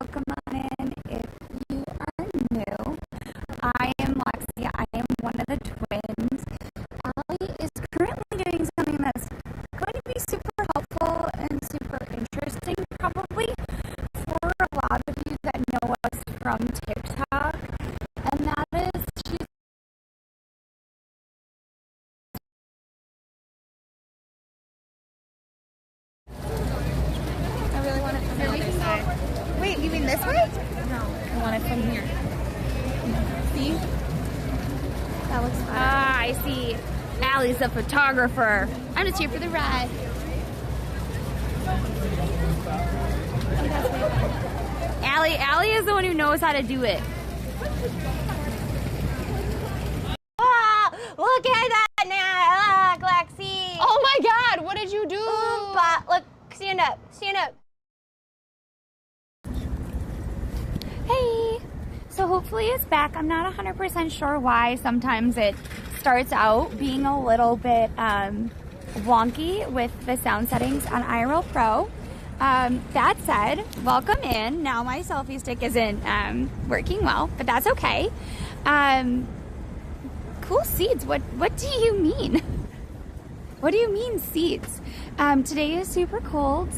welcome on in if you are new. I am Lexi. I am one of the twins. Allie is currently doing something that's going to be super helpful and super interesting probably for a lot of you that know us from TikTok. And that is she's I really want it from the other side. Wait, you mean this way? No, I want it from here. See? That looks fun. Ah, I see. Allie's a photographer. I'm just here for the ride. Allie is the one who knows how to do it. Ah, look at that now. Look, Lexi. Oh my God, what did you do? Look, stand up. Stand up. Hey. So hopefully it's back. I'm not 100% sure why. Sometimes it starts out being a little bit wonky with the sound settings on IRL Pro. That said, welcome in. Now my selfie stick isn't working well, but that's okay. Cool seats. What do you mean? What do you mean seats? Today is super cold.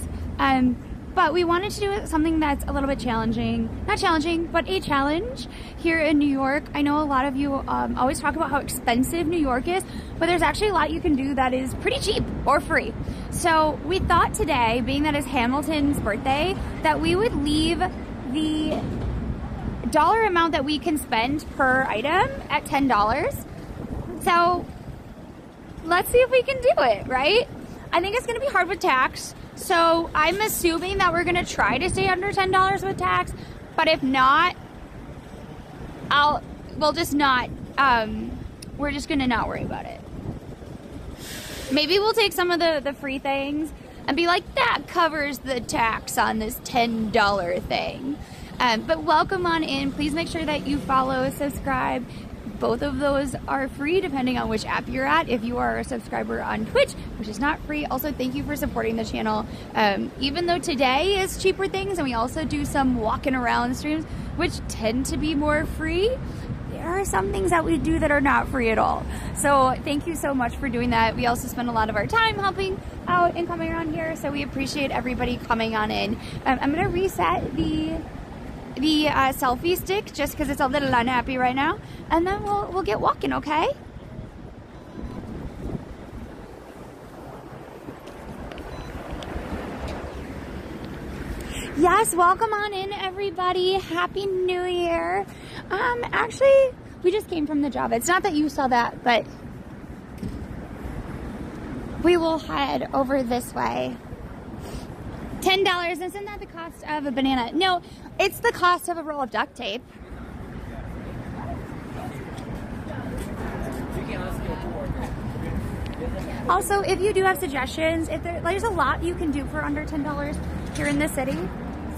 But we wanted to do something that's a little bit challenging. Not challenging, but a challenge here in New York. I know a lot of you always talk about how expensive New York is, but there's actually a lot you can do that is pretty cheap or free. So we thought today, being that it's Hamilton's birthday, that we would leave the dollar amount that we can spend per item at $10. So let's see if we can do it, right? I think it's gonna be hard with tax. So I'm assuming that we're gonna try to stay under $10 with tax, but if not, we're just gonna not worry about it. Maybe we'll take some of the free things and be like, that covers the tax on this $10 thing. But welcome on in. Please make sure that you follow, subscribe. Both of those are free depending on which app you're at. If you are a subscriber on Twitch, which is not free, also thank you for supporting the channel. Even though today is cheaper things and we also do some walking around streams, which tend to be more free, there are some things that we do that are not free at all. So thank you so much for doing that. We also spend a lot of our time helping out and coming around here, so we appreciate everybody coming on in. I'm gonna reset the selfie stick just because it's a little unhappy right now, and then we'll get walking, okay? Yes, welcome on in, everybody. Happy New Year. Actually, we just came from the job. It's not that you saw that, but we will head over this way. $10, isn't that the cost of a banana? No, it's the cost of a roll of duct tape. Also, if you do have suggestions, there's a lot you can do for under $10 here in the city.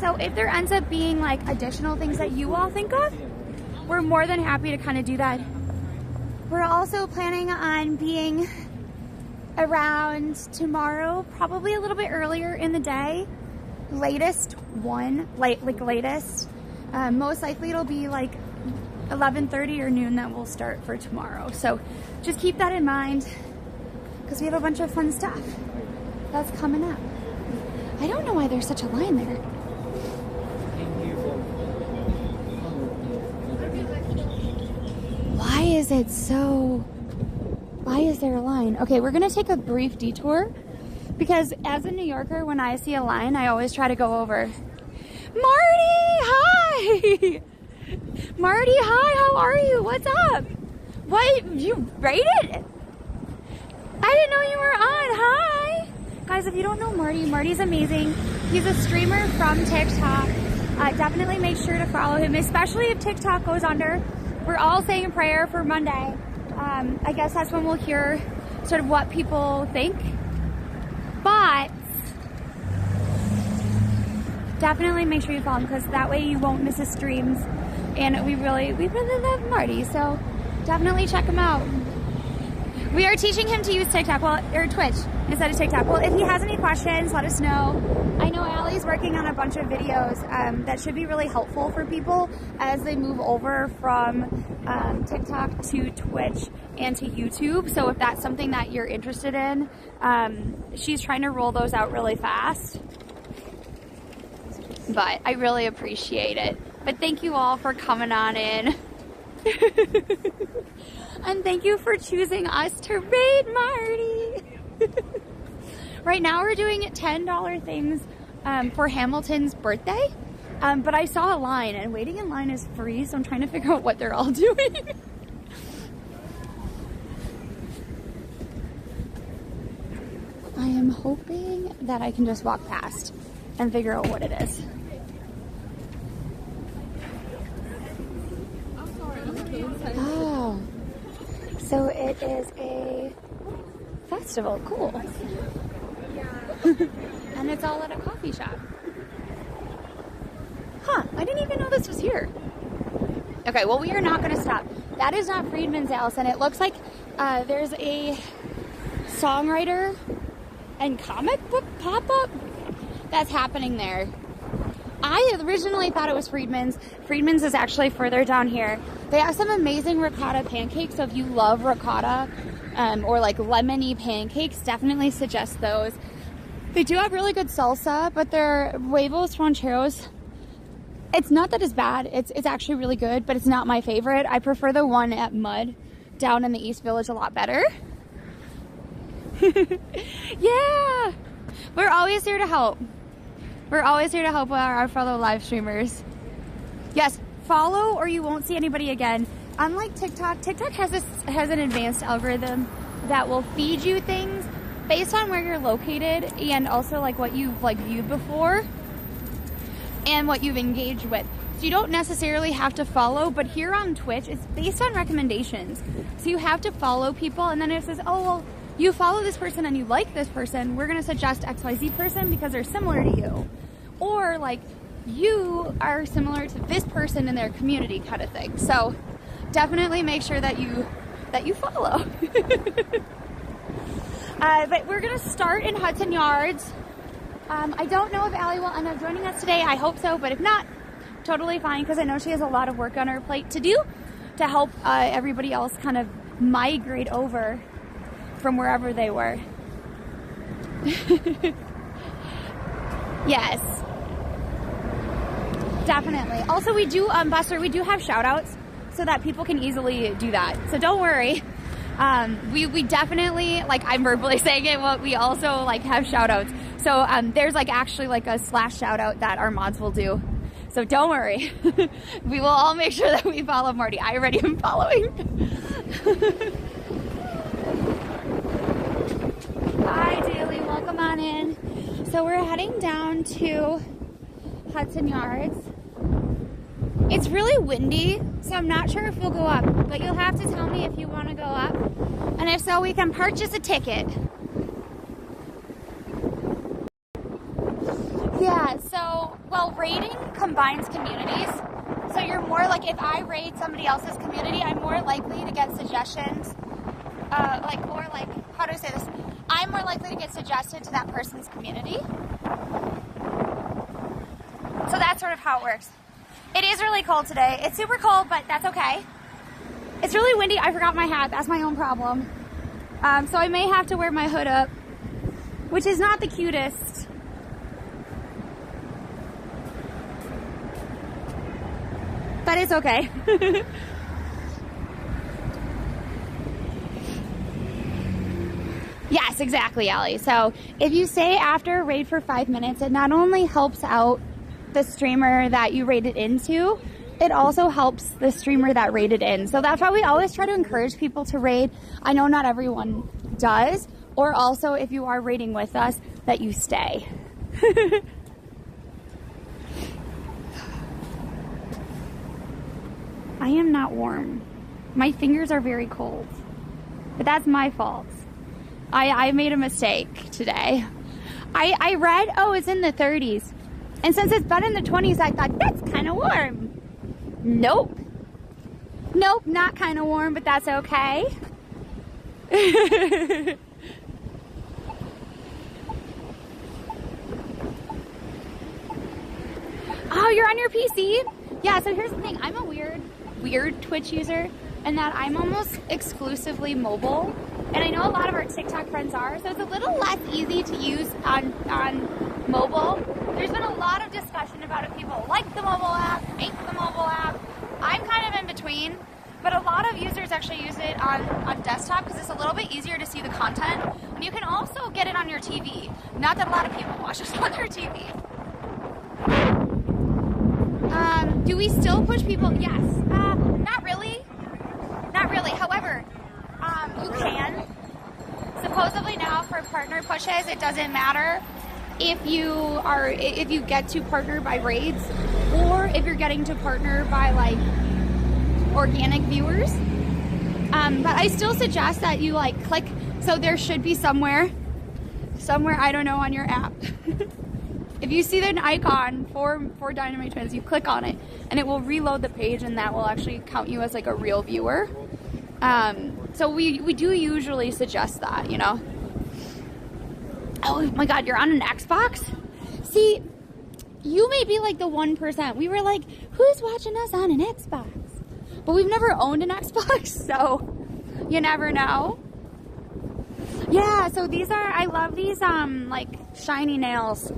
So if there ends up being like additional things that you all think of, we're more than happy to kind of do that. We're also planning on being around tomorrow, probably a little bit earlier in the day. Latest. Most likely it'll be like 11:30 or noon that we'll start for tomorrow. So just keep that in mind because we have a bunch of fun stuff that's coming up. I don't know why there's such a line there. Why is there a line? Okay, we're gonna take a brief detour because as a New Yorker, when I see a line, I always try to go over. Marty, hi! Marty, hi, how are you? What's up? What, you rated? I didn't know you were on, hi! Guys, if you don't know Marty's amazing. He's a streamer from TikTok. Definitely make sure to follow him, especially if TikTok goes under. We're all saying a prayer for Monday. I guess that's when we'll hear sort of what people think. But definitely make sure you follow him because that way you won't miss his streams. And we really love Marty, so definitely check him out. We are teaching him to use TikTok, or Twitch instead of TikTok. Well, if he has any questions, let us know. I know Allie's working on a bunch of videos that should be really helpful for people as they move over from TikTok to Twitch and to YouTube. So if that's something that you're interested in, she's trying to roll those out really fast. But I really appreciate it. But thank you all for coming on in. And thank you for choosing us to raid Marty. Right now we're doing $10 things for Hamilton's birthday. But I saw a line, and waiting in line is free, so I'm trying to figure out what they're all doing. I am hoping that I can just walk past and figure out what it is. Oh, so it is a festival. Cool. And it's all at a coffee shop. Huh, I didn't even know this was here. Okay, well, we are not going to stop. That is not Friedman's, Allison. It looks like there's a songwriter and comic book pop-up that's happening there. I originally thought it was Friedman's. Friedman's is actually further down here. They have some amazing ricotta pancakes, so if you love ricotta or like lemony pancakes, definitely suggest those. They do have really good salsa, but their huevos rancheros, it's not that it's bad. It's actually really good, but it's not my favorite. I prefer the one at Mud down in the East Village a lot better. Yeah! We're always here to help. We're always here to help our fellow live streamers. Yes, follow or you won't see anybody again. Unlike TikTok, TikTok has an advanced algorithm that will feed you things based on where you're located and also like what you've like viewed before and what you've engaged with. So you don't necessarily have to follow, but here on Twitch, it's based on recommendations. So you have to follow people, and then it says, oh, well, you follow this person and you like this person, we're gonna suggest XYZ person because they're similar to you. Or like, you are similar to this person in their community kind of thing. So definitely make sure that you follow. But we're gonna start in Hudson Yards. I don't know if Allie will end up joining us today. I hope so, but if not, totally fine, because I know she has a lot of work on her plate to do to help everybody else kind of migrate over from wherever they were. Yes, definitely. Also, we do, Buster, we do have shout outs so that people can easily do that. So don't worry. We definitely, like I'm verbally saying it, but we also like have shout outs. So there's like actually like a slash shout out that our mods will do. So don't worry. We will all make sure that we follow Marty. I already am following. Hi, Daly. Welcome on in. So we're heading down to Hudson Yards. It's really windy, so I'm not sure if we'll go up, but you'll have to tell me if you want to go up. And if so, we can purchase a ticket. Yeah, so, well, raiding combines communities. So you're more like, if I raid somebody else's community, I'm more likely to get suggestions. Or how do I say this? I'm more likely to get suggested to that person's community. So that's sort of how it works. It is really cold today. It's super cold, but that's okay. It's really windy. I forgot my hat. That's my own problem. So I may have to wear my hood up, which is not the cutest. But it's okay. Yes, exactly, Allie. So if you stay after a raid for 5 minutes, it not only helps out the streamer that you raided into, it also helps the streamer that raided in. So that's why we always try to encourage people to raid. I know not everyone does, or also if you are raiding with us, that you stay. I am not warm. My fingers are very cold, but that's my fault. I made a mistake today. I read, oh, it's in the 30s. And since it's been in the 20s, I thought, that's kind of warm. Nope. Nope, not kind of warm, but that's okay. Oh, you're on your PC? Yeah, so here's the thing. I'm a weird Twitch user in that I'm almost exclusively mobile. And I know a lot of our TikTok friends are, so it's a little less easy to use on mobile. There's been a lot of discussion about if people like the mobile app, hate the mobile app. I'm kind of in between, but a lot of users actually use it on desktop because it's a little bit easier to see the content. And you can also get it on your TV. Not that a lot of people watch us on their TV. Do we still push people? Yes. Not really. Not really. However, you can. Supposedly now for partner pushes, it doesn't matter if you get to partner by raids or if you're getting to partner by like organic viewers. But I still suggest that you like click. So there should be somewhere, I don't know, on your app. If you see an icon for DinomiteTwins, you click on it and it will reload the page and that will actually count you as like a real viewer. So we do usually suggest that, you know. Oh my God, you're on an Xbox? See, you may be like the 1%. We were like, who's watching us on an Xbox? But we've never owned an Xbox, so you never know. Yeah, so these are, I love these like shiny nails.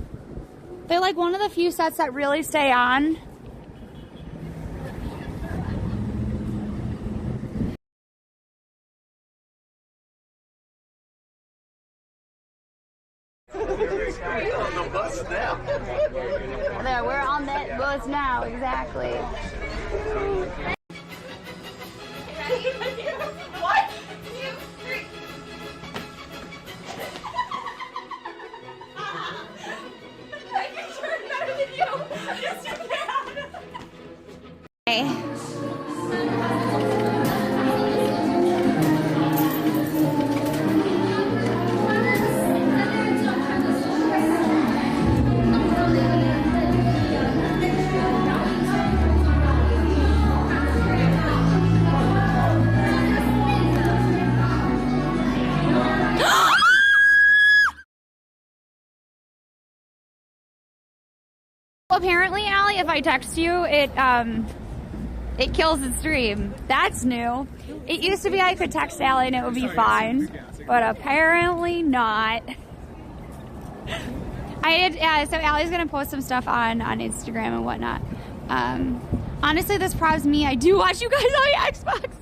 They're like one of the few sets that really stay on. There, we're on that bus now, exactly. One, two, three. I can turn better than you. Yes, you can. Apparently, Allie, if I text you, it kills the stream. That's new. It used to be I could text Allie and it would be fine, but apparently not. So Allie's gonna post some stuff on Instagram and whatnot. Honestly, this proves me. I do watch you guys on Xbox.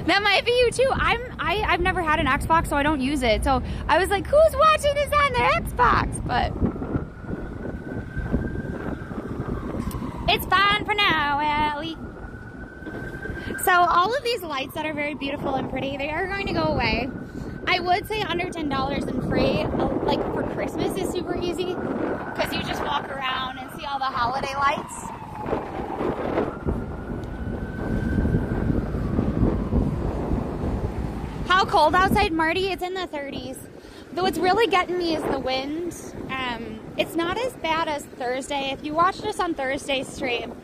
That might be you too. I've never had an Xbox, so I don't use it. So I was like, who's watching this on their Xbox? But it's fine for now, Allie. So all of these lights that are very beautiful and pretty, they are going to go away. I would say under $10 and free, like for Christmas, is super easy because you just walk around and see all the holiday lights. How cold outside, Marty? It's in the 30s. Though what's really getting me is the wind. It's not as bad as Thursday. If you watched us on Thursday's stream,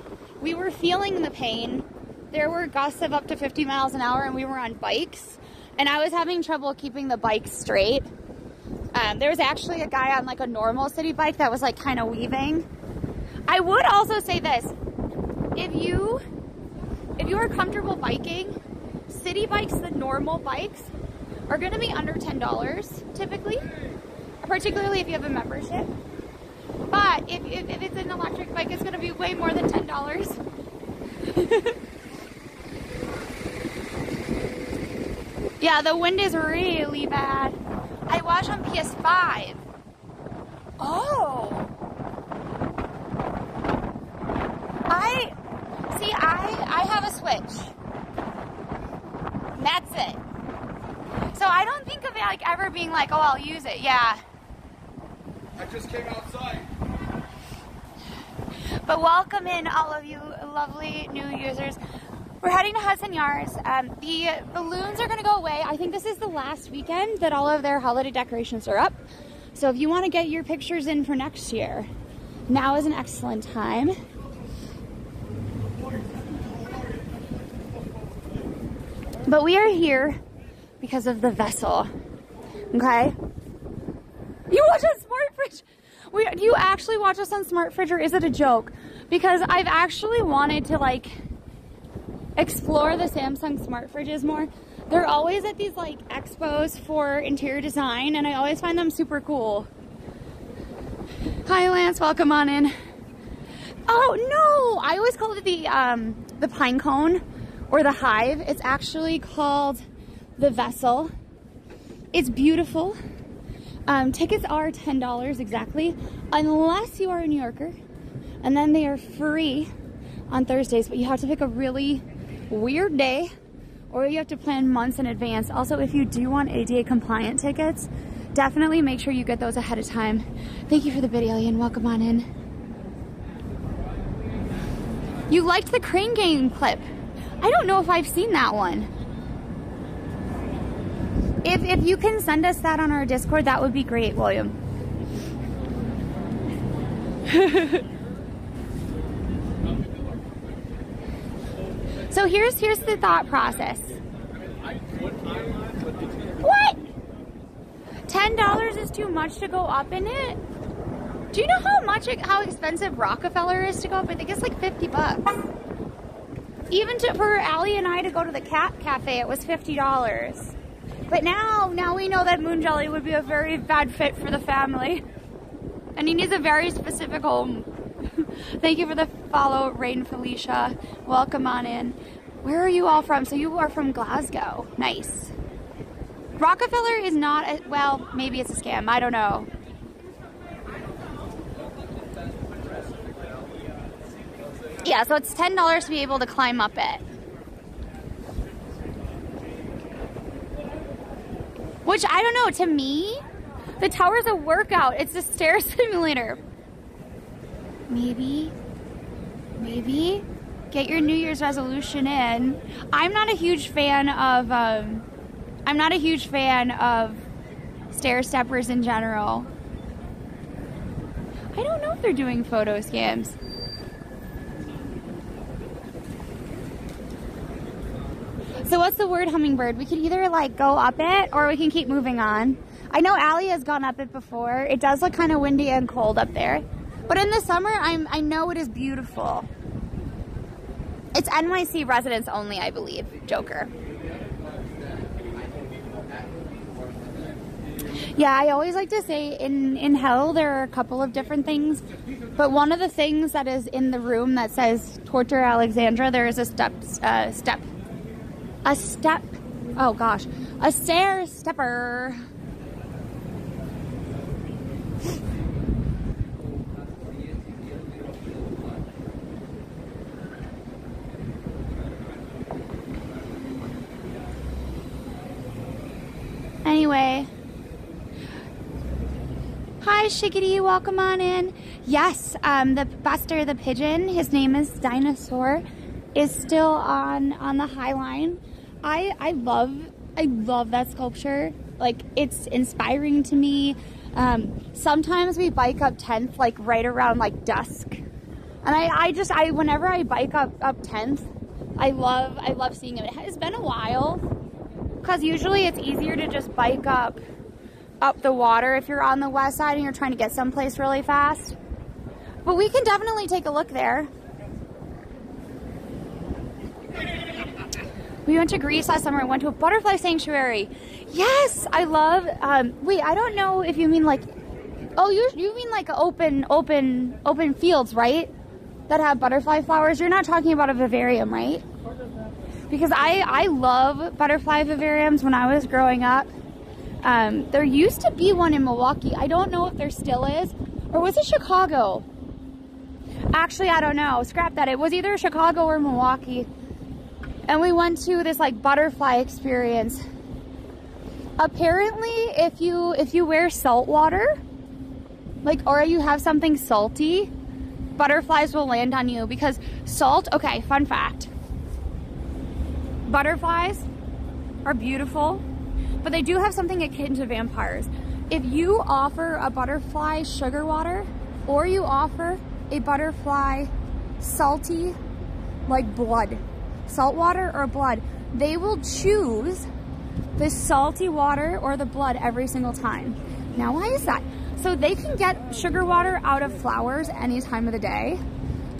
we were feeling the pain. There were gusts of up to 50 miles an hour and we were on bikes. And I was having trouble keeping the bike straight. There was actually a guy on like a normal city bike that was like kind of weaving. I would also say this. If you are comfortable biking, city bikes, the normal bikes, are going to be under $10 typically, particularly if you have a membership. But if it's an electric bike, it's going to be way more than $10. Yeah, the wind is really bad. I watch on PS5. Oh. I have a Switch. That's it. So I don't think of it like ever being like, oh, I'll use it. Yeah. I just came outside. But welcome in all of you lovely new users. We're heading to Hudson Yards. The balloons are going to go away. I think this is the last weekend that all of their holiday decorations are up. So if you want to get your pictures in for next year, now is an excellent time. But we are here because of the vessel. Okay? You watch on Smart Fridge? Do you actually watch us on Smart Fridge, or is it a joke? Because I've actually wanted to like explore the Samsung Smart Fridges more. They're always at these like expos for interior design, and I always find them super cool. Hi Lance, welcome on in. Oh no, I always call it the pine cone or the hive. It's actually called the vessel. It's beautiful. Tickets are $10 exactly, unless you are a New Yorker, and then they are free on Thursdays, but you have to pick a really weird day, or you have to plan months in advance. Also, if you do want ADA compliant tickets, definitely make sure you get those ahead of time. Thank you for the bid, Alien. Welcome on in. You liked the crane game clip. I don't know if I've seen that one. If you can send us that on our Discord, that would be great, William. So here's the thought process. What? $10 is too much to go up in it? Do you know how expensive Rockefeller is to go up? I think it's like $50. Even for Allie and I to go to the Cat Cafe, it was $50. But now we know that Moon Jelly would be a very bad fit for the family. And he needs a very specific home. Thank you for the follow, Rain Felicia. Welcome on in. Where are you all from? So you are from Glasgow. Nice. Rockefeller is not, well, maybe it's a scam. I don't know. Yeah, so it's $10 to be able to climb up it. Which, I don't know, to me, the tower's a workout. It's a stair simulator. Maybe get your New Year's resolution in. I'm not a huge fan of stair steppers in general. I don't know if they're doing photo scams. So what's the word, hummingbird? We could either like go up it or we can keep moving on. I know Allie has gone up it before. It does look kind of windy and cold up there. But in the summer, I know it is beautiful. It's NYC residents only, I believe, Joker. Yeah, I always like to say in hell there are a couple of different things. But one of the things that is in the room that says Torture Alexandra, there is a stair stepper. Anyway. Hi, Shiggity, welcome on in. Yes, the Buster the Pigeon, his name is Dinosaur, is still on the High Line. I love that sculpture. Like, it's inspiring to me. Sometimes we bike up 10th, like right around like dusk. And I whenever I bike up 10th, I love seeing it. It has been a while, because usually it's easier to just bike up the water if you're on the west side and you're trying to get someplace really fast. But we can definitely take a look there. We went to Greece last summer and went to a butterfly sanctuary. Yes, I love, wait, I don't know if you mean like, oh, you mean like open fields, right? That have butterfly flowers. You're not talking about a vivarium, right? Because I love butterfly vivariums when I was growing up. There used to be one in Milwaukee. I don't know if there still is. Or was it Chicago? Actually, I don't know. Scrap that. It was either Chicago or Milwaukee. And we went to this like butterfly experience. Apparently, if you wear salt water, like, or you have something salty, butterflies will land on you, because salt, okay, fun fact. Butterflies are beautiful, but they do have something akin to vampires. If you offer a butterfly sugar water, or you offer a butterfly salty, like blood, salt water or blood, they will choose the salty water or the blood every single time. Now, why is that? So they can get sugar water out of flowers any time of the day,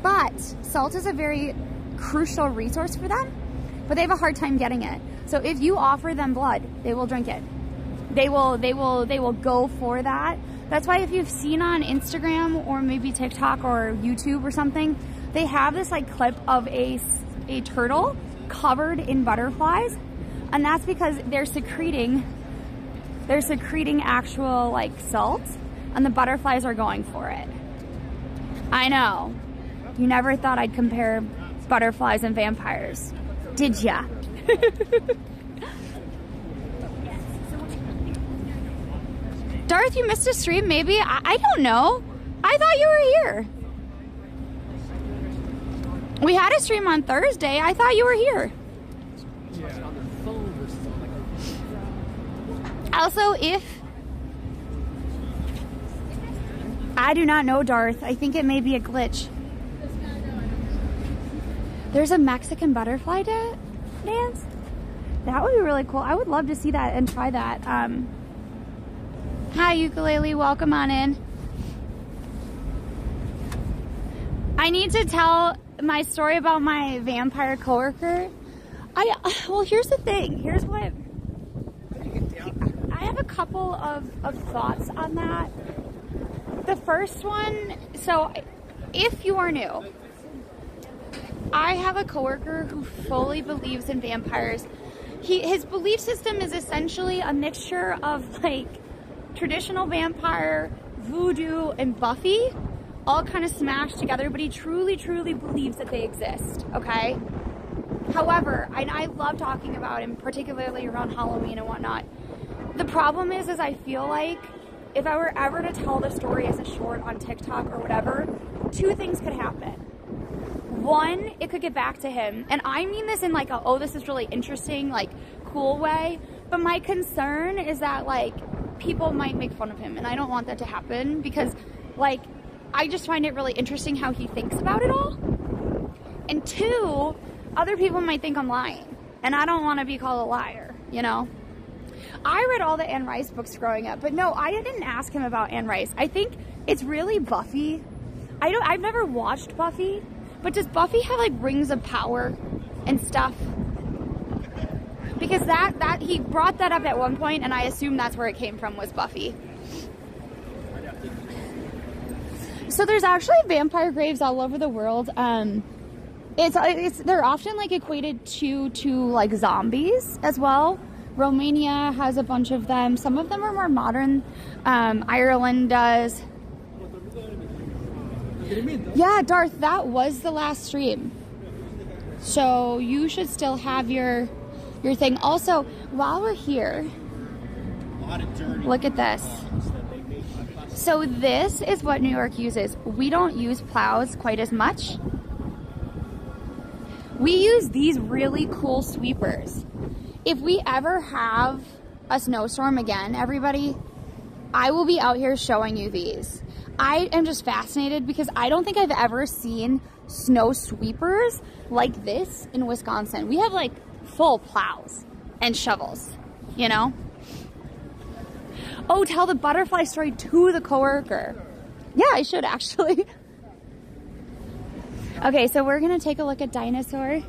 but salt is a very crucial resource for them, but they have a hard time getting it. So if you offer them blood, they will drink it. They will go for that. That's why if you've seen on Instagram or maybe TikTok or YouTube or something, they have this like clip of a turtle covered in butterflies, and that's because they're secreting actual like salt, and the butterflies are going for it. I know. You never thought I'd compare butterflies and vampires, did ya? Darth, you missed a stream maybe? I don't know. I thought you were here. We had a stream on Thursday. I thought you were here. Also, if... I do not know, Darth. I think it may be a glitch. There's a Mexican butterfly dance? That would be really cool. I would love to see that and try that. Hi, Ukulele. Welcome on in. I need to tell my story about my vampire coworker. Well, here's the thing. Here's what... I have a couple of thoughts on that. The first one, so if you are new, I have a coworker who fully believes in vampires. His belief system is essentially a mixture of like traditional vampire, voodoo, and Buffy, all kind of smashed together, but he truly, truly believes that they exist, okay? However, and I love talking about him, particularly around Halloween and whatnot. The problem is I feel like if I were ever to tell the story as a short on TikTok or whatever, two things could happen. One, it could get back to him, and I mean this in like a, oh, this is really interesting, like cool way, but my concern is that like people might make fun of him, and I don't want that to happen because like I just find it really interesting how he thinks about it all. And two, other people might think I'm lying, and I don't want to be called a liar, you know? I read all the Anne Rice books growing up, but no, I didn't ask him about Anne Rice. I think it's really Buffy. I've never watched Buffy, but does Buffy have like rings of power and stuff? Because that he brought that up at one point, and I assume that's where it came from, was Buffy. So there's actually vampire graves all over the world. They're often like equated to like zombies as well. Romania has a bunch of them. Some of them are more modern. Ireland does. Yeah, Darth, that was the last stream. So you should still have your thing. Also, while we're here, look at this. So this is what New York uses. We don't use plows quite as much. We use these really cool sweepers. If we ever have a snowstorm again, everybody, I will be out here showing you these. I am just fascinated because I don't think I've ever seen snow sweepers like this in Wisconsin. We have like full plows and shovels, you know? Oh, tell the butterfly story to the coworker. Yeah, I should actually. Okay, so we're gonna take a look at Dinosaur,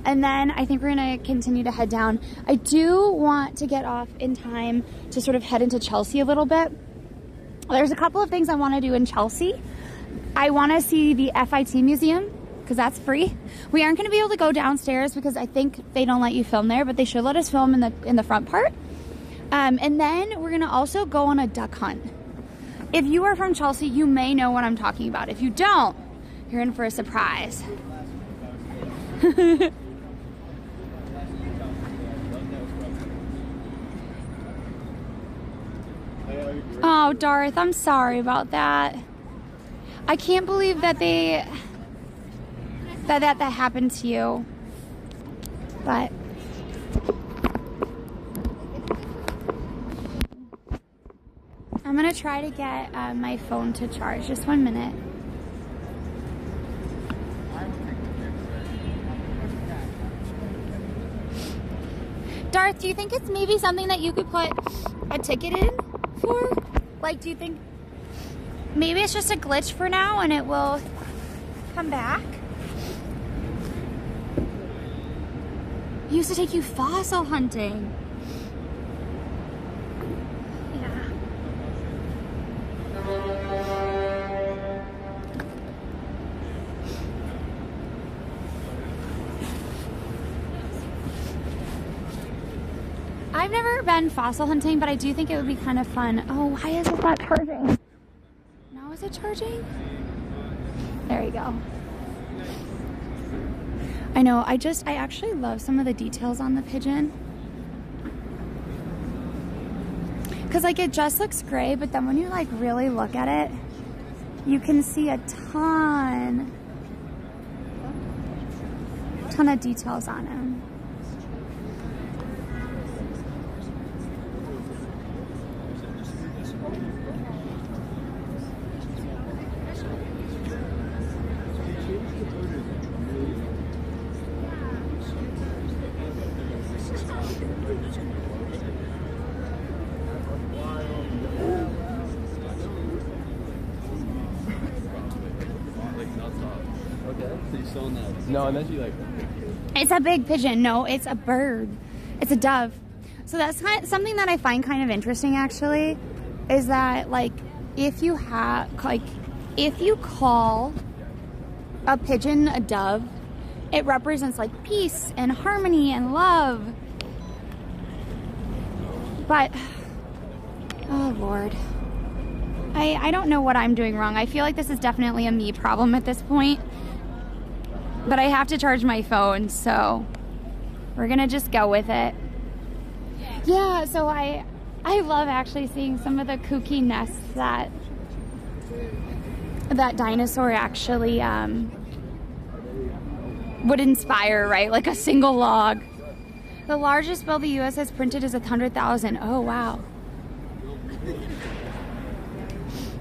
and then I think we're gonna continue to head down. I do want to get off in time to sort of head into Chelsea a little bit. There's a couple of things I want to do in Chelsea. I want to see the FIT museum because that's free. We aren't going to be able to go downstairs because I think they don't let you film there, but they should let us film in the front part. And then we're going to also go on a duck hunt. If you are from Chelsea, you may know what I'm talking about. If you don't, you're in for a surprise. Oh, Darth, I'm sorry about that. I can't believe that that happened to you. But I'm gonna try to get my phone to charge. Just 1 minute. Darth, do you think it's maybe something that you could put a ticket in for? Like, do you think maybe it's just a glitch for now and it will come back? He used to take you fossil hunting. Yeah. I've never been fossil hunting, but I do think it would be kind of fun. Oh, why is it not charging? Now is it charging? There you go. I know, I actually love some of the details on the pigeon. Because like it just looks gray, but then when you like really look at it, you can see a ton of details on him. No, I meant you like. It's a big pigeon. No, it's a bird. It's a dove. So that's something that I find kind of interesting, actually, is that like if you call a pigeon a dove, it represents like peace and harmony and love. But oh Lord, I don't know what I'm doing wrong. I feel like this is definitely a me problem at this point. But I have to charge my phone, so we're gonna just go with it. Yeah, so I love actually seeing some of the kooky nests that dinosaur actually would inspire, right? Like a single log. The largest bill the U.S. has printed is 100,000. Oh wow.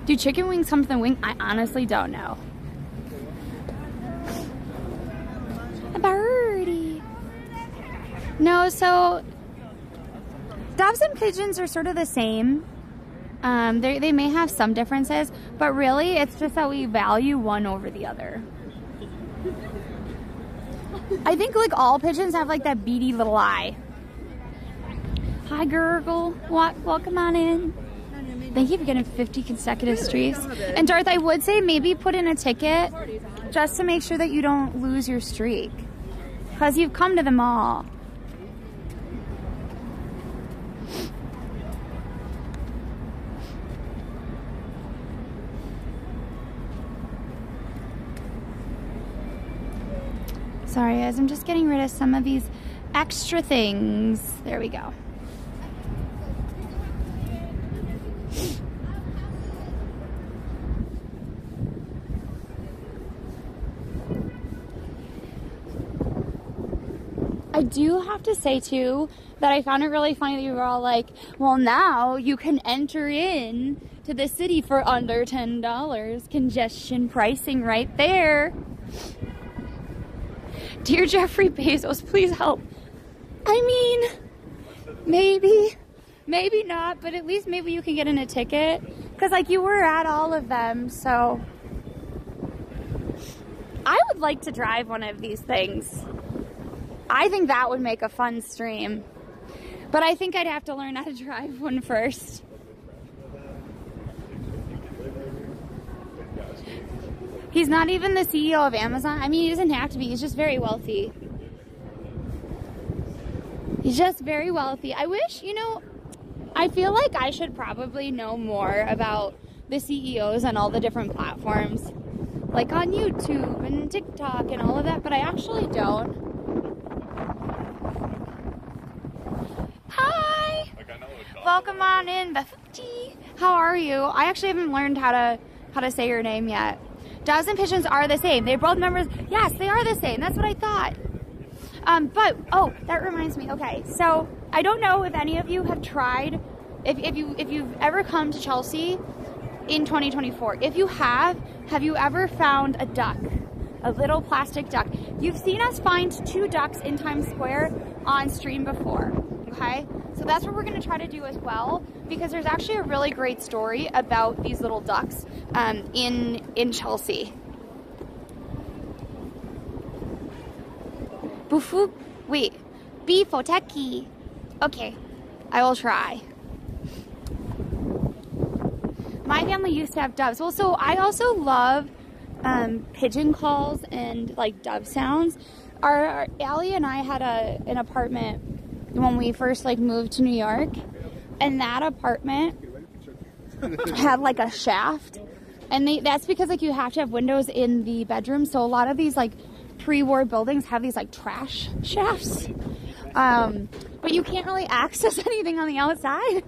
Do chicken wings come from the wing? I honestly don't know. A birdie. No, so doves and pigeons are sort of the same. They may have some differences, but really it's just that we value one over the other. I think like all pigeons have like that beady little eye. Hi Gurgle, welcome on in. Thank you for getting 50 consecutive streaks. And Darth, I would say maybe put in a ticket just to make sure that you don't lose your streak. Because you've come to them all. Sorry guys, I'm just getting rid of some of these extra things. There we go. I do have to say too that I found it really funny that you were all like, well now you can enter in to the city for under $10. Congestion pricing right there. Dear Jeffrey Bezos, please help. I mean, maybe not, but at least maybe you can get in a ticket. Because like you were at all of them, so I would like to drive one of these things. I think that would make a fun stream. But I think I'd have to learn how to drive one first. He's not even the CEO of Amazon. I mean, he doesn't have to be. He's just very wealthy. He's just very wealthy. I wish, you know, I feel like I should probably know more about the CEOs on all the different platforms. Like on YouTube and TikTok and all of that, but I actually don't. Hi! Welcome on in, Bafti. How are you? I actually haven't learned how to say your name yet. Doves and pigeons are the same. They're both members. Yes, they are the same. That's what I thought. But oh, that reminds me. Okay, so I don't know if any of you have tried. If you've ever come to Chelsea in 2024. If you have you ever found a duck? A little plastic duck. You've seen us find 2 ducks in Times Square on stream before. Okay, so that's what we're going to try to do as well, because there's actually a really great story about these little ducks in Chelsea. Bufu, wait, beefoteki. Okay, I will try. My family used to have doves. Well, so I also love pigeon calls and like dove sounds. Allie and I had an apartment when we first like moved to New York, and that apartment had like a shaft, and that's because like you have to have windows in the bedroom. So a lot of these like pre-war buildings have these like trash shafts, but you can't really access anything on the outside.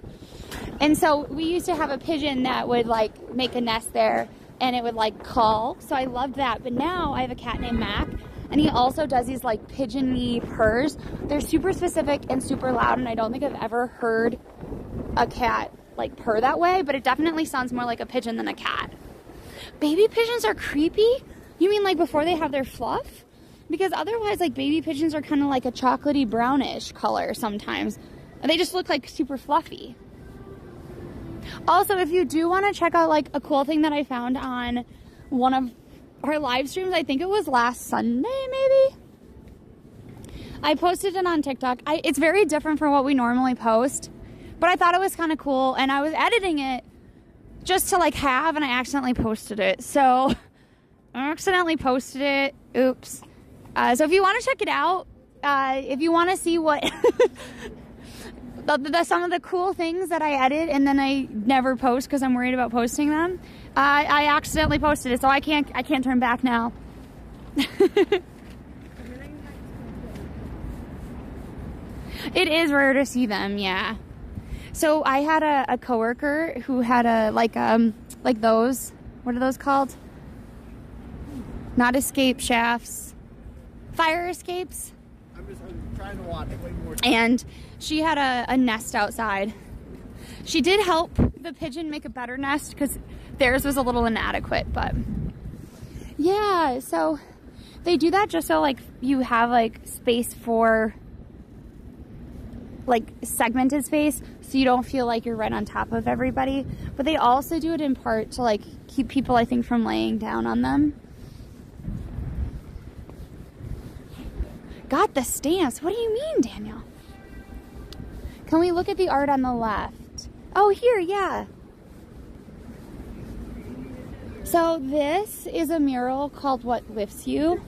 And so we used to have a pigeon that would like make a nest there, and it would like call. So I loved that. But now I have a cat named Mac, and he also does these like pigeon-y purrs. They're super specific and super loud, and I don't think I've ever heard a cat like purr that way, but it definitely sounds more like a pigeon than a cat. Baby pigeons are creepy? You mean like before they have their fluff? Because otherwise like baby pigeons are kind of like a chocolatey brownish color sometimes. And they just look like super fluffy. Also, if you do want to check out like a cool thing that I found on one of our live streams, I think it was last Sunday maybe, I posted it on TikTok. It's very different from what we normally post, but I thought it was kind of cool, and I was editing it just to like have, and I accidentally posted it. So I accidentally posted it. Oops. So if you want to check it out, if you want to see what some of the cool things that I edit and then I never post because I'm worried about posting them, I accidentally posted it, so I can't turn back now. It is rare to see them, yeah. So I had a coworker who had like those, what are those called? Not escape shafts, fire escapes. I'm trying to watch way more. And she had a nest outside. She did help the pigeon make a better nest because theirs was a little inadequate, but yeah, so they do that just so like you have like space for like segmented space, so you don't feel like you're right on top of everybody. But they also do it in part to like keep people, I think, from laying down on them. Got the stance. What do you mean, Daniel? Can we look at the art on the left? Oh, here, yeah. So this is a mural called What Lifts You.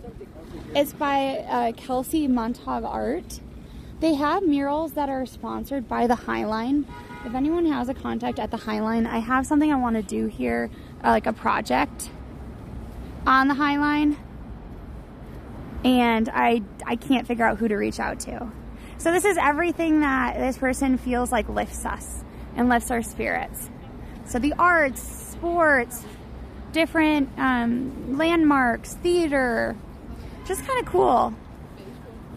It's by Kelsey Montag Art. They have murals that are sponsored by the Highline. If anyone has a contact at the Highline, I have something I want to do here, like a project on the Highline. And I can't figure out who to reach out to. So this is everything that this person feels like lifts us and lifts our spirits. So the arts, sports, different landmarks, theater, just kind of cool.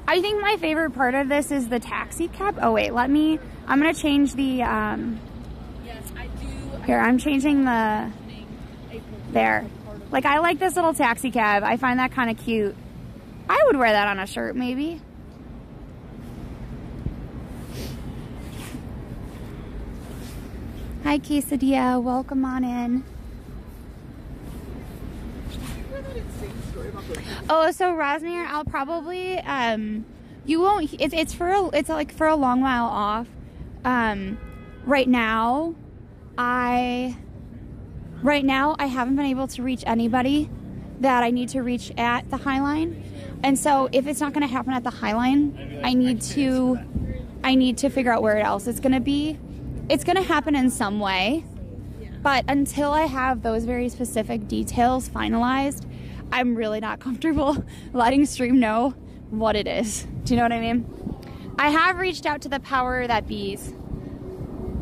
I think my favorite part of this is the taxi cab. Oh wait, I'm gonna change the, Yes, I do. here, I'm changing the, there. Like, I like this little taxi cab. I find that kind of cute. I would wear that on a shirt, maybe. Hi, Quesadilla. Welcome on in. Oh, so Rosmere, I'll probably you won't. It's for a long while off. Right now I haven't been able to reach anybody that I need to reach at the Highline. And so if it's not going to happen at the Highline, I need to figure out where else it's going to be. It's going to happen in some way. But until I have those very specific details finalized, I'm really not comfortable letting Stream know what it is. Do you know what I mean? I have reached out to the power that bees,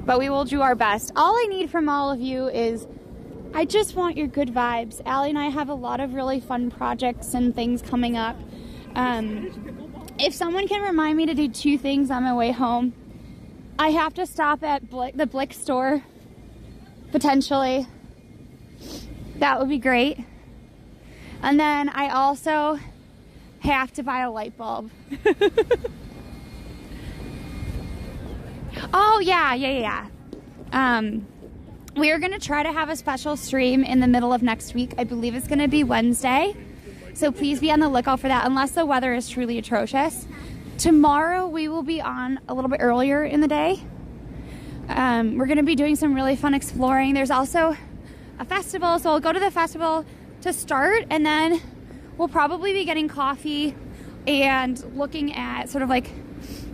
but we will do our best. All I need from all of you is, I just want your good vibes. Allie and I have a lot of really fun projects and things coming up. If someone can remind me to do 2 things on my way home, I have to stop at the Blick store, potentially. That would be great. And then I also have to buy a light bulb. Oh, yeah. We are going to try to have a special stream in the middle of next week. I believe it's going to be Wednesday. So please be on the lookout for that, unless the weather is truly atrocious. Tomorrow we will be on a little bit earlier in the day. We're going to be doing some really fun exploring. There's also a festival, so we'll go to the festival to start, and then we'll probably be getting coffee and looking at sort of like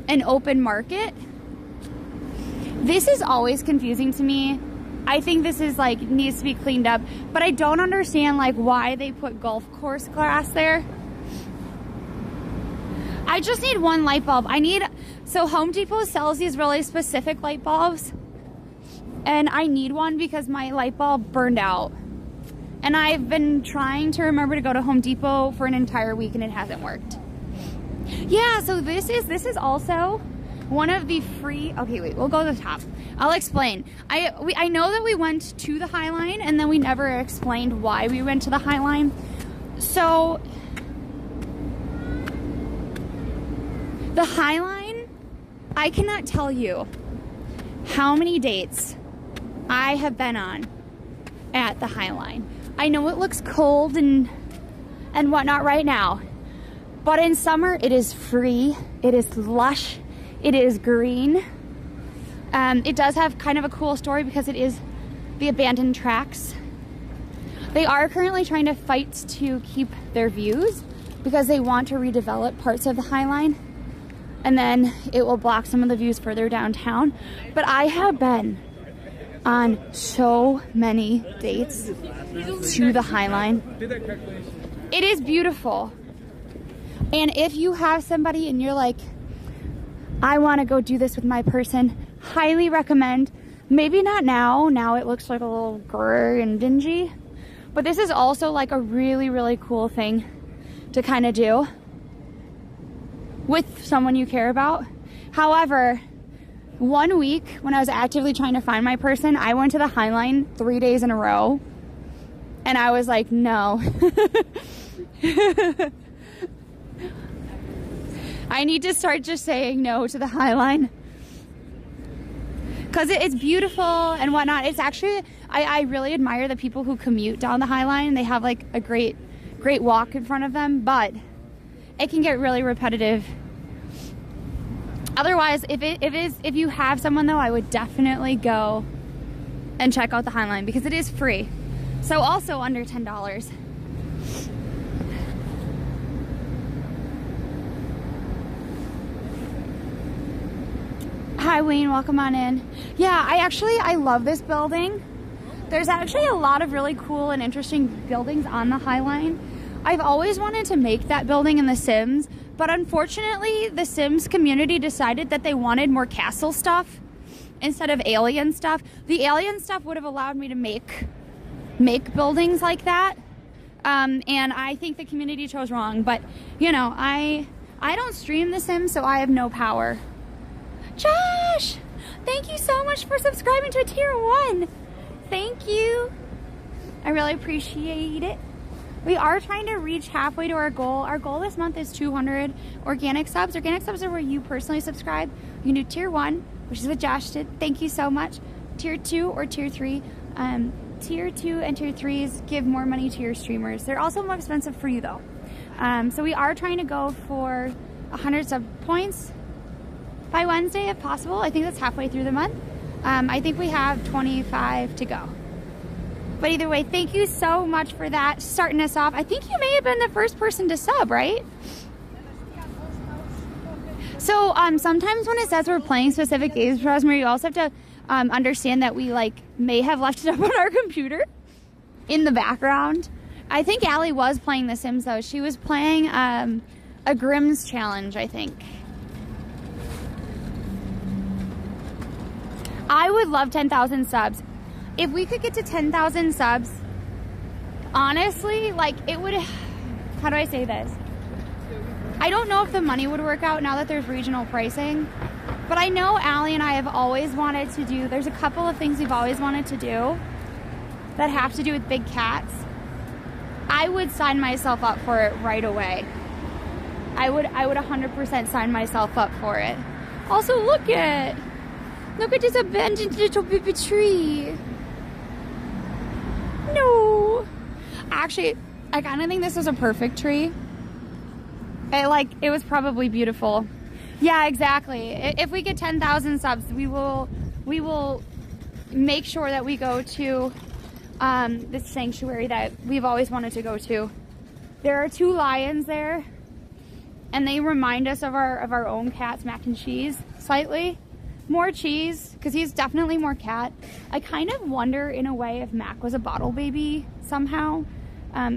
an open market. This is always confusing to me. I think this is like needs to be cleaned up, but I don't understand like why they put golf course grass there. I just need one light bulb. So Home Depot sells these really specific light bulbs, and I need one because my light bulb burned out. And I've been trying to remember to go to Home Depot for an entire week and it hasn't worked. Yeah, so this is also one of the free, okay, wait, we'll go to the top. I'll explain. I know that we went to the High Line and then we never explained why we went to the High Line. So the High Line, I cannot tell you how many dates I have been on at the High Line. I know it looks cold and whatnot right now, but in summer it is free, it is lush, it is green. It does have kind of a cool story because it is the abandoned tracks. They are currently trying to fight to keep their views because they want to redevelop parts of the High Line, and then it will block some of the views further downtown. But I have been on so many dates to the High Line. It is beautiful. And if you have somebody and you're like, I want to go do this with my person, highly recommend. Maybe not now. Now it looks like a little gray and dingy. But this is also like a really, really cool thing to kind of do with someone you care about. However, one week when I was actively trying to find my person, I went to the High Line 3 days in a row. And I was like, no. I need to start just saying no to the High Line. Because it's beautiful and whatnot. It's actually, I really admire the people who commute down the High Line. They have like a great walk in front of them, but it can get really repetitive. Otherwise, if you have someone though, I would definitely go and check out the High Line because it is free. So also under $10. Hi Wayne, welcome on in. Yeah, I love this building. There's actually a lot of really cool and interesting buildings on the High Line. I've always wanted to make that building in The Sims, but unfortunately the Sims community decided that they wanted more castle stuff instead of alien stuff. The alien stuff would have allowed me to make buildings like that, and I think the community chose wrong. But you know, I don't stream The Sims, so I have no power. Josh, thank you so much for subscribing to Tier 1. Thank you. I really appreciate it. We are trying to reach halfway to our goal. Our goal this month is 200 organic subs. Organic subs are where you personally subscribe. You can do Tier 1, which is what Josh did. Thank you so much. Tier 2 or Tier 3. Tier 2 and Tier 3s give more money to your streamers. They're also more expensive for you though. So we are trying to go for 100 sub points by Wednesday if possible. I think that's halfway through the month. I think we have 25 to go. But either way, thank you so much for that, starting us off. I think you may have been the first person to sub, right? So sometimes when it says we're playing specific games, Rosemary, you also have to understand that we like may have left it up on our computer in the background. I think Allie was playing The Sims though. She was playing a Grimm's challenge, I think. I would love 10,000 subs. If we could get to 10,000 subs, honestly, like it would, how do I say this? I don't know if the money would work out now that there's regional pricing, but I know Allie and I have always wanted to do, there's a couple of things we've always wanted to do that have to do with big cats. I would sign myself up for it right away. I would 100% sign myself up for it. Also, look at Look at this abandoned little baby tree. No. Actually, I kind of think this is a perfect tree. It was probably beautiful. Yeah, exactly. If we get 10,000 subs, we will make sure that we go to this sanctuary that we've always wanted to go to. There are 2 lions there, and they remind us of our own cats, Mac and Cheese, slightly. More Cheese, because he's definitely more cat. I kind of wonder, in a way, if Mac was a bottle baby somehow.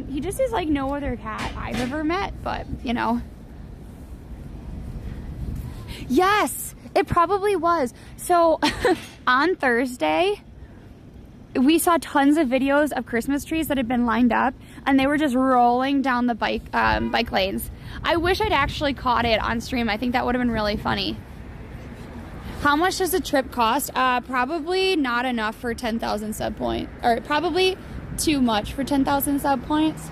He just is like no other cat I've ever met, but, you know. Yes, it probably was. So, on Thursday, we saw tons of videos of Christmas trees that had been lined up, and they were just rolling down the bike lanes. I wish I'd actually caught it on stream. I think that would have been really funny. How much does the trip cost? Probably not enough for 10,000 sub points, or probably too much for 10,000 sub points,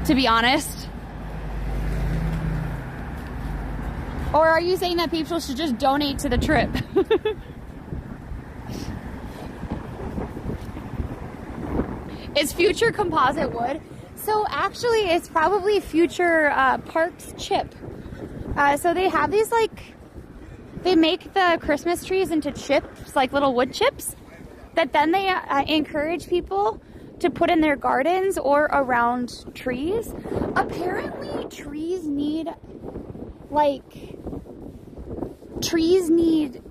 to be honest. Or are you saying that people should just donate to the trip? Is future composite wood? So actually it's probably future Parks chip. So they have these they make the Christmas trees into chips, like little wood chips, that then they encourage people to put in their gardens or around trees. Apparently trees need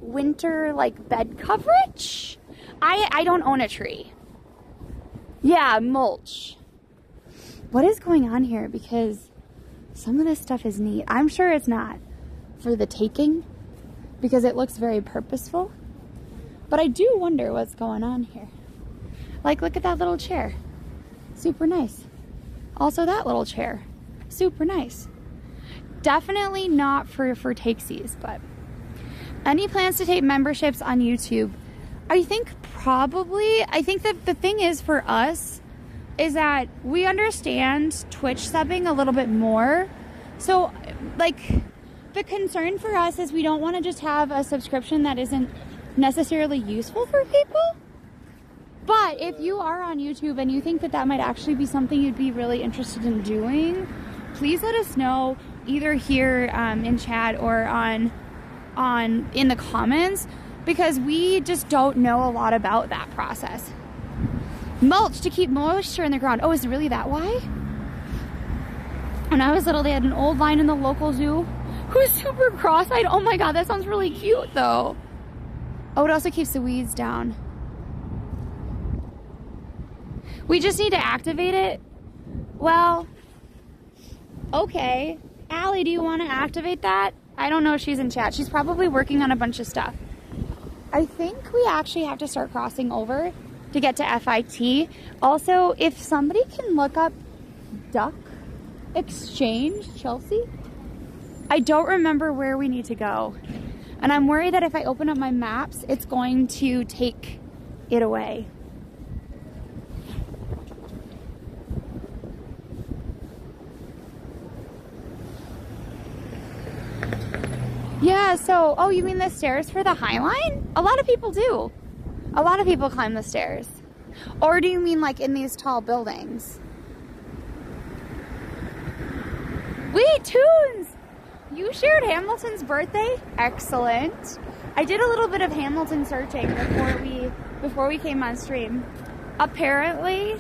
winter bed coverage. I don't own a tree. Yeah, mulch. What is going on here? Because some of this stuff is neat. I'm sure it's not for the taking, because it looks very purposeful. But I do wonder what's going on here. Look at that little chair. Super nice. Also that little chair. Super nice. Definitely not for takesies, but any plans to take memberships on YouTube? I think that the thing is for us is that we understand Twitch subbing a little bit more. So the concern for us is we don't want to just have a subscription that isn't necessarily useful for people. But if you are on YouTube and you think that might actually be something you'd be really interested in doing, please let us know, either here in chat or in the comments, because we just don't know a lot about that process. Mulch to keep moisture in the ground. Oh, is it really that why? When I was little, they had an old lion in the local zoo who's super cross-eyed. Oh my god, that sounds really cute though. Oh, it also keeps the weeds down. We just need to activate it. Well, okay. Allie, do you want to activate that? I don't know if she's in chat. She's probably working on a bunch of stuff. I think we actually have to start crossing over to get to FIT. Also, if somebody can look up Duck Exchange, Chelsea. I don't remember where we need to go. And I'm worried that if I open up my maps, it's going to take it away. Yeah, so, oh, you mean the stairs for the High Line? A lot of people do. A lot of people climb the stairs. Or do you mean in these tall buildings? Wait, Tunes! You shared Hamilton's birthday? Excellent. I did a little bit of Hamilton searching before we came on stream. Apparently,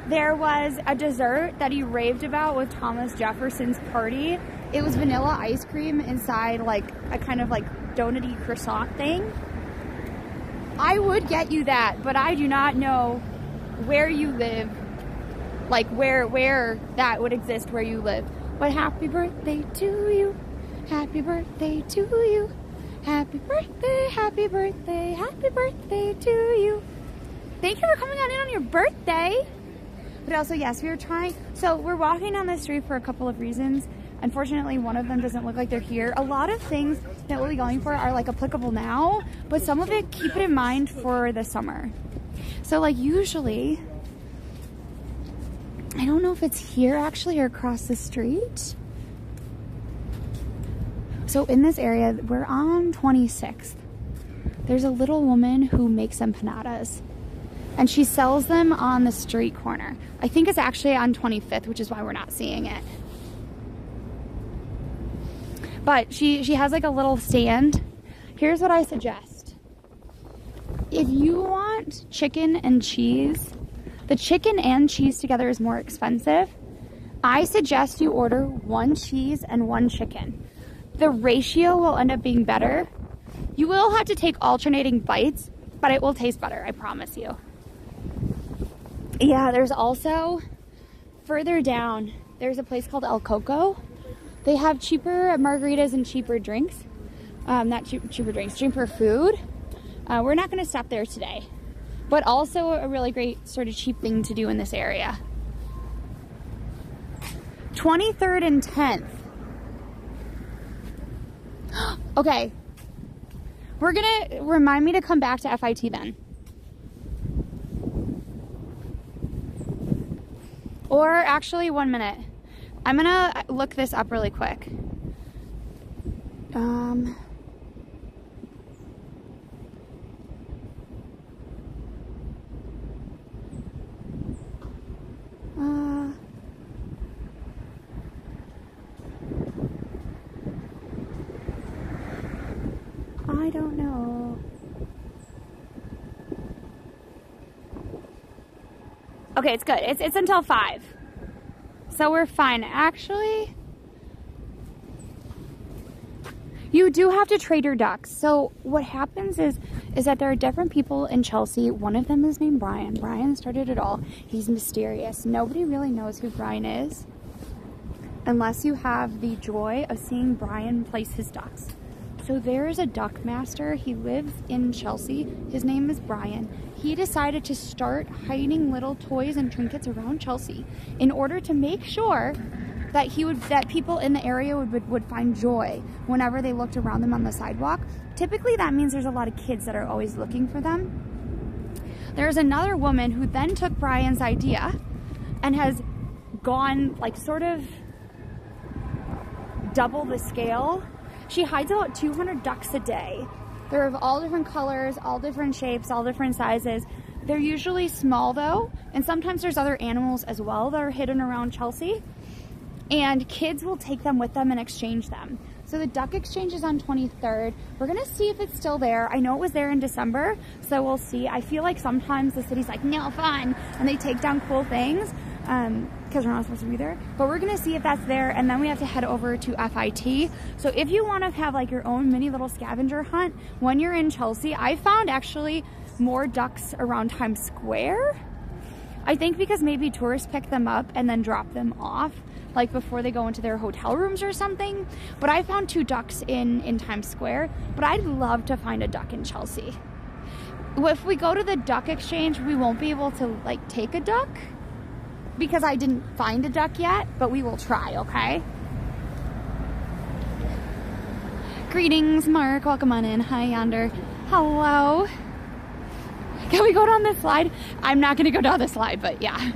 there was a dessert that he raved about with Thomas Jefferson's party. It was vanilla ice cream inside a kind of donut-y croissant thing. I would get you that, but I do not know where you live, where that would exist where you live. But happy birthday to you, happy birthday to you, happy birthday, happy birthday, happy birthday to you. Thank you for coming on in on your birthday. But also, yes, we were trying, so we're walking down the street for a couple of reasons. Unfortunately, one of them doesn't look like they're here. A lot of things that we'll be going for are applicable now, but some of it, keep it in mind for the summer. So usually, I don't know if it's here actually or across the street. So in this area, we're on 26th. There's a little woman who makes empanadas. And she sells them on the street corner. I think it's actually on 25th, which is why we're not seeing it. But she has like a little stand. Here's what I suggest. If you want chicken and cheese, the chicken and cheese together is more expensive. I suggest you order 1 cheese and 1 chicken. The ratio will end up being better. You will have to take alternating bites, but it will taste better, I promise you. Yeah, there's also, further down, there's a place called El Coco. They have cheaper margaritas and cheaper drinks. Cheaper drinks, cheaper food. We're not gonna stop there today, but also a really great sort of cheap thing to do in this area. 23rd and 10th. Okay. We're gonna, remind me to come back to FIT then. Or actually, 1 minute. I'm gonna look this up really quick. I don't know. Okay, it's good. It's until 5. So we're fine. Actually, you do have to trade your ducks. So what happens is that there are different people in Chelsea. One of them is named Brian. Brian started it all. He's mysterious. Nobody really knows who Brian is unless you have the joy of seeing Brian place his ducks. So there is a duck master. He lives in Chelsea. His name is Brian. He decided to start hiding little toys and trinkets around Chelsea in order to make sure that that people in the area would find joy whenever they looked around them on the sidewalk. Typically that means there's a lot of kids that are always looking for them. There's another woman who then took Brian's idea and has gone like sort of double the scale. She hides about 200 ducks a day. They're of all different colors, all different shapes, all different sizes. They're usually small though, and sometimes there's other animals as well that are hidden around Chelsea. And kids will take them with them and exchange them. So the duck exchange is on 23rd. We're gonna see if it's still there. I know it was there in December, so we'll see. I feel like sometimes the city's like, no fun, and they take down cool things because we're not supposed to be there. But we're gonna see if that's there, and then we have to head over to FIT. So if you wanna have like your own mini little scavenger hunt when you're in Chelsea, I found actually more ducks around Times Square. I think because maybe tourists pick them up and then drop them off like before they go into their hotel rooms or something. But I found 2 ducks in Times Square, but I'd love to find a duck in Chelsea. If we go to the duck exchange, we won't be able to like take a duck because I didn't find a duck yet, but we will try, okay? Greetings, Mark, welcome on in. Hi, Yonder. Hello. Can we go down this slide? I'm not gonna go down the slide, but yeah.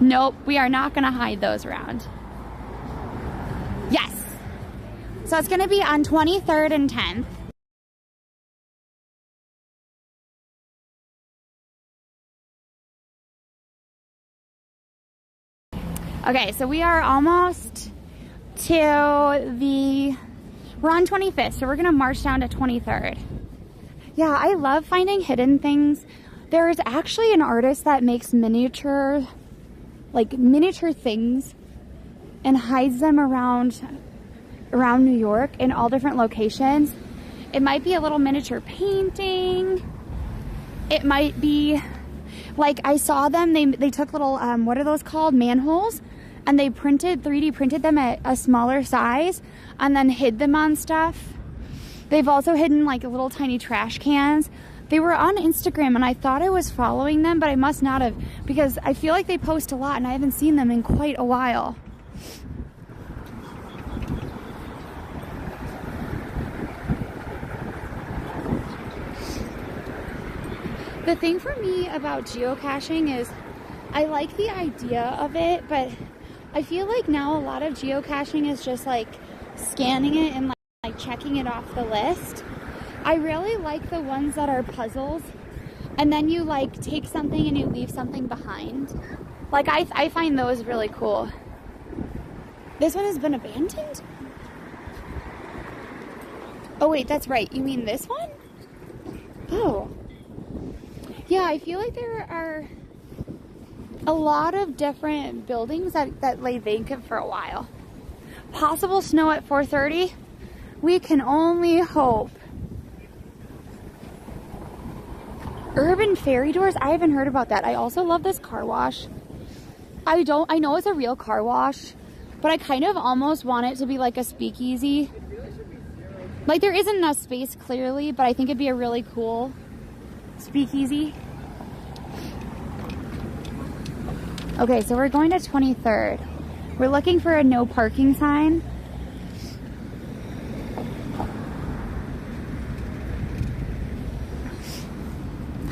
Nope, we are not gonna hide those around. Yes. So it's gonna be on 23rd and 10th. Okay, so we are almost to we're on 25th, so we're gonna march down to 23rd. Yeah, I love finding hidden things. There is actually an artist that makes miniature things and hides them around New York in all different locations. It might be a little miniature painting. It might be like I saw them, they took little what are those called, manholes, and they 3D printed them at a smaller size and then hid them on stuff. They've also hidden like little tiny trash cans. They were on Instagram and I thought I was following them, but I must not have because I feel like they post a lot and I haven't seen them in quite a while. The thing for me about geocaching is I like the idea of it, but I feel like now a lot of geocaching is just like scanning it and like checking it off the list. I really like the ones that are puzzles, and then you like take something and you leave something behind. Like I find those really cool. This one has been abandoned? Oh wait, that's right. You mean this one? Oh. Yeah, I feel like there are a lot of different buildings that lay vacant for a while. Possible snow at 4:30? We can only hope. Urban fairy doors? I haven't heard about that. I also love this car wash. I know it's a real car wash, but I kind of almost want it to be like a speakeasy. Like there isn't enough space clearly, but I think it'd be a really cool speakeasy. Okay, so we're going to 23rd. We're looking for a no parking sign.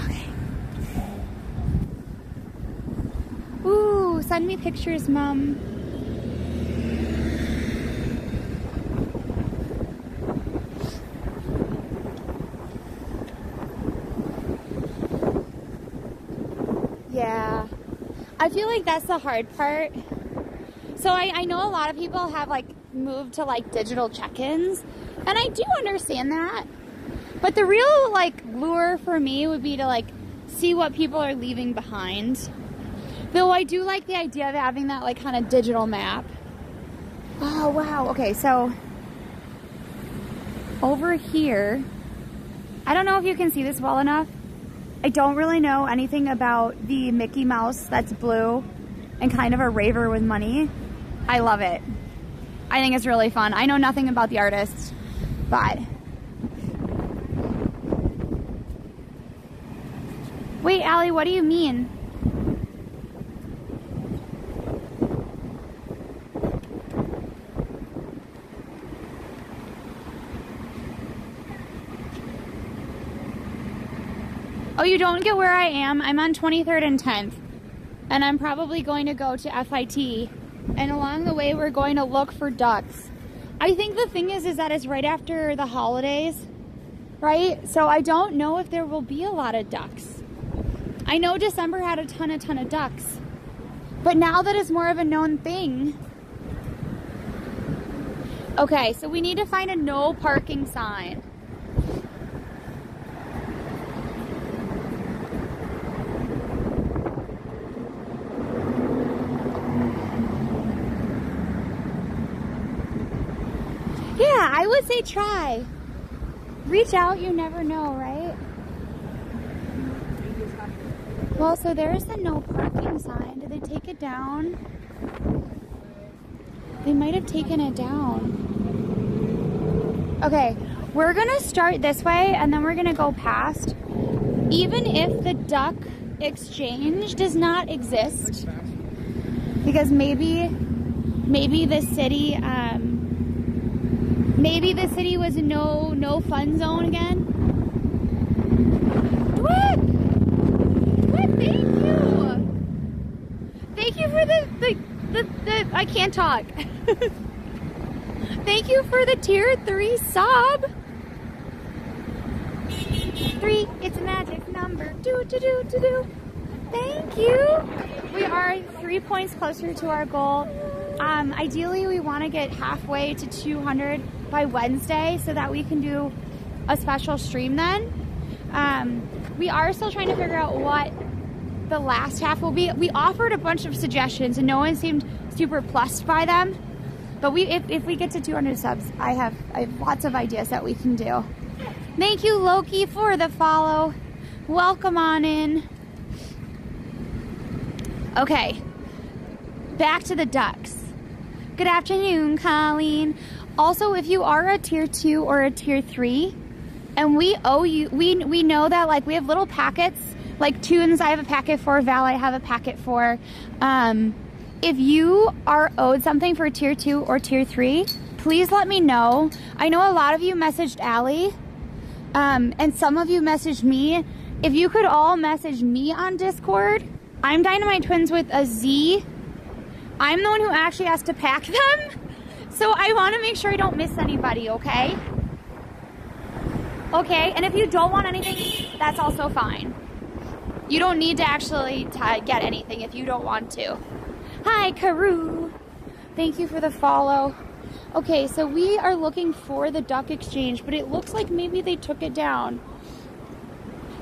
Okay. Ooh, send me pictures, Mom. Yeah. I feel like that's the hard part. So I know a lot of people have like moved to like digital check-ins, and I do understand that. But the real like lure for me would be to like see what people are leaving behind. Though I do like the idea of having that like kind of digital map. Oh wow, okay, so over here, I don't know if you can see this well enough. I don't really know anything about the Mickey Mouse that's blue and kind of a raver with money. I love it. I think it's really fun. I know nothing about the artist, but... Wait, Allie, what do you mean? Oh, you don't get where I am? I'm on 23rd and 10th. And I'm probably going to go to FIT. And along the way, we're going to look for ducks. I think the thing is that it's right after the holidays, right? So I don't know if there will be a lot of ducks. I know December had a ton of ducks. But now that it's more of a known thing. Okay, so we need to find a no parking sign. Yeah, I would say try. Reach out, you never know, right? Well, so there's the no parking sign. Did they take it down? They might have taken it down. Okay, we're gonna start this way and then we're gonna go past. Even if the duck exchange does not exist, because maybe the city, maybe the city was a no fun zone again. What? Thank you. Thank you for the I can't talk. Thank you for the tier 3 sub. 3, it's a magic number. Do. Thank you. We are 3 points closer to our goal. Ideally, we want to get halfway to 200 by Wednesday so that we can do a special stream then. We are still trying to figure out what the last half will be. We offered a bunch of suggestions and no one seemed super plussed by them. But if we get to 200 subs, I have lots of ideas that we can do. Thank you, Loki, for the follow. Welcome on in. Okay, back to the ducks. Good afternoon, Colleen. Also, if you are a tier 2 or a tier 3, and we owe you, we know that like we have little packets, like Tunes I have a packet for, Val I have a packet for. If you are owed something for tier 2 or tier 3, please let me know. I know a lot of you messaged Allie, and some of you messaged me. If you could all message me on Discord, I'm DinomiteTwins with a Z. I'm the one who actually has to pack them. So I want to make sure I don't miss anybody, okay? Okay, and if you don't want anything, that's also fine. You don't need to actually get anything if you don't want to. Hi, Karu. Thank you for the follow. Okay, so we are looking for the duck exchange, but it looks like maybe they took it down.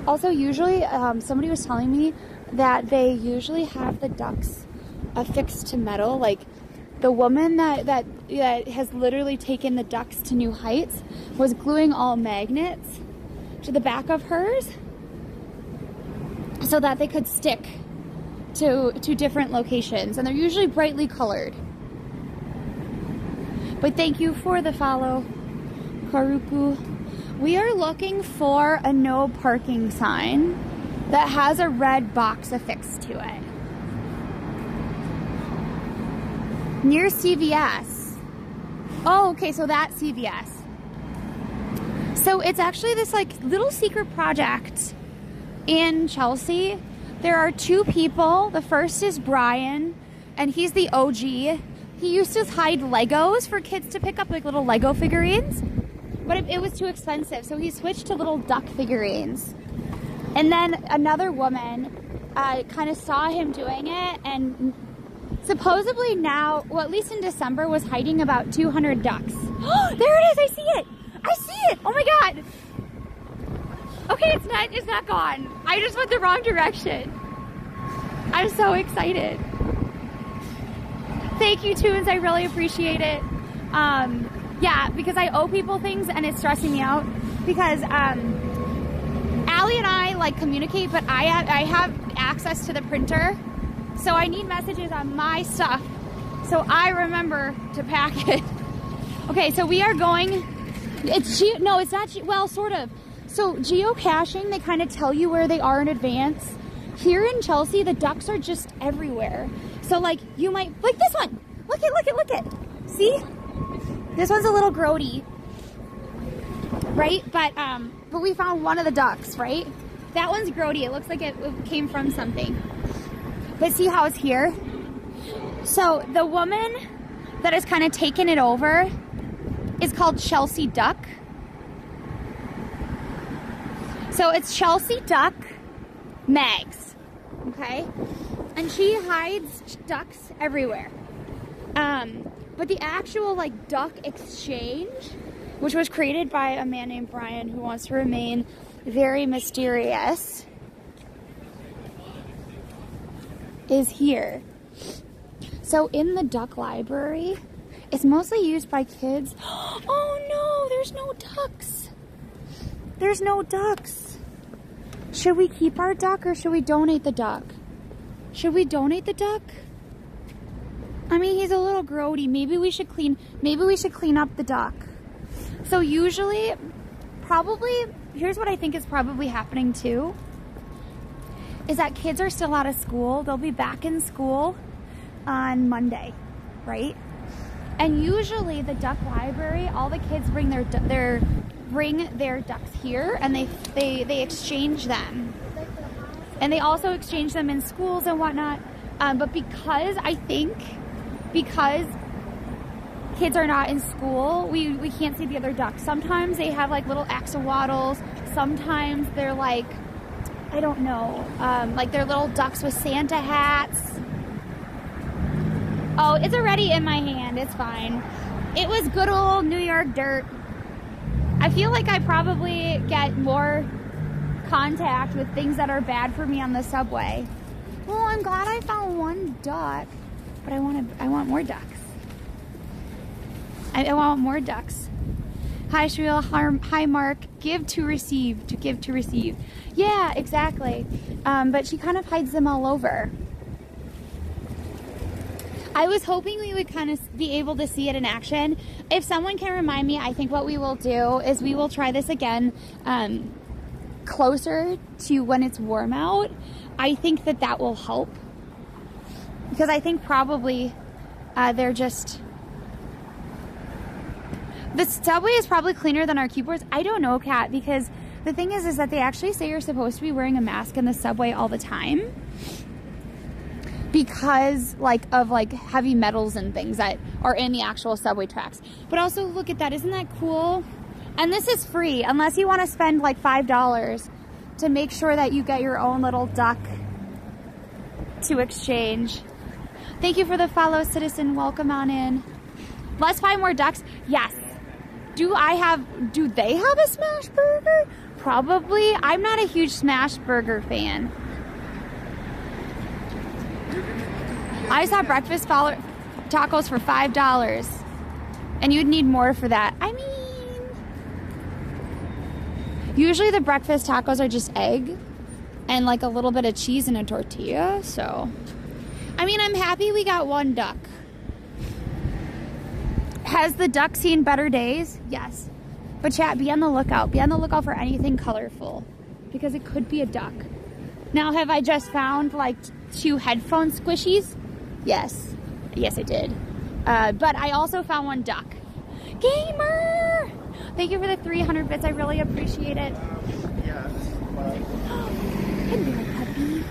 Also, usually, somebody was telling me that they usually have the ducks affixed to metal. Like, the woman that has literally taken the ducks to new heights was gluing all magnets to the back of hers so that they could stick to different locations. And they're usually brightly colored. But thank you for the follow, Karuku. We are looking for a no parking sign that has a red box affixed to it. Near CVS. Oh, okay, so that's CVS. So it's actually this like little secret project in Chelsea. There are two people. The first is Brian, and he's the OG. He used to hide Legos for kids to pick up, like little Lego figurines, but it was too expensive, so he switched to little duck figurines. And then another woman kind of saw him doing it, and supposedly now, well, at least in December, was hiding about 200 ducks. Oh, there it is! I see it! I see it! Oh my god! Okay, it's not gone. I just went the wrong direction. I'm so excited. Thank you, Twins. I really appreciate it. Yeah, because I owe people things and it's stressing me out. Because Allie and I like communicate, but I have access to the printer, so I need messages on my stuff, so I remember to pack it. Okay, so we are going. It's not. Well, sort of. So geocaching, they kind of tell you where they are in advance. Here in Chelsea, the ducks are just everywhere. So like you might like this one. Look it. See? This one's a little grody, right? But we found one of the ducks, right? That one's grody. It looks like it came from something. But see how it's here? So the woman that has kind of taken it over is called Chelsea Duck. So it's Chelsea Duck Mags, okay? And she hides ducks everywhere. But the actual like duck exchange, which was created by a man named Brian who wants to remain very mysterious, is here. So in the duck library, it's mostly used by kids. Oh no, there's no ducks. There's no ducks. Should we keep our duck or should we donate the duck? Should we donate the duck? I mean, he's a little grody. Maybe we should clean up the duck. So usually, probably, here's what I think is probably happening too, is that kids are still out of school. They'll be back in school on Monday, right? And usually the duck library, all the kids bring their ducks here, and they exchange them. And they also exchange them in schools and whatnot. But because kids are not in school, we can't see the other ducks. Sometimes they have like little axolotls. Sometimes they're like, I don't know, like they're little ducks with Santa hats. Oh, it's already in my hand. It's fine. It was good old New York dirt. I feel like I probably get more contact with things that are bad for me on the subway. Well, I'm glad I found one duck, but I want more ducks. I want more ducks. Hi, Shreel. Hi, Mark. Give to receive. To give to receive. Yeah, exactly. But she kind of hides them all over. I was hoping we would kind of be able to see it in action. If someone can remind me, I think what we will do is we will try this again closer to when it's warm out. I think that will help. Because I think probably they're just... The subway is probably cleaner than our keyboards. I don't know, Kat, because the thing is that they actually say you're supposed to be wearing a mask in the subway all the time. because like of like heavy metals and things that are in the actual subway tracks. But also look at that, isn't that cool? And this is free unless you want to spend like $5 to make sure that you get your own little duck to exchange. Thank you for the follow, citizen. Welcome on in. Let's find more ducks. Yes. Do they have a smash burger? Probably. I'm not a huge smash burger fan. I saw breakfast tacos for $5. And you'd need more for that. I mean, usually the breakfast tacos are just egg and like a little bit of cheese and a tortilla. So, I mean, I'm happy we got one duck. Has the duck seen better days? Yes. But chat, be on the lookout. Be on the lookout for anything colorful because it could be a duck. Now, have I just found like 2 headphone squishies? Yes. Yes, I did. But I also found one duck. Gamer! Thank you for the 300 bits. I really appreciate it. Hello, puppy.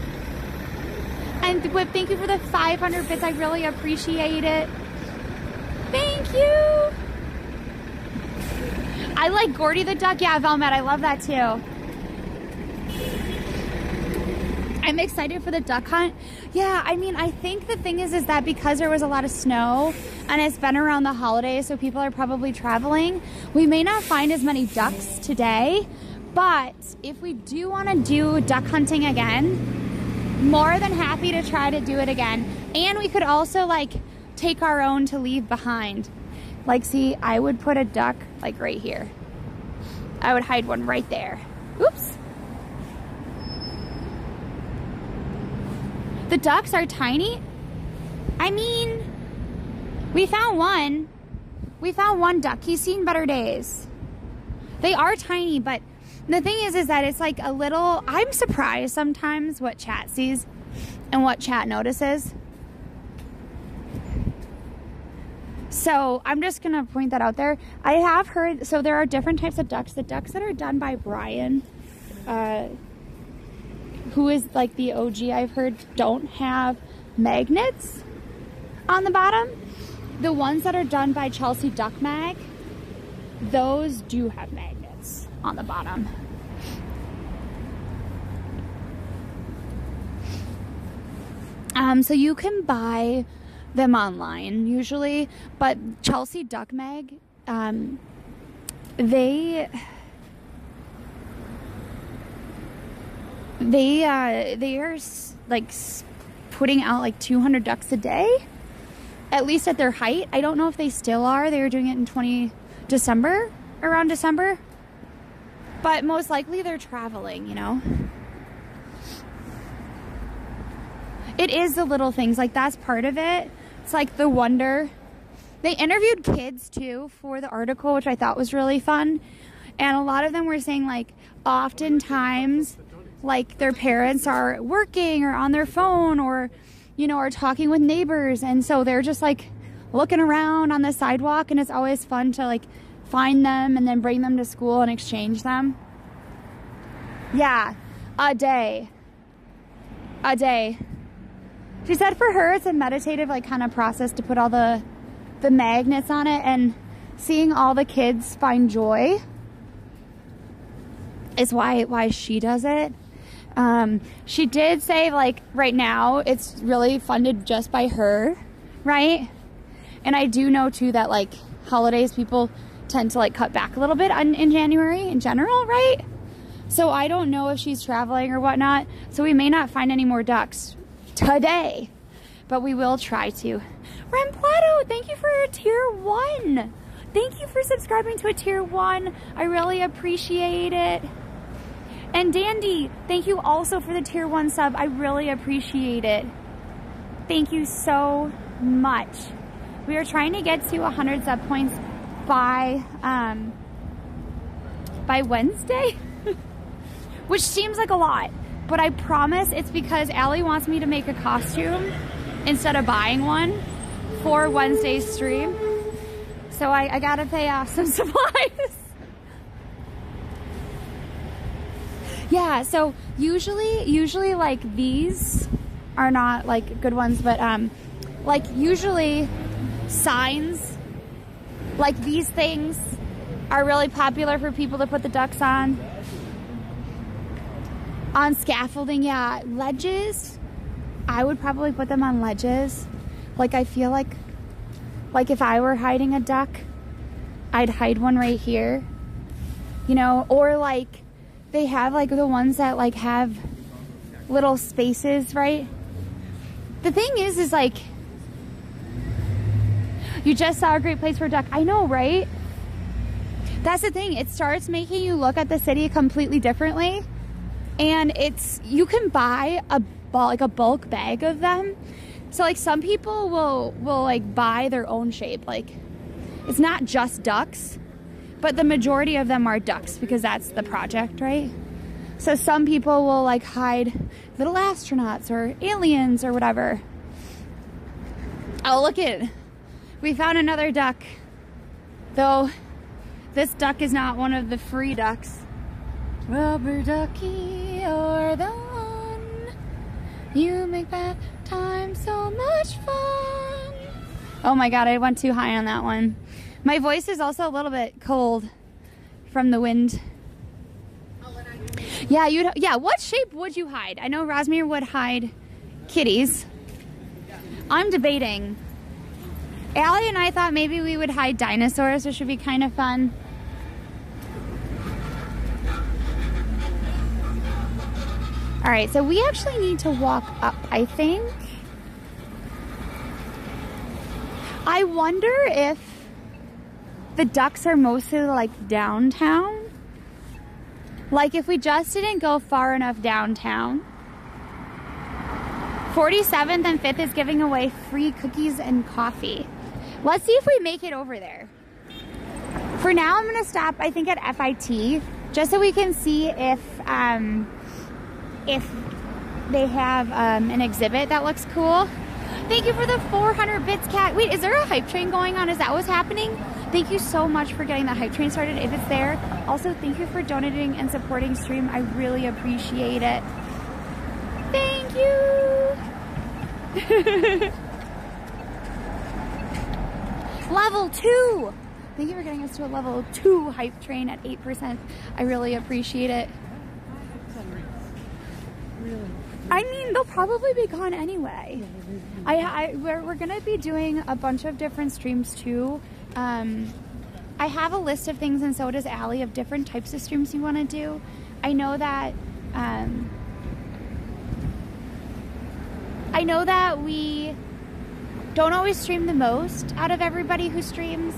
And Whip, thank you for the 500 bits. I really appreciate it. Thank you. I like Gordy the duck. Yeah, Velmet, I love that too. I'm excited for the duck hunt. Yeah, I mean, I think the thing is that because there was a lot of snow and it's been around the holidays, so people are probably traveling, we may not find as many ducks today. But if we do want to do duck hunting again, more than happy to try to do it again. And we could also like take our own to leave behind. Like, see, I would put a duck like right here. I would hide one right there. Oops. The ducks are tiny. I mean, we found one. We found one duck. He's seen better days. They are tiny, but the thing is that it's like a little, I'm surprised sometimes what chat sees and what chat notices. So I'm just going to point that out there. I have heard, so there are different types of ducks. The ducks that are done by Brian, who is like the OG, I've heard, don't have magnets on the bottom. The ones that are done by Chelsea Duck Mag, those do have magnets on the bottom. So you can buy them online usually, but Chelsea Duck Mag, they are like putting out like 200 ducks a day, at least at their height. I don't know if they still are. They were doing it in around December, but most likely they're traveling, you know. It is the little things, like that's part of it. It's like the wonder. They interviewed kids too for the article, which I thought was really fun. And a lot of them were saying like oftentimes like their parents are working or on their phone or, you know, are talking with neighbors. And so they're just like looking around on the sidewalk, and it's always fun to like find them and then bring them to school and exchange them. Yeah, a day. She said for her, it's a meditative like kind of process to put all the magnets on it, and seeing all the kids find joy is why she does it. She did say like right now it's really funded just by her, right? And I do know too that like holidays people tend to like cut back a little bit in January in general, right? So I don't know if she's traveling or whatnot, so we may not find any more ducks today, but we will try to. Remplato, thank you for a tier 1. Thank you for subscribing to a tier 1. I really appreciate it. And Dandy, thank you also for the tier 1 sub. I really appreciate it. Thank you so much. We are trying to get to 100 sub points by Wednesday, which seems like a lot. But I promise it's because Allie wants me to make a costume instead of buying one for Wednesday's stream. So I gotta pay off some supplies. Yeah, so usually like these are not like good ones, but like usually signs like these things are really popular for people to put the ducks on. On scaffolding, yeah. Ledges, I would probably put them on ledges. Like I feel like if I were hiding a duck, I'd hide one right here, you know, or like they have like the ones that like have little spaces, right? The thing is like, you just saw a great place for a duck. I know, right? That's the thing. It starts making you look at the city completely differently. And you can buy a bulk bag of them. So like some people will like buy their own shape. Like it's not just ducks, but the majority of them are ducks because that's the project, right? So some people will like hide little astronauts or aliens or whatever. Oh, look it. We found another duck. Though this duck is not one of the free ducks. Rubber ducky, you're the one. You make that time so much fun. Oh my God, I went too high on that one. My voice is also a little bit cold from the wind. Yeah, what shape would you hide? I know Rosmere would hide kitties. I'm debating. Allie and I thought maybe we would hide dinosaurs, which would be kind of fun. All right, so we actually need to walk up, I think. I wonder if the ducks are mostly like downtown. Like if we just didn't go far enough downtown. 47th and 5th is giving away free cookies and coffee. Let's see if we make it over there. For now, I'm gonna stop, I think, at FIT, just so we can see if they have an exhibit that looks cool. Thank you for the 400 bits, Cat. Wait, is there a hype train going on? Is that what's happening? Thank you so much for getting the hype train started, if it's there. Also, thank you for donating and supporting stream. I really appreciate it. Thank you. Level 2. Thank you for getting us to a level 2 hype train at 8%. I really appreciate it. I mean, they'll probably be gone anyway. We're gonna be doing a bunch of different streams too. I have a list of things, and so does Allie, of different types of streams you want to do. I know that we don't always stream the most out of everybody who streams,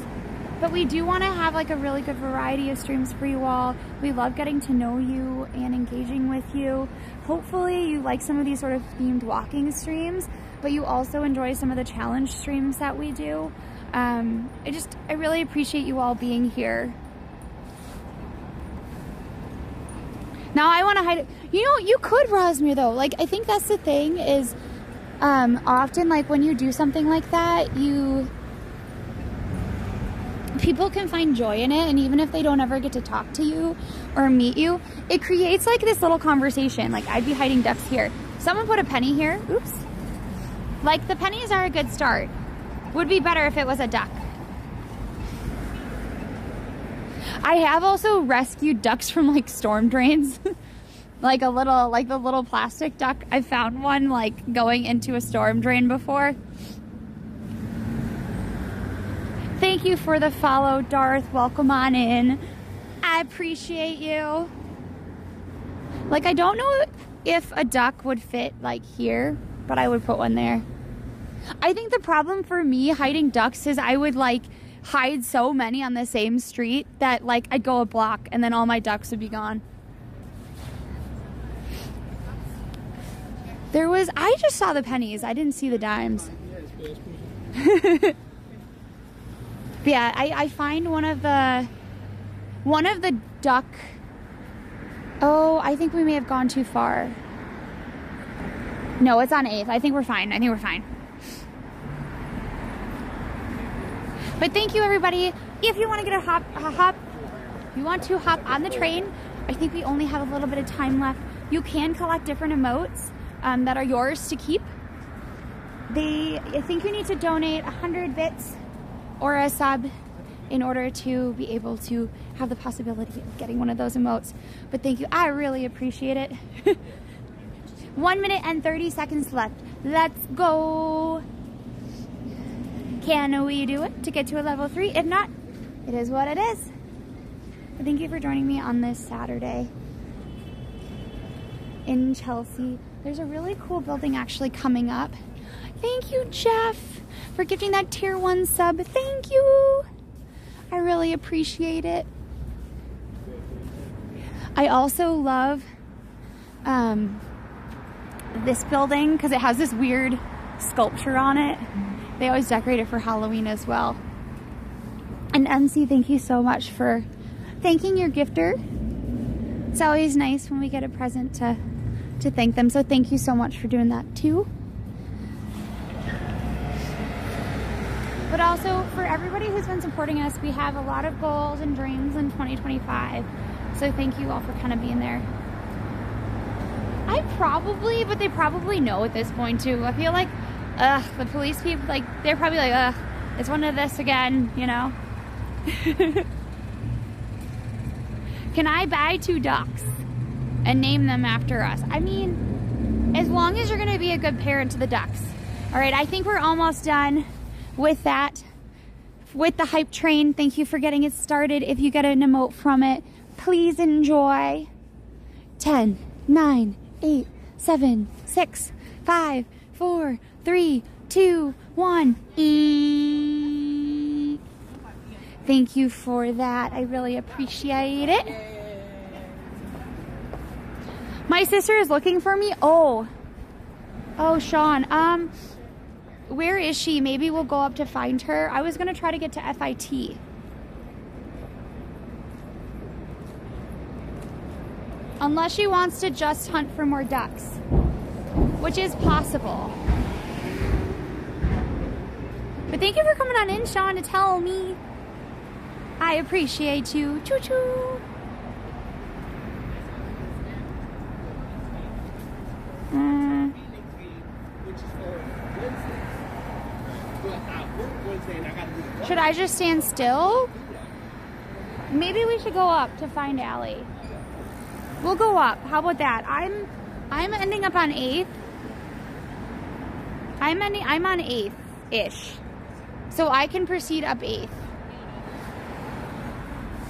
but we do want to have like a really good variety of streams for you all. We love getting to know you and engaging with you. Hopefully you like some of these sort of themed walking streams, but you also enjoy some of the challenge streams that we do. I really appreciate you all being here. Now I want to hide it. You know, you could Rosmere though. Like, I think that's the thing is, often like when you do something like that, people can find joy in it, and even if they don't ever get to talk to you or meet you, it creates like this little conversation. Like, I'd be hiding ducks here. Someone put a penny here. Oops. Like, the pennies are a good start. Would be better if it was a duck. I have also rescued ducks from like storm drains. Like the little plastic duck. I found one like going into a storm drain before. Thank you for the follow, Darth. Welcome on in. I appreciate you. Like, I don't know if a duck would fit like here, but I would put one there. I think the problem for me hiding ducks is I would like hide so many on the same street that like I'd go a block and then all my ducks would be gone. I just saw the pennies. I didn't see the dimes. Yeah, I find one of the duck. Oh, I think we may have gone too far. No, it's on 8th. I think we're fine. But thank you, everybody. If you want to get you want to hop on the train, I think we only have a little bit of time left. You can collect different emotes. that are yours to keep. I think you need to donate 100 bits or a sub in order to be able to have the possibility of getting one of those emotes. But thank you, I really appreciate it. 1 minute and 30 seconds left. Let's go. Can we do it to get to a level 3? If not, it is what it is. But thank you for joining me on this Saturday in Chelsea. There's a really cool building actually coming up. Thank you, Jeff, for gifting that tier 1 sub. Thank you. I really appreciate it. I also love this building because it has this weird sculpture on it. They always decorate it for Halloween as well. And MC, thank you so much for thanking your gifter. It's always nice when we get a present to thank them. So thank you so much for doing that too. But also for everybody who's been supporting us, we have a lot of goals and dreams in 2025. So thank you all for kind of being there. But they probably know at this point too. I feel like, the police people, like, they're probably like, it's one of this again, you know? Can I buy 2 ducks and name them after us? I mean, as long as you're going to be a good parent to the ducks. All right, I think we're almost done with that, with the hype train. Thank you for getting it started. If you get an emote from it, please enjoy. 10, 9, 8, 7, 6, 5, 4, 3, 2, 1. Eek. Thank you for that. I really appreciate it. My sister is looking for me. Oh, Sean. Where is she? Maybe we'll go up to find her. I was gonna try to get to FIT. Unless she wants to just hunt for more ducks, which is possible. But thank you for coming on in, Sean, to tell me. I appreciate you. Choo choo. Should I just stand still? Maybe we should go up to find Allie. We'll go up. How about that? I'm ending up on 8th. I'm on 8th-ish. So I can proceed up 8th.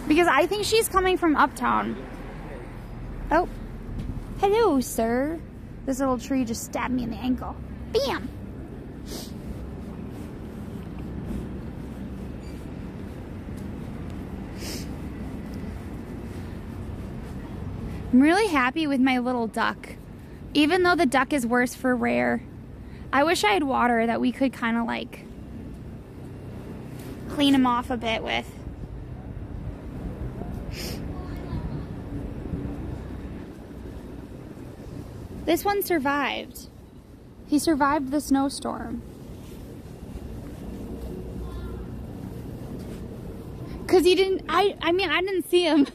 Because I think she's coming from uptown. Oh. Hello, sir. This little tree just stabbed me in the ankle. Bam! I'm really happy with my little duck. Even though the duck is worse for rare. I wish I had water that we could kind of like clean him off a bit with. This one survived. He survived the snowstorm. Because he didn't, I mean, I didn't see him.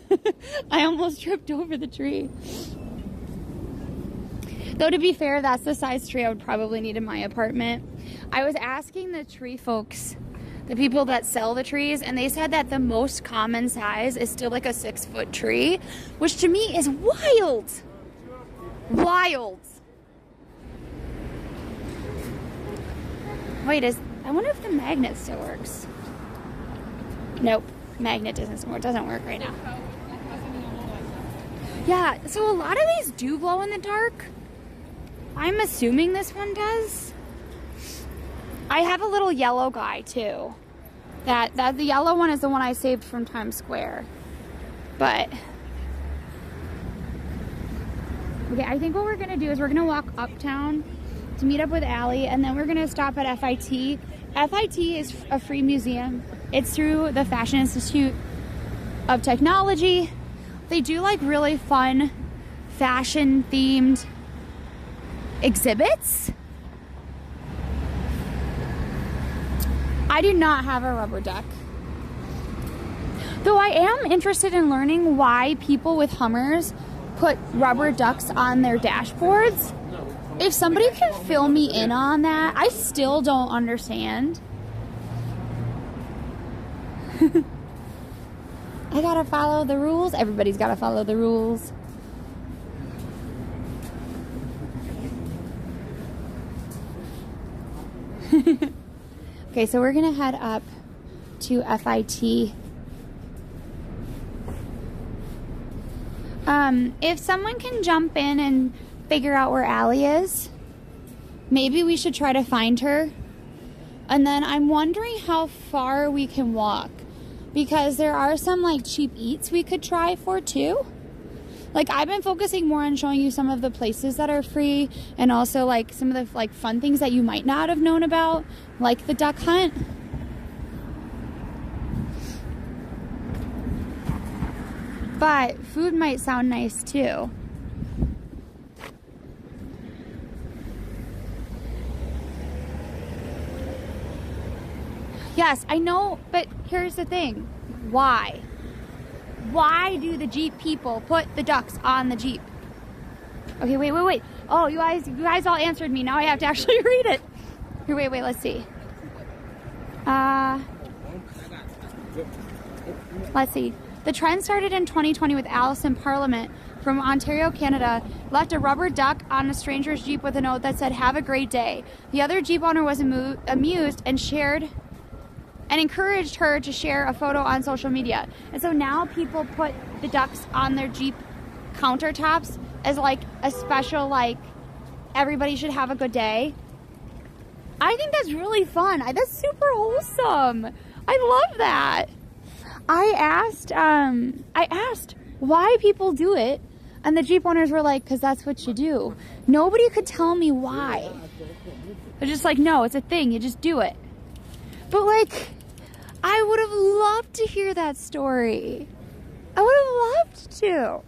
I almost tripped over the tree. Though to be fair, that's the size tree I would probably need in my apartment. I was asking the tree folks, the people that sell the trees, and they said that the most common size is still like a 6-foot tree, which to me is wild. Wild. Wait, I wonder if the magnet still works. Nope. Magnet doesn't work right now. Yeah, so a lot of these do glow in the dark. I'm assuming this one does. I have a little yellow guy too. That the yellow one is the one I saved from Times Square. But okay, I think what we're gonna do is we're gonna walk uptown to meet up with Allie, and then we're gonna stop at FIT. FIT is a free museum. It's through the Fashion Institute of Technology. They do like really fun fashion themed exhibits. I do not have a rubber duck. Though I am interested in learning why people with Hummers put rubber ducks on their dashboards. If somebody can fill me in on that, I still don't understand. I gotta follow the rules. Everybody's gotta follow the rules. Okay, so we're gonna head up to FIT. If someone can jump in and figure out where Allie is, maybe we should try to find her. And then I'm wondering how far we can walk, because there are some like cheap eats we could try for too. Like, I've been focusing more on showing you some of the places that are free, and also like some of the like fun things that you might not have known about, like the duck hunt. But food might sound nice too. Yes, I know, but here's the thing. Why? Why do the Jeep people put the ducks on the Jeep? Okay, wait. Oh, you guys all answered me. Now I have to actually read it. Here, wait, let's see. Let's see. The trend started in 2020 with Alice in Parliament from Ontario, Canada, left a rubber duck on a stranger's Jeep with a note that said, "Have a great day." The other Jeep owner was amused and shared and encouraged her to share a photo on social media. And so now people put the ducks on their Jeep countertops as like a special, like, everybody should have a good day. I think that's really fun. That's super wholesome. I love that. I asked why people do it, and the Jeep owners were like, "Because that's what you do." Nobody could tell me why. They're just like, "No, it's a thing. You just do it." But like, I would have loved to hear that story. I would have loved to.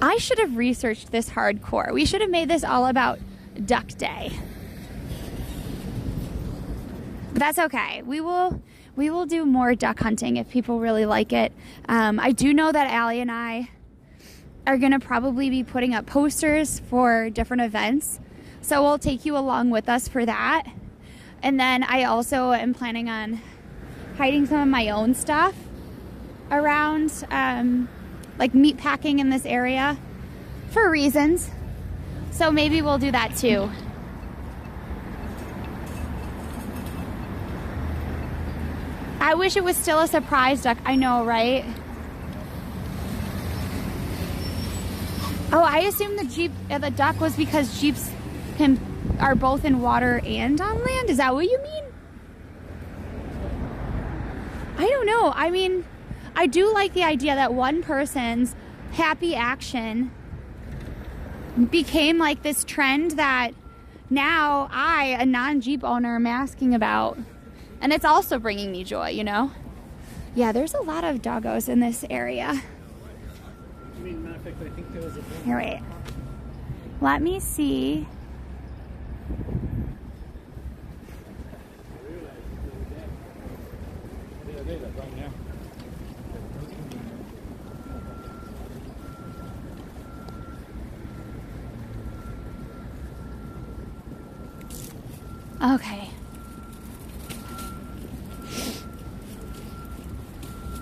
I should have researched this hardcore. We should have made this all about Duck Day. But that's okay. We will do more duck hunting if people really like it. I do know that Allie and I are gonna probably be putting up posters for different events, so we'll take you along with us for that. And then I also am planning on hiding some of my own stuff around, like meat packing in this area for reasons. So maybe we'll do that too. I wish it was still a surprise duck. I know, right? Oh, I assumed the duck was because Jeeps are both in water and on land. Is that what you mean? I don't know. I mean, I do like the idea that one person's happy action became like this trend that now I, a non-Jeep owner, am asking about. And it's also bringing me joy, you know? Yeah, there's a lot of doggos in this area. I mean, matter of fact, I think there was a thing. Here, wait. Let me see. Okay.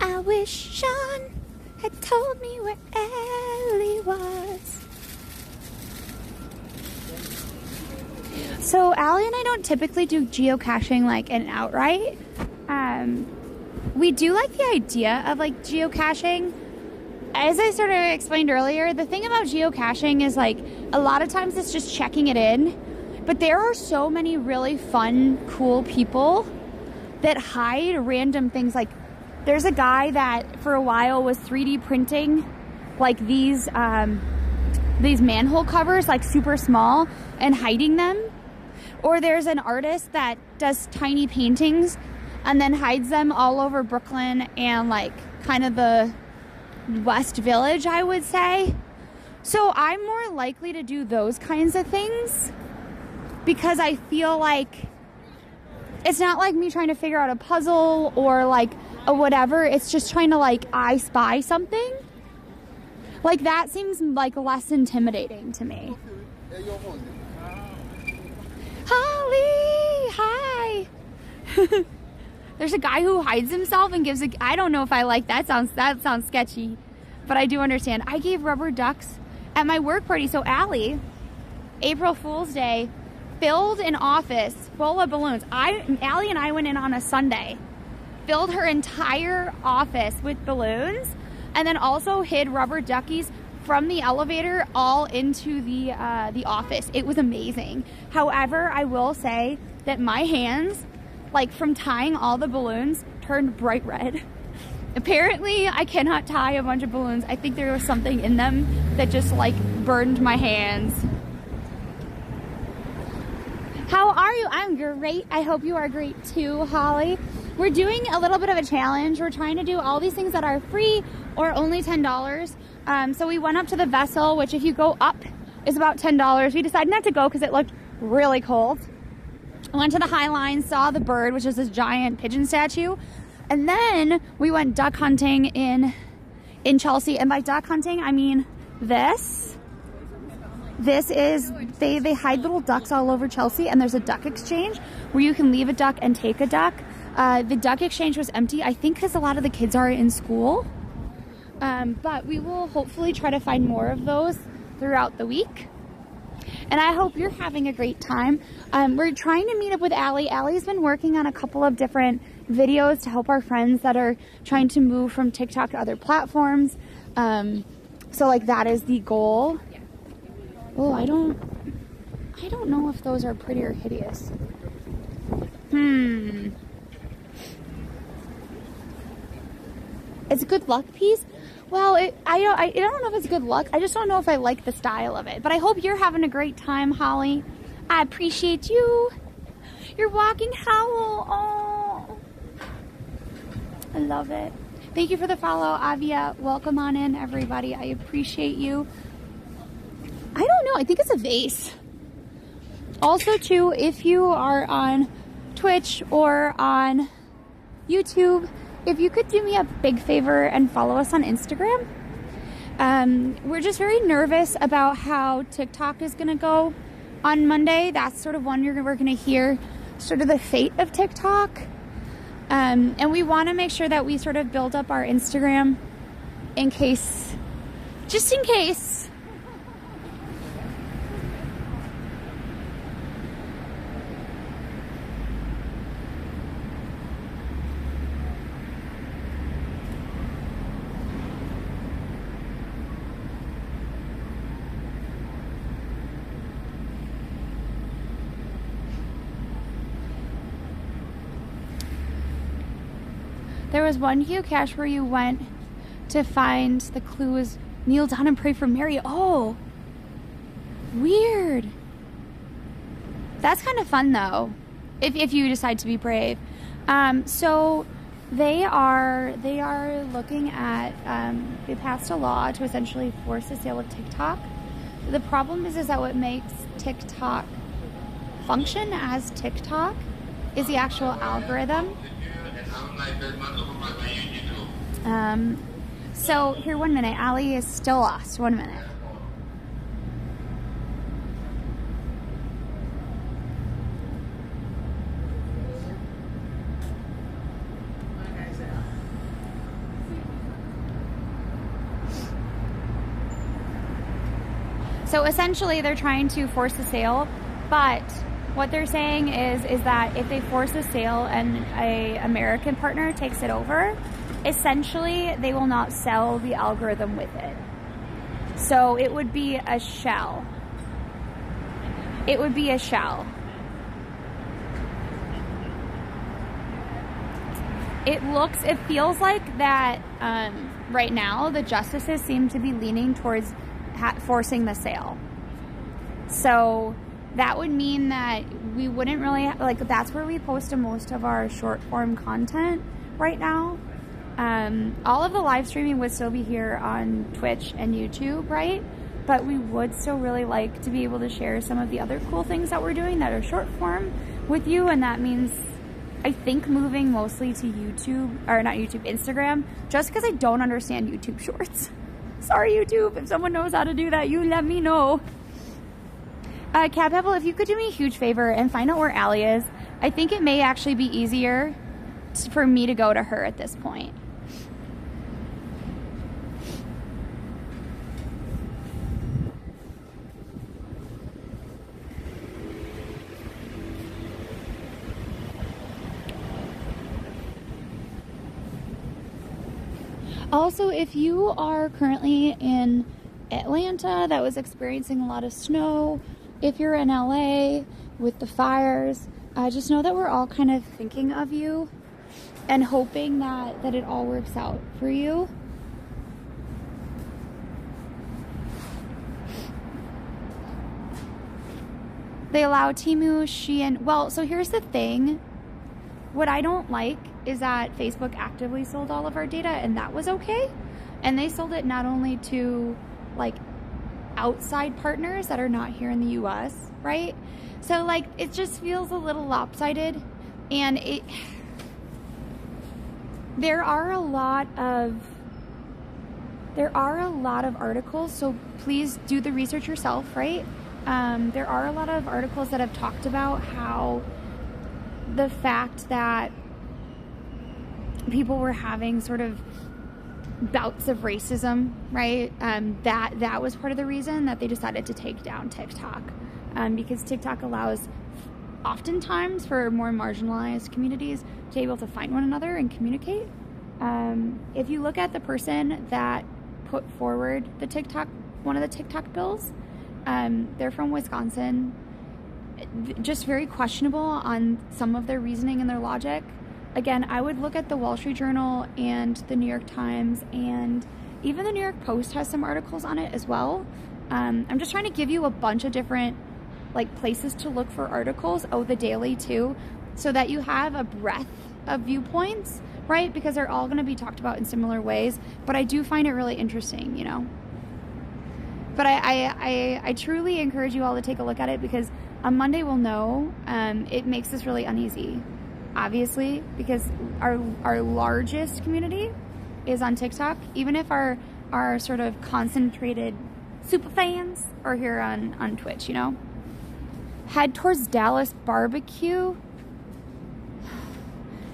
I wish Sean had told me where Ellie was. So Allie and I don't typically do geocaching like an outright. We do like the idea of like geocaching. As I sort of explained earlier, the thing about geocaching is like a lot of times it's just checking it in, but there are so many really fun, cool people that hide random things. Like there's a guy that for a while was 3D printing like these manhole covers, like super small, and hiding them. Or there's an artist that does tiny paintings and then hides them all over Brooklyn and like kind of the West Village, I would say. So I'm more likely to do those kinds of things because I feel like it's not like me trying to figure out a puzzle or like or whatever. It's just trying to like I spy something. Like that seems like less intimidating to me. Holly, hi. There's a guy who hides himself and gives a, I don't know if I like that. That sounds sketchy, but I do understand. I gave rubber ducks at my work party. So Allie, April Fool's Day, filled an office full of balloons. Allie and I went in on a Sunday, filled her entire office with balloons, and then also hid rubber duckies from the elevator all into the office. It was amazing. However, I will say that my hands, like from tying all the balloons, turned bright red. Apparently, I cannot tie a bunch of balloons. I think there was something in them that just like burned my hands. How are you? I'm great. I hope you are great too, Holly. We're doing a little bit of a challenge. We're trying to do all these things that are free or only $10. So we went up to the Vessel, which if you go up is about $10. We decided not to go because it looked really cold. I went to the High Line, saw the bird, which is this giant pigeon statue. And then we went duck hunting in Chelsea. And by duck hunting, I mean this. This is, they hide little ducks all over Chelsea, and there's a duck exchange where you can leave a duck and take a duck. The duck exchange was empty, I think because a lot of the kids are in school. But we will hopefully try to find more of those throughout the week. And I hope you're having a great time. We're trying to meet up with Allie. Allie's been working on a couple of different videos to help our friends that are trying to move from TikTok to other platforms. So like that is the goal. Oh, I don't know if those are pretty or hideous. It's a good luck piece. Well, I don't know if it's good luck. I just don't know if I like the style of it. But I hope you're having a great time, Holly. I appreciate you. You're walking howl. Oh, I love it. Thank you for the follow, Avia. Welcome on in, everybody. I appreciate you. I don't know. I think it's a vase. Also, too, if you are on Twitch or on YouTube, if you could do me a big favor and follow us on Instagram. We're just very nervous about how TikTok is going to go on Monday. That's sort of when we're going to hear sort of the fate of TikTok. And we want to make sure that we sort of build up our Instagram in case, just in case. There was one geocache where you went to find the clue was kneel down and pray for Mary. Oh, weird. That's kind of fun though, if you decide to be brave. So they are looking at, they passed a law to essentially force the sale of TikTok. The problem is that what makes TikTok function as TikTok is the actual algorithm. So here, 1 minute. Allie is still lost. 1 minute. So essentially they're trying to force the sale, but what they're saying is that if they force a sale and a American partner takes it over, essentially they will not sell the algorithm with it. So it would be a shell. It would be a shell. It feels like that right now the justices seem to be leaning towards forcing the sale. So that would mean that we wouldn't really, like, that's where we post most of our short form content right now. All of the live streaming would still be here on Twitch and YouTube, right? But we would still really like to be able to share some of the other cool things that we're doing that are short form with you, and that means I think moving mostly to YouTube, or not YouTube, Instagram, just because I don't understand YouTube Shorts. Sorry, YouTube. If someone knows how to do that, you let me know. Cat Pebble, if you could do me a huge favor and find out where Allie is, I think it may actually be easier for me to go to her at this point. Also, if you are currently in Atlanta that was experiencing a lot of snow, if you're in LA with the fires, just know that we're all kind of thinking of you and hoping that it all works out for you. They allow Temu, Shein. Well, so here's the thing. What I don't like is that Facebook actively sold all of our data, and that was okay. And they sold it not only to like outside partners that are not here in the US, right? So like it just feels a little lopsided, and there are a lot of articles, so please do the research yourself, right? There are a lot of articles that have talked about how the fact that people were having sort of bouts of racism, right? That was part of the reason that they decided to take down TikTok, because TikTok allows oftentimes for more marginalized communities to be able to find one another and communicate. If you look at the person that put forward one of the TikTok bills, they're from Wisconsin. Just very questionable on some of their reasoning and their logic. Again, I would look at the Wall Street Journal and the New York Times, and even the New York Post has some articles on it as well. I'm just trying to give you a bunch of different like places to look for articles. Oh, the Daily too, so that you have a breadth of viewpoints, right? Because they're all going to be talked about in similar ways. But I do find it really interesting, you know. But I truly encourage you all to take a look at it, because on Monday we'll know. It makes us really uneasy, obviously, because our largest community is on TikTok. Even if our sort of concentrated super fans are here on Twitch, you know. Head towards Dallas barbecue.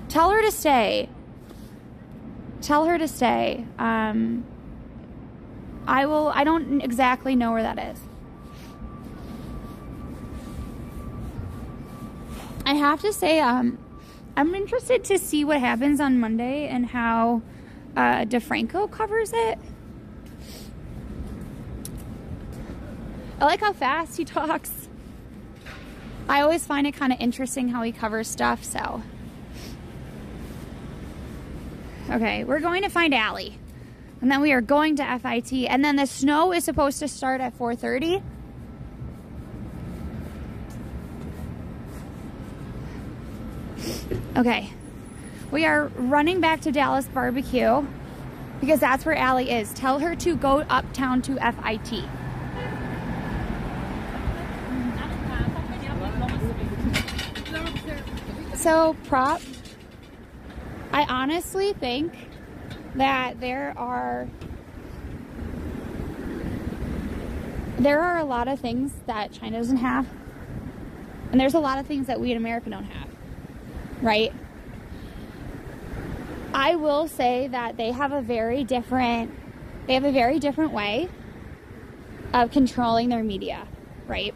Tell her to stay. Tell her to stay. I don't exactly know where that is. I have to say, I'm interested to see what happens on Monday and how DeFranco covers it. I like how fast he talks. I always find it kind of interesting how he covers stuff, so. Okay, we're going to find Allie. And then we are going to FIT. And then the snow is supposed to start at 4:30. Okay. We are running back to Dallas barbecue because that's where Allie is. Tell her to go uptown to FIT. So, prop. I honestly think that there are a lot of things that China doesn't have, and there's a lot of things that we in America don't have, right? I will say that they have a very different way of controlling their media, right?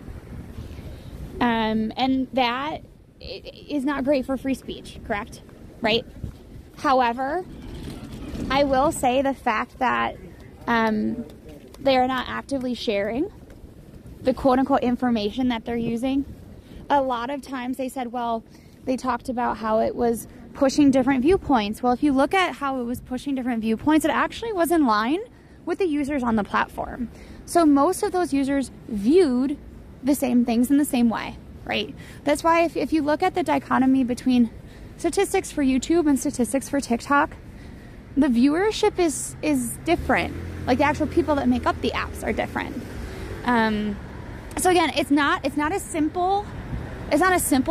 And that is not great for free speech, correct? Right? However, I will say the fact that they are not actively sharing the quote-unquote information that they're using. A lot of times they said, well, they talked about how it was pushing different viewpoints. Well, if you look at how it was pushing different viewpoints, it actually was in line with the users on the platform. So most of those users viewed the same things in the same way, right? That's why if you look at the dichotomy between statistics for YouTube and statistics for TikTok, the viewership is different. Like the actual people that make up the apps are different. So again, it's not a simple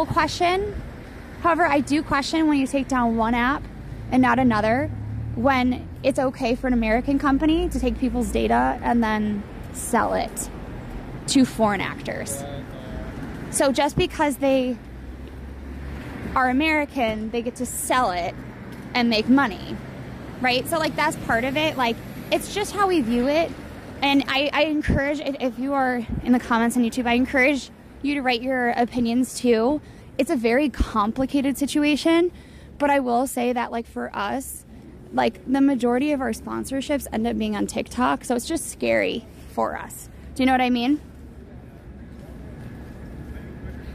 question. However, I do question when you take down one app and not another, when it's okay for an American company to take people's data and then sell it to foreign actors. So just because they are American, they get to sell it and make money, right? So like that's part of it. Like it's just how we view it. And I encourage, if you are in the comments on YouTube, I encourage you to write your opinions too. It's a very complicated situation, but I will say that like for us, like the majority of our sponsorships end up being on TikTok. So it's just scary for us. Do you know what I mean?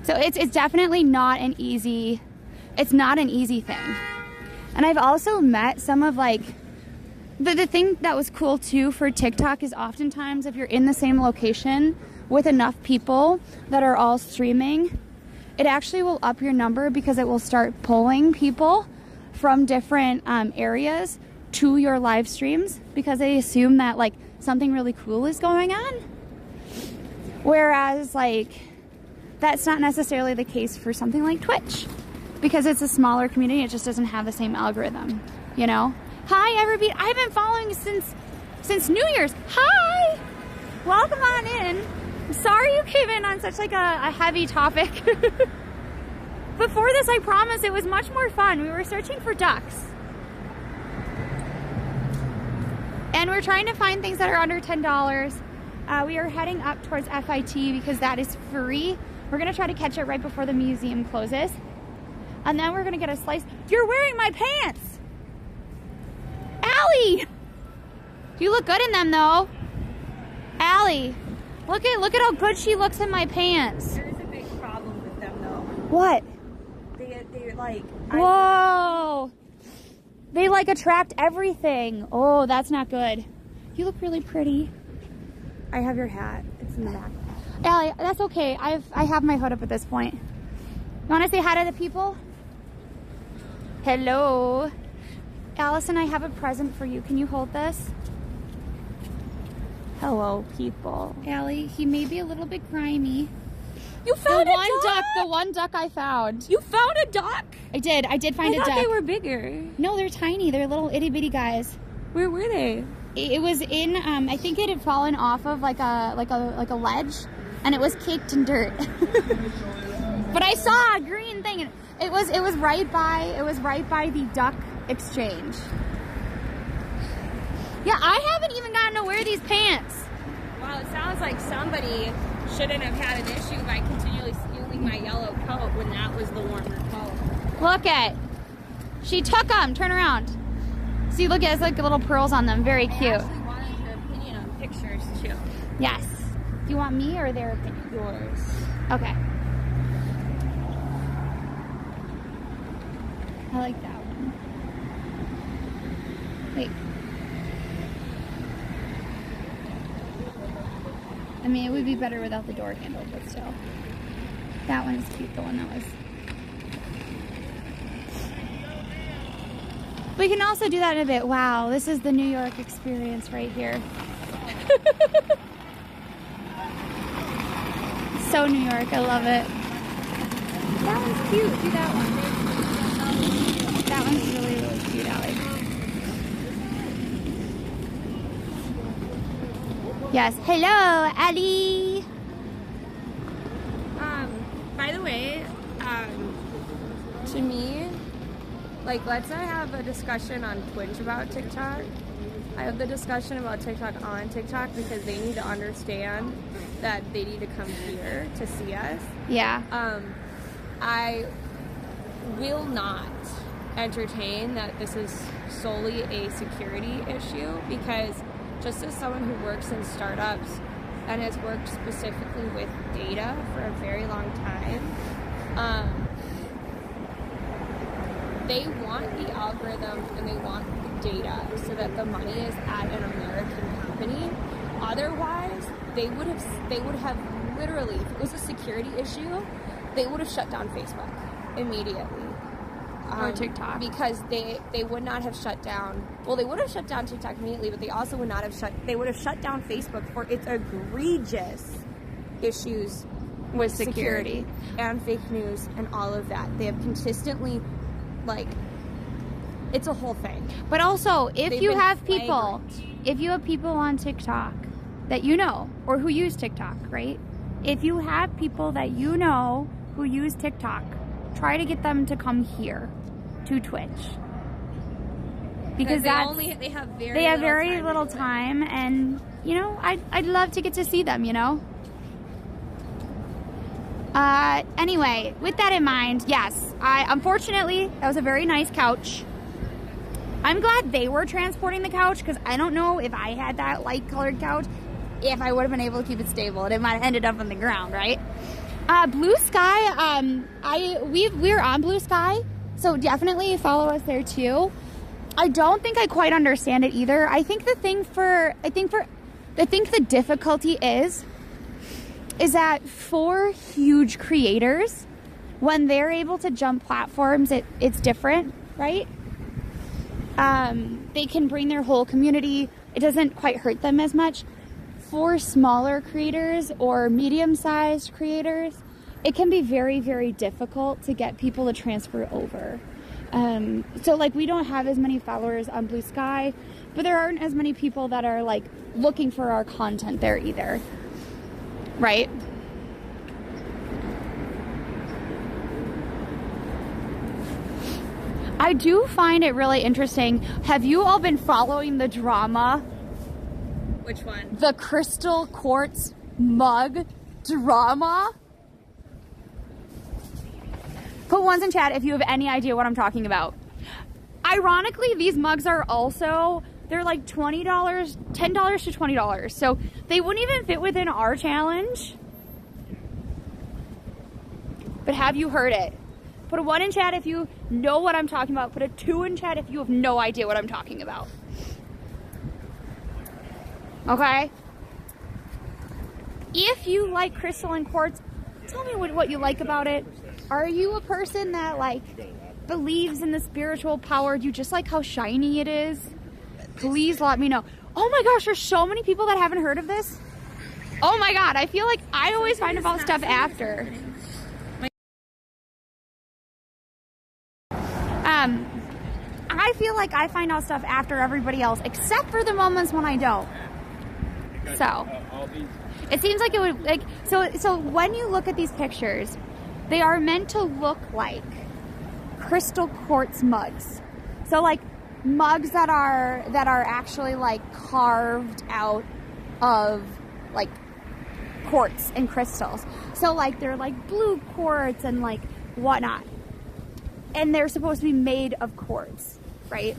So it's definitely not an easy, it's not an easy thing. And I've also met some of like, the thing that was cool too for TikTok is oftentimes if you're in the same location with enough people that are all streaming, it actually will up your number because it will start pulling people from different areas to your live streams because they assume that like something really cool is going on. Whereas like that's not necessarily the case for something like Twitch because it's a smaller community. It just doesn't have the same algorithm, you know? Hi, Everbeat. I've been following since New Year's. Hi! Welcome on in. I'm sorry you came in on such like a heavy topic. Before this, I promise it was much more fun. We were searching for ducks. And we're trying to find things that are under $10. We are heading up towards FIT because that is free. We're gonna try to catch it right before the museum closes. And then we're gonna get a slice. You're wearing my pants! Allie! You look good in them though. Allie, look at how good she looks in my pants. There's a big problem with them though. What? They're like... Whoa! They like attract everything. Oh, that's not good. You look really pretty. I have your hat. It's in the back. Allie, that's okay. I have my hood up at this point. You want to say hi to the people? Hello. Allison, I have a present for you. Can you hold this? Hello, people. Allie, he may be a little bit grimy. You found a duck! The one duck I found. You found a duck? I did find a duck. I thought they were bigger. No, they're tiny. They're little itty bitty guys. Where were they? It was in, I think it had fallen off of like a ledge, and it was caked in dirt. But I saw a green thing, and it was right by the duck exchange. Yeah, I haven't even gotten to wear these pants. Wow, it sounds like somebody shouldn't have had an issue by continually stealing my yellow coat when that was the warmer coat. Look at, she took them. Turn around. See, look at, it's like little pearls on them. Very cute. I actually wanted your opinion on pictures too. Yes. Do you want me or their opinion? Yours. Okay. I like that one. Wait. I mean, it would be better without the door handle, but still. That one is cute, the one that was. We can also do that in a bit. Wow, this is the New York experience right here. So New York, I love it. That one's cute. Do that one. That one's really, really cute, Allie. Yes. Hello, Allie. By the way, to me, like, let's not have a discussion on Twitch about TikTok. I have the discussion about TikTok on TikTok because they need to understand that they need to come here to see us. Yeah. I will not entertain that this is solely a security issue because just as someone who works in startups and has worked specifically with data for a very long time, they want the algorithm and they want the data so that the money is at an American company. Otherwise, they would have literally, if it was a security issue, they would have shut down Facebook immediately. Or TikTok. Because they would not have shut down, well, they would have shut down TikTok immediately, but they also would not have they would have shut down Facebook for its egregious issues with security. and fake news and all of that. They have consistently, like, it's a whole thing. But also, if They've you been have people, flagrant. if you have people on TikTok that you know, or who use TikTok, right? If you have people that you know who use TikTok, try to get them to come here to Twitch. Because they have very little time, and you know, I'd love to get to see them, you know. Anyway, with that in mind, yes, unfortunately that was a very nice couch. I'm glad they were transporting the couch, because I don't know if I had that light colored couch if I would have been able to keep it stable, and it might have ended up on the ground, right? Blue Sky, we're on Blue Sky, so definitely follow us there too. I don't think I quite understand it either. I think the difficulty is that for huge creators, when they're able to jump platforms, it's different, right? They can bring their whole community. It doesn't quite hurt them as much. For smaller creators or medium-sized creators, it can be very, very difficult to get people to transfer over. So like, we don't have as many followers on Blue Sky, but there aren't as many people that are like looking for our content there either, right? I do find it really interesting. Have you all been following the drama? Which one? The crystal quartz mug drama? Put ones in chat if you have any idea what I'm talking about. Ironically, these mugs are also, they're like $20, $10 to $20. So they wouldn't even fit within our challenge. But have you heard it? Put a 1 in chat if you know what I'm talking about. Put a 2 in chat if you have no idea what I'm talking about. Okay? If you like crystal and quartz, tell me what you like about it. Are you a person that like believes in the spiritual power? Do you just like how shiny it is? Please let me know. Oh my gosh, there's so many people that haven't heard of this. Oh my god, I feel like I always find about stuff after. I feel like I find out stuff after everybody else, except for the moments when I don't. So, it seems like it would, like, so when you look at these pictures, they are meant to look like crystal quartz mugs. So like mugs that are actually like carved out of like quartz and crystals. So like they're like blue quartz and like whatnot. And they're supposed to be made of quartz, right?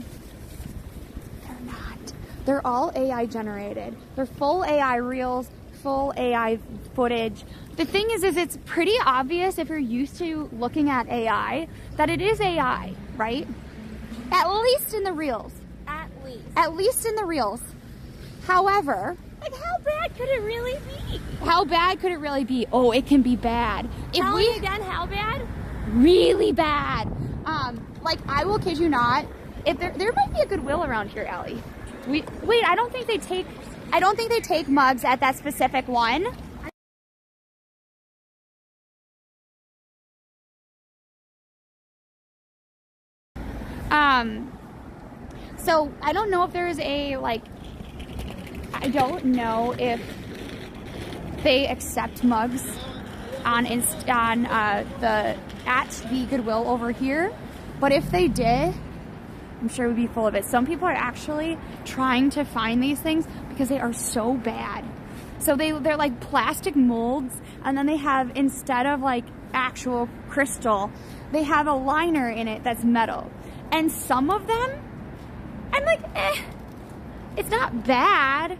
They're not. They're all AI generated. They're full AI reels, full AI footage. The thing is it's pretty obvious if you're used to looking at AI that it is AI, right? At least in the reels. At least in the reels. However, like, how bad could it really be? How bad could it really be? Oh, it can be bad. Tell me again, how bad? Really bad. Like, I will kid you not, if there might be a Goodwill around here, Allie. Wait, I don't think they take mugs at that specific one. So I don't know if there is a, like, I don't know if they accept mugs at the Goodwill over here, but if they did, I'm sure it would be full of it. Some people are actually trying to find these things because they are so bad. So they're like plastic molds, and then they have, instead of like actual crystal, they have a liner in it that's metal. And some of them, I'm like, it's not bad.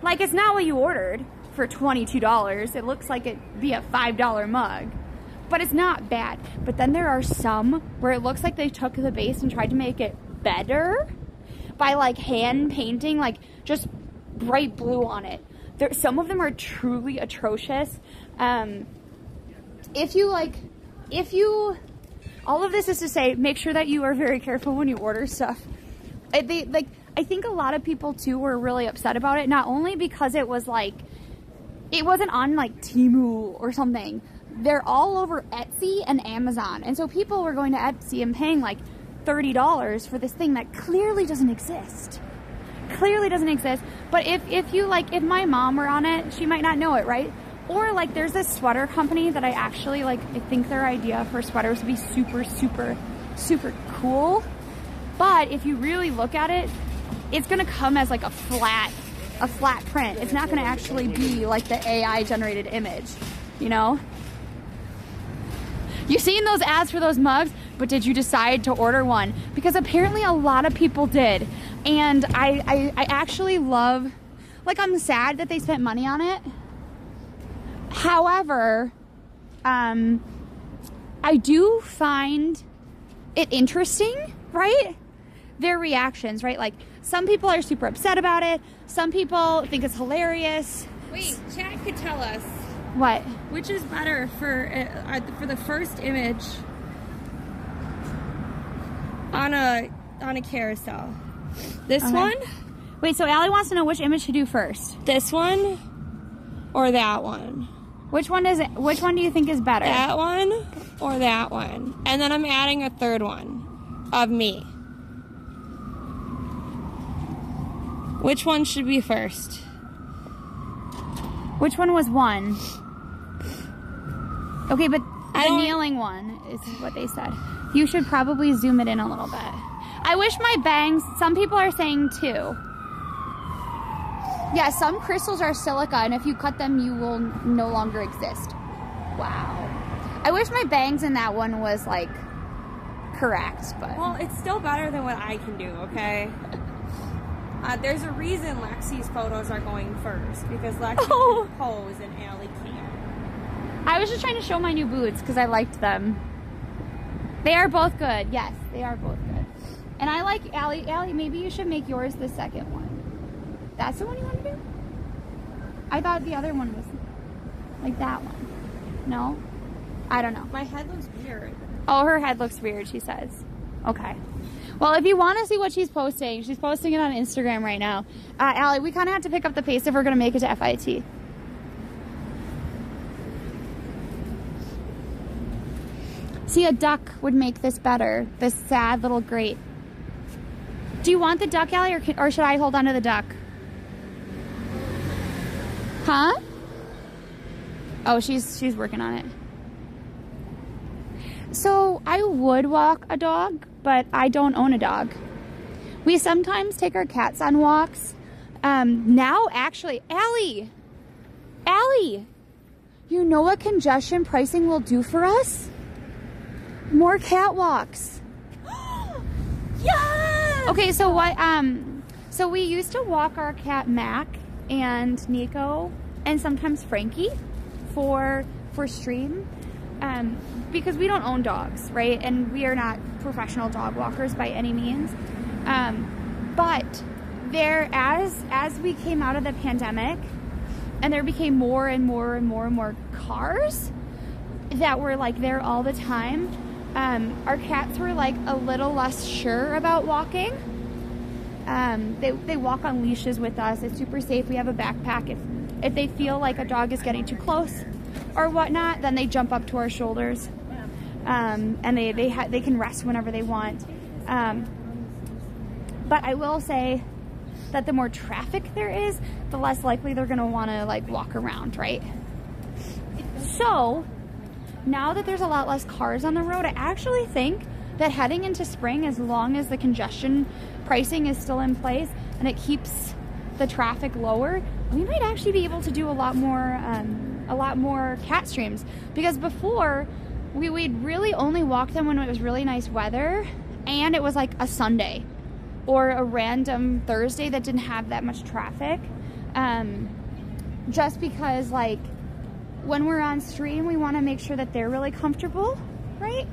Like, it's not what you ordered for $22. It looks like it'd be a $5 mug, but it's not bad. But then there are some where it looks like they took the base and tried to make it better by like hand painting, like just bright blue on it. Some of them are truly atrocious. All of this is to say, make sure that you are very careful when you order stuff. I think a lot of people too were really upset about it, not only because it was like it wasn't on like Temu or something. They're all over Etsy and Amazon. And so people were going to Etsy and paying like $30 for this thing that clearly doesn't exist. Clearly doesn't exist. But if you like, if my mom were on it, she might not know it, right? Or like there's this sweater company that I actually like, I think their idea for sweaters would be super, super, super cool. But if you really look at it, it's gonna come as like a flat print. It's not gonna actually be like the AI generated image, you know? You seen those ads for those mugs, but did you decide to order one? Because apparently a lot of people did. And I actually love, like, I'm sad that they spent money on it. However, I do find it interesting, right? Their reactions, right? Like, some people are super upset about it. Some people think it's hilarious. Wait, chat could tell us. What? Which is better for the first image on a carousel? This one? Wait, so Allie wants to know which image to do first. This one? Or that one? Which one is it? Which one do you think is better? That one or that one? And then I'm adding a third one of me. Which one should be first? Which one was one? Okay, but the kneeling one is what they said. You should probably zoom it in a little bit. I wish my bangs, some people are saying too. Yeah, some crystals are silica, and if you cut them, you will no longer exist. Wow. I wish my bangs in that one was, like, correct, but... Well, it's still better than what I can do, okay? There's a reason Lexi's photos are going first, because Lexi can pose and Allie can't. I was just trying to show my new boots, because I liked them. They are both good. Yes, they are both good. And I like Allie. Allie, maybe you should make yours the second one. That's the one you want to do? I thought the other one was like that one. No? I don't know. My head looks weird. Oh, her head looks weird, she says. Okay. Well, if you want to see what she's posting it on Instagram right now. Allie, we kind of have to pick up the pace if we're going to make it to FIT. See, a duck would make this better. This sad little grate. Do you want the duck, Allie, or should I hold on to the duck? Huh? Oh, she's working on it. So I would walk a dog, but I don't own a dog. We sometimes take our cats on walks. Now, actually, Allie, you know what congestion pricing will do for us? More cat walks. Yes! Okay, so what? So we used to walk our cat Mac and Nico and sometimes Frankie for stream, because we don't own dogs, right? And we are not professional dog walkers by any means. But there, as we came out of the pandemic, and there became more and more and more and more cars that were like there all the time, our cats were like a little less sure about walking. They walk on leashes with us. It's super safe. We have a backpack. If they feel like a dog is getting too close or whatnot, then they jump up to our shoulders, and they can rest whenever they want. But I will say that the more traffic there is, the less likely they're gonna want to like walk around, right? So now that there's a lot less cars on the road, I actually think that heading into spring, as long as the congestion pricing is still in place and it keeps the traffic lower, we might actually be able to do a lot more cat streams. Because before, we'd really only walk them when it was really nice weather and it was like a Sunday or a random Thursday that didn't have that much traffic. Just because, like, when we're on stream, we want to make sure that they're really comfortable, right?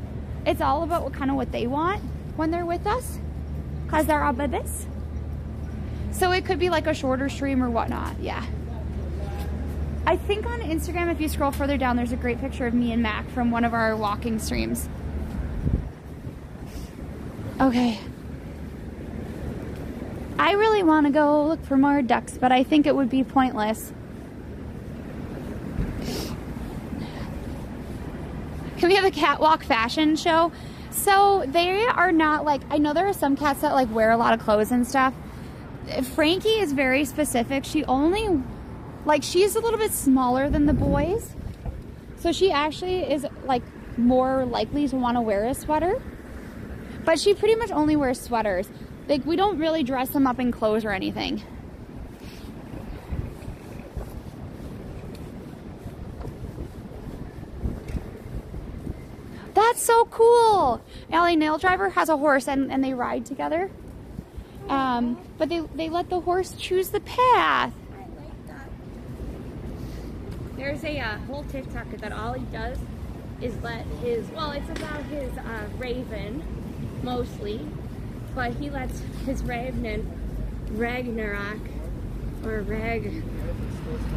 It's all about what they want when they're with us, because they're our babies. So it could be like a shorter stream or whatnot, yeah. I think on Instagram, if you scroll further down, there's a great picture of me and Mac from one of our walking streams. Okay. I really want to go look for more ducks, but I think it would be pointless. Can we have a catwalk fashion show? So they are not like, I know there are some cats that like wear a lot of clothes and stuff. Frankie is very specific. She only, like, she's a little bit smaller than the boys. So she actually is like more likely to want to wear a sweater. But she pretty much only wears sweaters. Like, we don't really dress them up in clothes or anything. That's so cool. Allie, Nail Driver has a horse and they ride together. But they let the horse choose the path. I like that. There's a whole TikToker that all he does is let his, well, it's about his raven, mostly, but he lets his raven, Ragnarok, or Rag,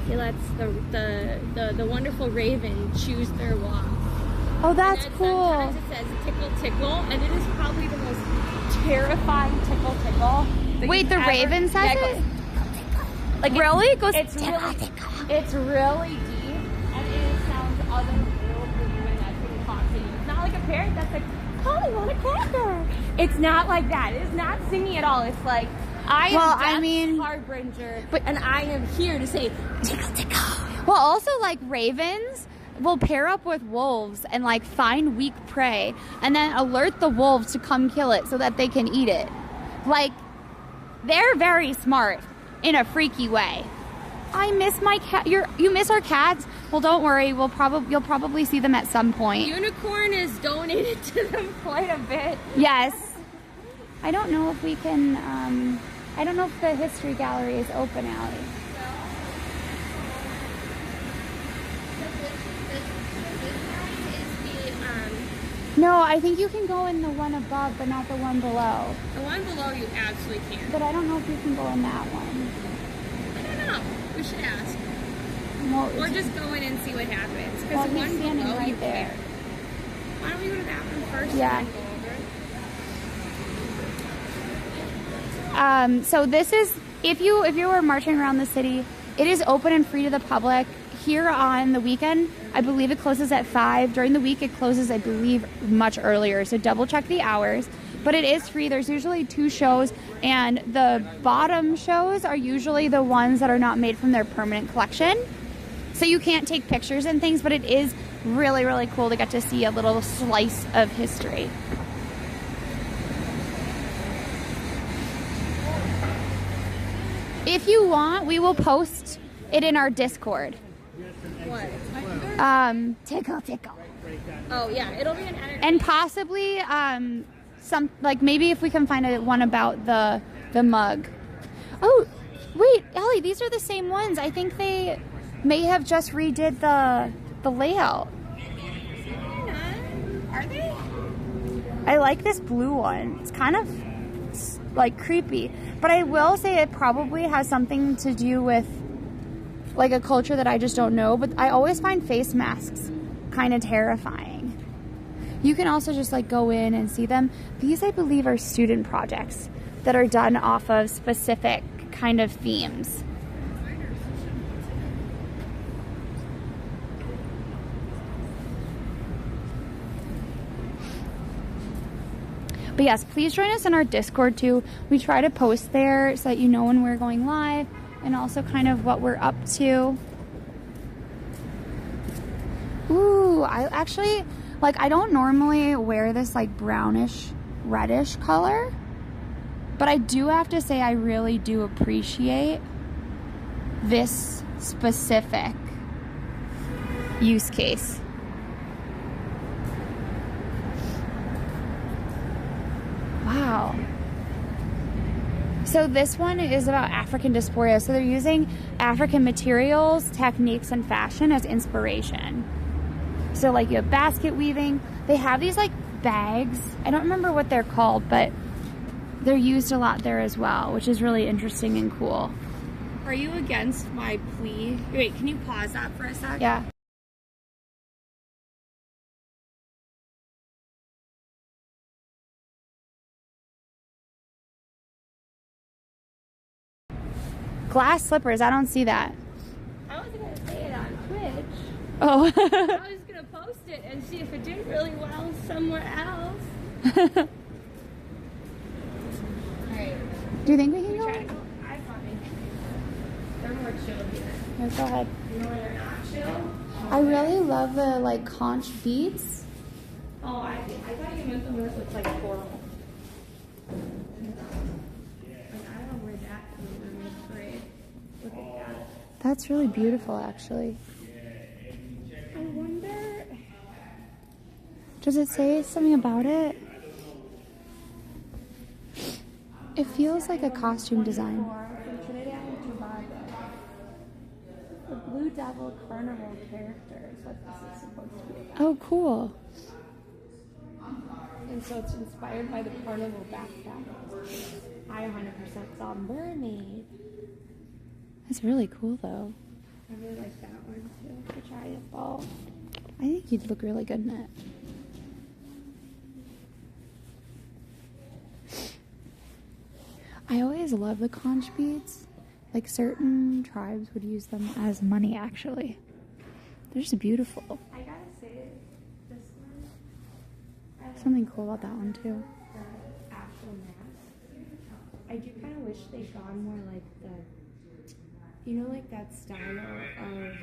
he lets the wonderful raven choose their walk. Oh, that's and cool. Sometimes it says tickle, tickle, and it is probably the most terrifying tickle, tickle. Wait, the raven says it? Like really? It goes it's really deep, and it sounds otherworldly when that thing talks to you. It's not like a parrot that's like, oh, I want a cracker. It's not like that. It is not singing at all. It's like, I am Death's harbinger, and I am here to say tickle, tickle. Well, also like ravens will pair up with wolves and like find weak prey and then alert the wolves to come kill it so that they can eat it. Like, they're very smart in a freaky way. I miss my cat. You miss our cats? Well, don't worry. You'll probably see them at some point. Unicorn is donated to them quite a bit. Yes. I don't know if we can. I don't know if the history gallery is open, Allie. No, I think you can go in the one above, but not the one below. The one below you absolutely can. But I don't know if you can go in that one. I don't know. We should ask. Well, Or just go in and see what happens. Because well, the one he's standing below right you there. can. Why don't we go to that one first? Yeah. And then go over? So this is, if you were marching around the city, it is open and free to the public. Here on the weekend, I believe it closes at 5. During the week, it closes, I believe, much earlier. So double check the hours. But it is free. There's usually 2 shows, and the bottom shows are usually the ones that are not made from their permanent collection. So you can't take pictures and things, but it is really, really cool to get to see a little slice of history. If you want, we will post it in our Discord. What? Tickle, tickle. Oh, yeah. It'll be an entertainment. And possibly, some, like, maybe if we can find one about the mug. Oh, wait, Ellie, these are the same ones. I think they may have just redid the layout. Are they? I like this blue one. It's kind of, like, creepy. But I will say it probably has something to do with, like, a culture that I just don't know. But I always find face masks kind of terrifying. You can also just, like, go in and see them. These, I believe, are student projects that are done off of specific kind of themes. But yes, please join us in our Discord too. We try to post there so that you know when we're going live and also kind of what we're up to. Ooh, I actually, like, I don't normally wear this like brownish, reddish color, but I do have to say I really do appreciate this specific use case. Wow. So this one is about African dysphoria. So they're using African materials, techniques, and fashion as inspiration. So like you have basket weaving. They have these like bags. I don't remember what they're called, but they're used a lot there as well, which is really interesting and cool. Are you against my plea? Wait, can you pause that for a sec? Yeah. Glass slippers, I don't see that. I wasn't going to say it on Twitch. Oh. I was going to post it and see if it did really well somewhere else. Alright. Do you think we can We go? try to go. I thought maybe they're more chill here. Yeah, go ahead. You know where they're not chill? I really love the like conch beads. Oh, I thought you meant the one that looks like coral. Like, I don't know where that comes from. It's great. Look at that. That's really beautiful, actually. I wonder. Does it say something about it? It feels like a costume design. From Trinidad and Tobago. The Blue Devil Carnival character is what this is supposed to be about. Oh, cool. And so it's inspired by the carnival backpack. I 100% saw mermaid. That's really cool, though. I really like that one too. The giant ball. I think you'd look really good in it. I always love the conch beads. Like certain tribes would use them as money, actually. They're just beautiful. I gotta say, this one. I like Something cool about that one, too. the actual mask. I do kind of wish they'd gone more like the, you know, like that style of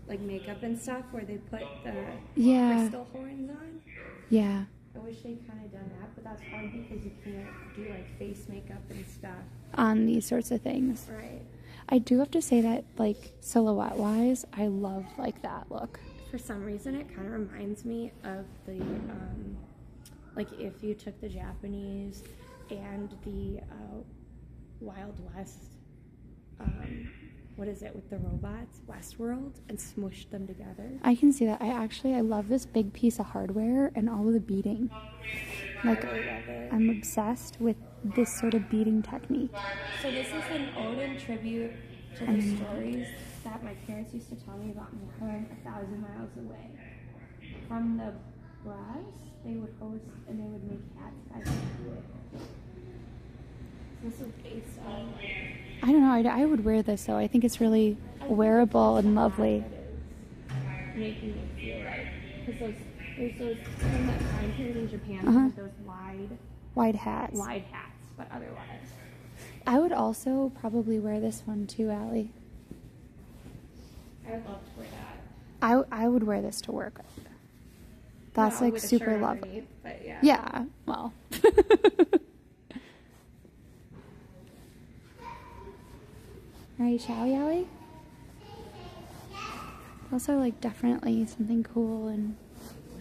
like makeup and stuff where they put the Yeah. crystal horns on. Yeah. I wish they'd kind of done that, but that's hard because you can't do like face makeup and stuff. On these sorts of things. Right. I do have to say that, like, silhouette-wise, I love, like, that look. For some reason, it kind of reminds me of the, like if you took the Japanese and the Wild West, what is it, with the robots, Westworld, and smushed them together. I can see that. I love this big piece of hardware and all of the beading. Like, I really love it. I'm obsessed with this sort of beading technique. So this is an ode and tribute to the stories that my parents used to tell me about my home 1,000 miles away. From the brass, they would host and they would make hats by the wood. So this is based on... I don't know. I would wear this, though. I think it's really wearable and lovely. Making me feel like, because there's those from that time period in Japan, Uh-huh. those Wide hats. wide hats, but otherwise. I would also probably wear this one, too, Allie. I would love to wear that. I would wear this to work. That's, Well, like, with a super shirt lovely. underneath, but yeah. Yeah, well. Alright, shall we, Allie? Also, like, definitely something cool and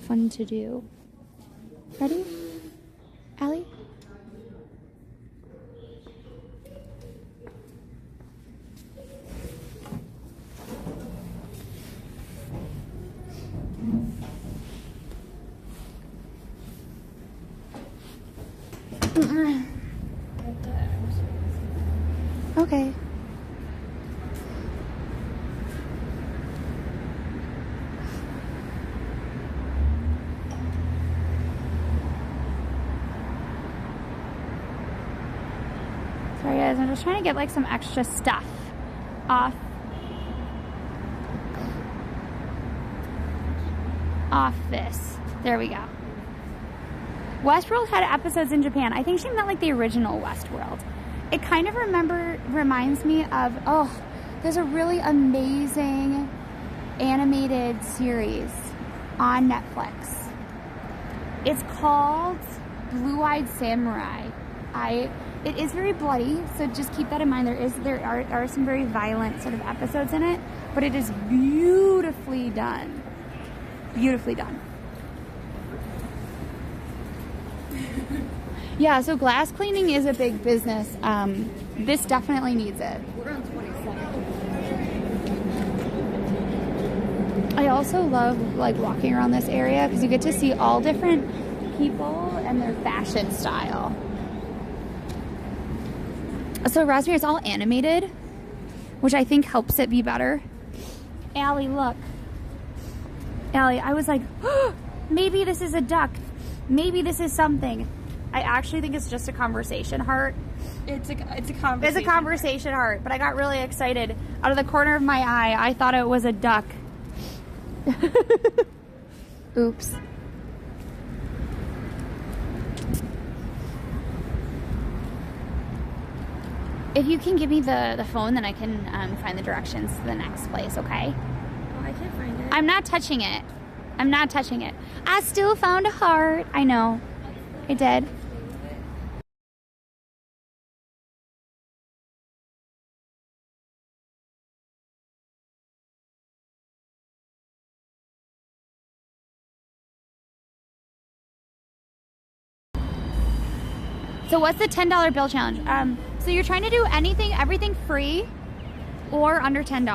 fun to do. Ready? Allie? Okay. Sorry guys, I'm just trying to get like some extra stuff off this. There we go. Westworld had episodes in Japan. I think she meant like the original Westworld. It kind of reminds me of, there's a really amazing animated series on Netflix. It's called Blue-Eyed Samurai. It is very bloody, so just keep that in mind. There are some very violent sort of episodes in it, but it is beautifully done. Beautifully done. Yeah, so glass cleaning is a big business. This definitely needs it. We're on 27. I also love like walking around this area because you get to see all different people and their fashion style. So Raspberry is all animated, which I think helps it be better. Allie, look. Allie, I was like, maybe this is a duck. Maybe this is something. I actually think it's just a conversation heart. It's a conversation. It's a conversation heart, but I got really excited. Out of the corner of my eye, I thought it was a duck. Oops. If you can give me the phone, then I can find the directions to the next place, okay? Oh, I can't find it. I'm not touching it. I'm not touching it. I still found a heart. I know. I did. So what's the $10 bill challenge? So you're trying to do everything free or under $10.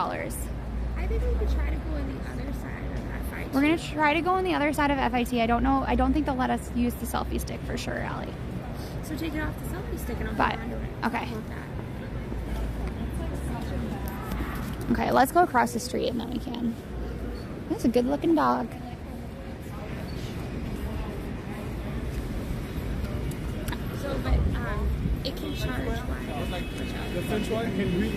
I think we could try to go on the other side of FIT. We're gonna try to go on the other side of FIT. I don't know. I don't think they'll let us use the selfie stick for sure, Allie. So take it off the selfie stick and I'll But, hold on to it. okay. I want that. Okay, let's go across the street and then we can. That's a good looking dog. So, but it can charge while. The French one can read.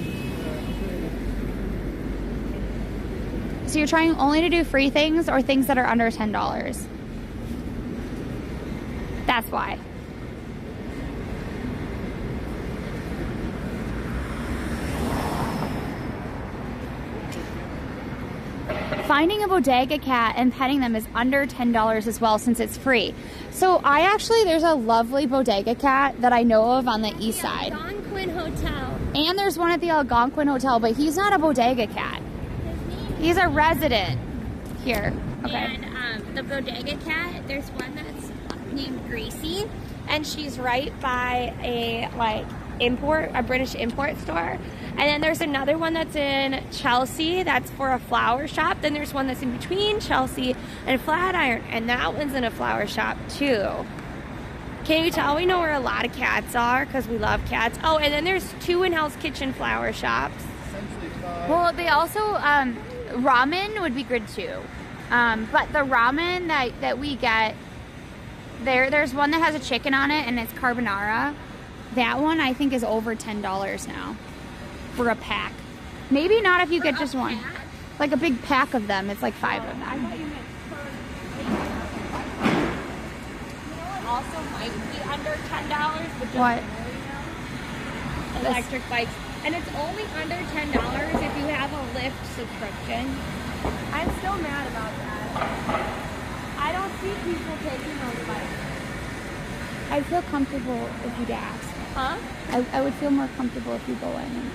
So you're trying only to do free things or things that are under $10. That's why. Finding a Bodega cat and petting them is under $10 as well since it's free. So there's a lovely Bodega cat that I know of on the east side. Algonquin Hotel. And there's one at the Algonquin Hotel, but he's not a Bodega cat. He's a resident here. Okay. And the Bodega cat, there's one that's named Gracie, and she's right by a British import store. And then there's another one that's in Chelsea that's for a flower shop. Then there's one that's in between Chelsea and Flatiron, and that one's in a flower shop too. Can you tell we know where a lot of cats are because we love cats? Oh, and then there's two in Hell's Kitchen flower shops. Well, they also ramen would be good too. But the ramen that we get there's one that has a chicken on it and it's carbonara. That one I think is over $10 now for a pack. Maybe not if you get just one. Like a big pack of them. It's like 5 of them. Also might be under $10, but just What? electric bikes. And it's only under $10 if you have a Lyft subscription. I'm still mad about that. I don't see people taking those bikes. I'd feel comfortable if you'd ask. Huh? I would feel more comfortable if you go in and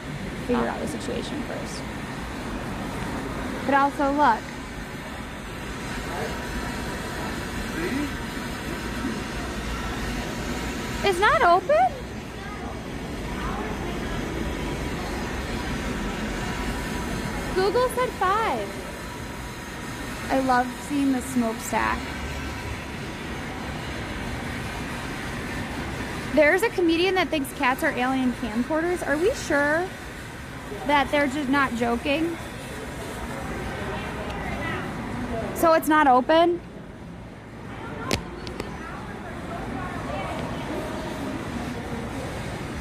figure out the situation first. But also, look. It's not open? Google said 5. I love seeing the smokestack. There's a comedian that thinks cats are alien camcorders. Are we sure that they're just not joking? So it's not open?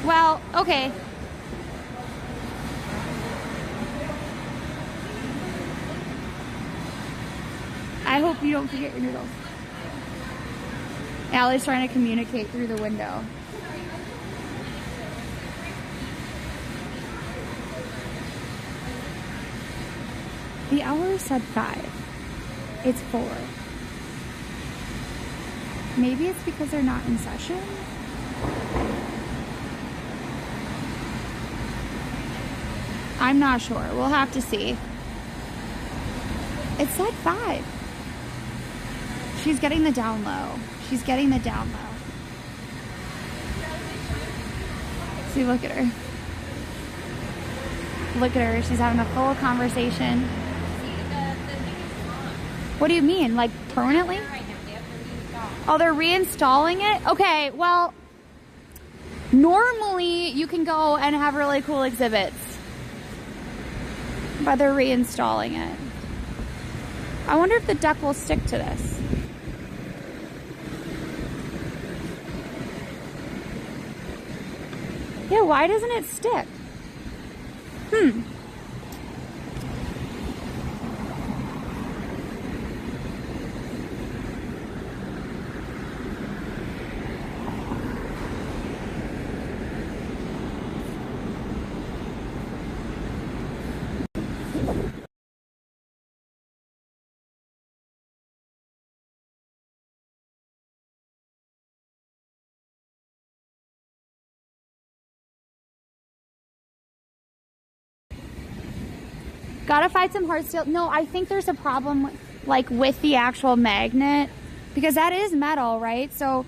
Well, okay. I hope you don't forget your noodles. Allie's trying to communicate through the window. The hour said 5. It's 4. Maybe it's because they're not in session? I'm not sure. We'll have to see. It said 5. She's getting the down low. She's getting the down low. See, look at her. Look at her. She's having a full conversation. What do you mean? Like permanently? Oh, they're reinstalling it? Okay, well, normally you can go and have really cool exhibits. But they're reinstalling it. I wonder if the deck will stick to this. Yeah, why doesn't it stick? Gotta find some hard steel. No, I think there's a problem like with the actual magnet because that is metal, right? So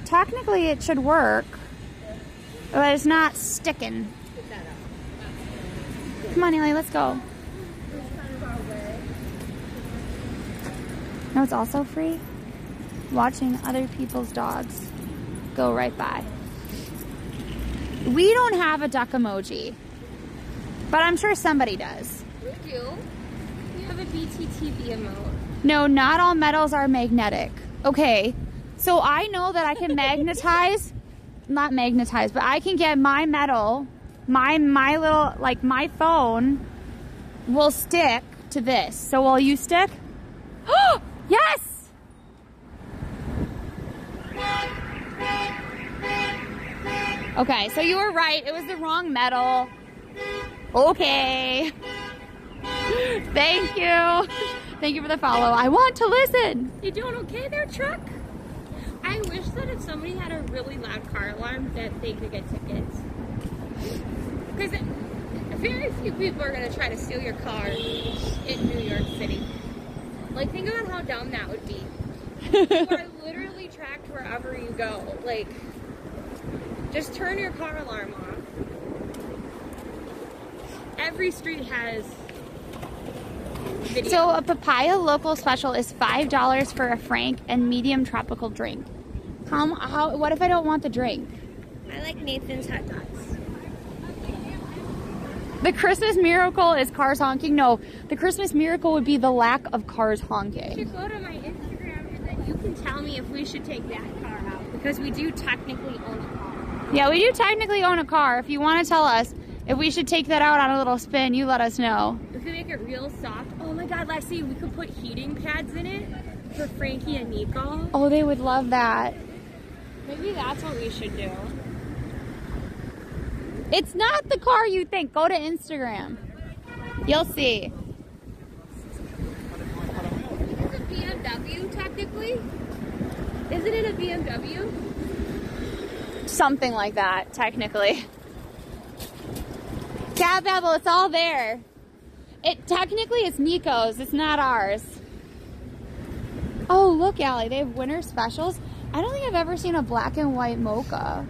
technically it should work, but it's not sticking. Come on, Ellie, let's go. No, it's also free. Watching other people's dogs go right by. We don't have a duck emoji, but I'm sure somebody does. We do. We have a BTTV emote. No, not all metals are magnetic. Okay, so I know that I can magnetize, not magnetize, but I can get my metal, my little, like my phone will stick to this. So will you stick? Oh, yes! Okay, so you were right. It was the wrong metal. Okay. Thank you. Thank you for the follow. I want to listen. You doing okay there, truck? I wish that if somebody had a really loud car alarm that they could get tickets. Because very few people are going to try to steal your car in New York City. Like, think about how dumb that would be. You are literally tracked wherever you go. Like, just turn your car alarm off. Every street has video. So a papaya local special is $5 for a frank and medium tropical drink. What if I don't want the drink? I like Nathan's hot dogs. The Christmas miracle is cars honking. No, the Christmas miracle would be the lack of cars You honking. should go to my Instagram and then you can tell me if we should take that car out. Because we do technically own a car. Yeah, we do technically own a car. If you want to tell us if we should take that out on a little spin, you let us know. We could make it real soft. Oh my god, Lexi, we could put heating pads in it for Frankie and Nico. Oh, they would love that. Maybe that's what we should do. It's not the car you think. Go to Instagram. You'll see. It's a BMW, technically. Isn't it a BMW? Something like that, technically. Cat Babble, it's all there. Technically it's Nico's, it's not ours. Oh, look, Allie, they have winter specials. I don't think I've ever seen a black and white mocha.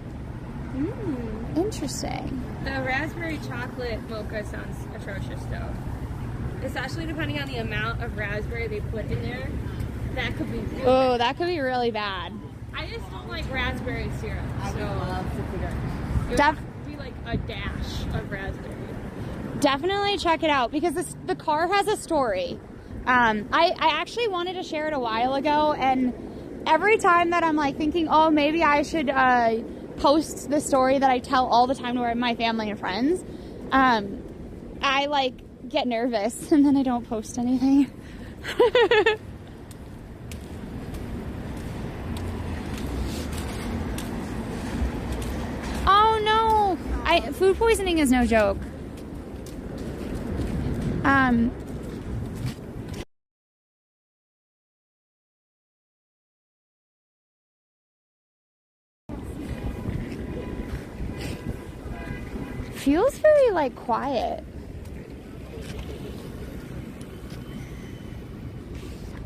Interesting. The raspberry chocolate mocha sounds atrocious, though. Especially depending on the amount of raspberry they put in there. That could be really Oh, that could be really bad. I just don't like raspberry syrup. I So love to figure. it would have to be like a dash of raspberry. Definitely check it out because the car has a story. I actually wanted to share it a while ago, and every time that I'm like thinking, oh, maybe I should post the story that I tell all the time to my family and friends, I like get nervous and then I don't post anything. Oh no! Food poisoning is no joke. Feels very like quiet.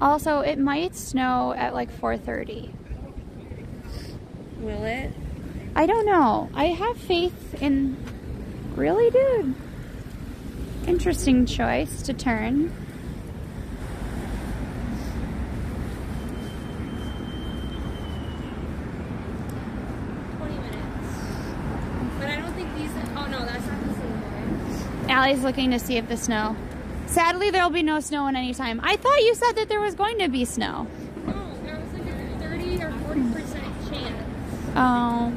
Also, it might snow at like 4:30. Will it? I don't know. I have faith in... Really, dude? Interesting choice to turn. But I don't think these... Oh no, that's not the same way. Allie's looking to see if the snow... Sadly, there'll be no snow in any time. I thought you said that there was going to be snow. No, there was like a 30 or 40% chance. Oh.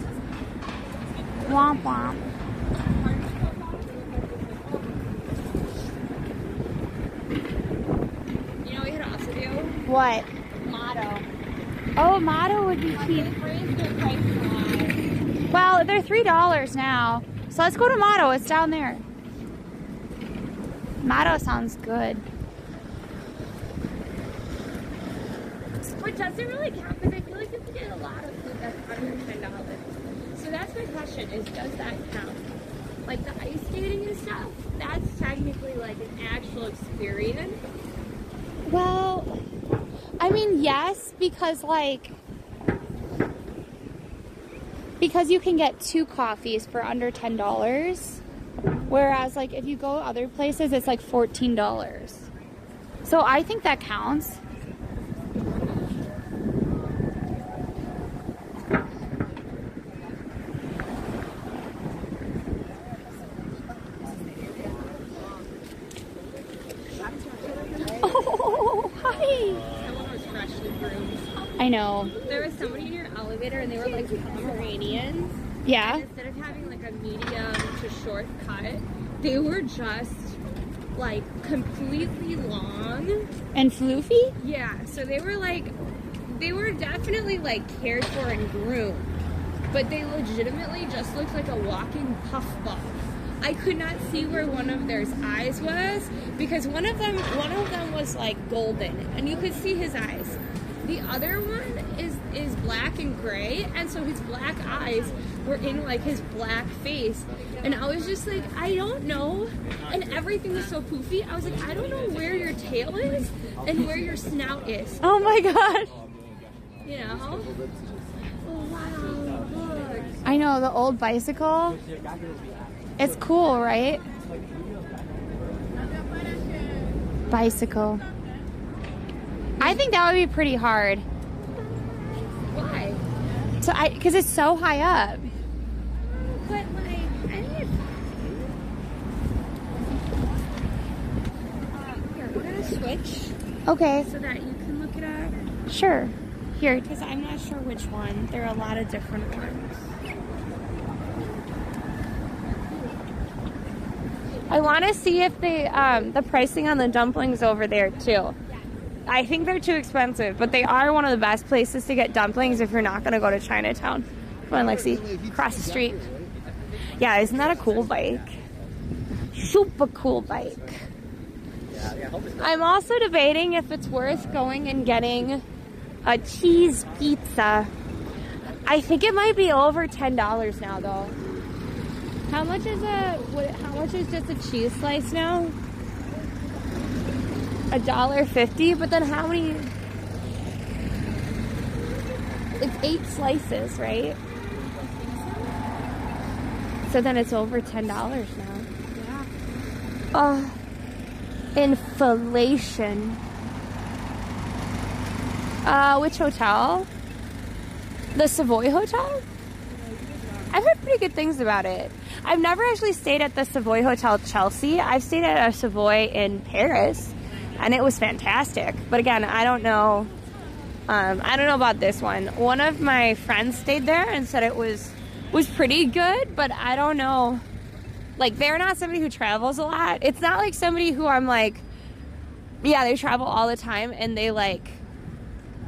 Womp womp. You know what we could also do? What? Motto. Oh, motto would be cheap. Well, they're $3 now. So let's go to Motto. It's down there. Motto sounds good. But does it really count? Because I feel like if you get a lot of food that's under $10. So that's my question is, does that count? like the ice skating and stuff, that's technically like an actual experience. Well, I mean, yes, because you can get 2 coffees for under $10, whereas like if you go other places, it's like $14. So I think that counts. Oh, hi. Someone was freshly groomed. I know. There was somebody in your elevator and they were like Pomeranians. Yeah. And instead of having like a medium to short cut, they were just like completely long. And floofy? Yeah, so they were definitely like cared for and groomed, but they legitimately just looked like a walking puffball. I could not see where one of their eyes was because one of them was like golden and you could see his eyes. The other one is black and gray, and so his black eyes were in like his black face, and I was just like, I don't know, and everything was so poofy. I was like, I don't know where your tail is and where your snout is. Oh my god. You know? Oh wow, look. I know, the old bicycle. It's cool, right? Bicycle. I think that would be pretty hard. Why? So because it's so high up. But like, I need. Here, we're gonna switch Okay, so that you can look it up. sure. Here. Because I'm not sure which one. There are a lot of different ones. I want to see if the pricing on the dumplings over there too. I think they're too expensive, but they are one of the best places to get dumplings if you're not going to go to Chinatown. Come on, Lexi. Cross the street. Yeah, isn't that a cool bike? Super cool bike. I'm also debating if it's worth going and getting a cheese pizza. I think it might be over $10 now, though. How much is just a cheese slice now? $1.50, but then how many? It's 8 slices, right? So then it's over $10 now. Yeah. Inflation. Which hotel? The Savoy Hotel? I've heard pretty good things about it. I've never actually stayed at the Savoy Hotel Chelsea. I've stayed at a Savoy in Paris, and it was fantastic. But again, I don't know. I don't know about this one. One of my friends stayed there and said it was pretty good, but I don't know. Like, they're not somebody who travels a lot. It's not like somebody who I'm like, yeah, they travel all the time, and they like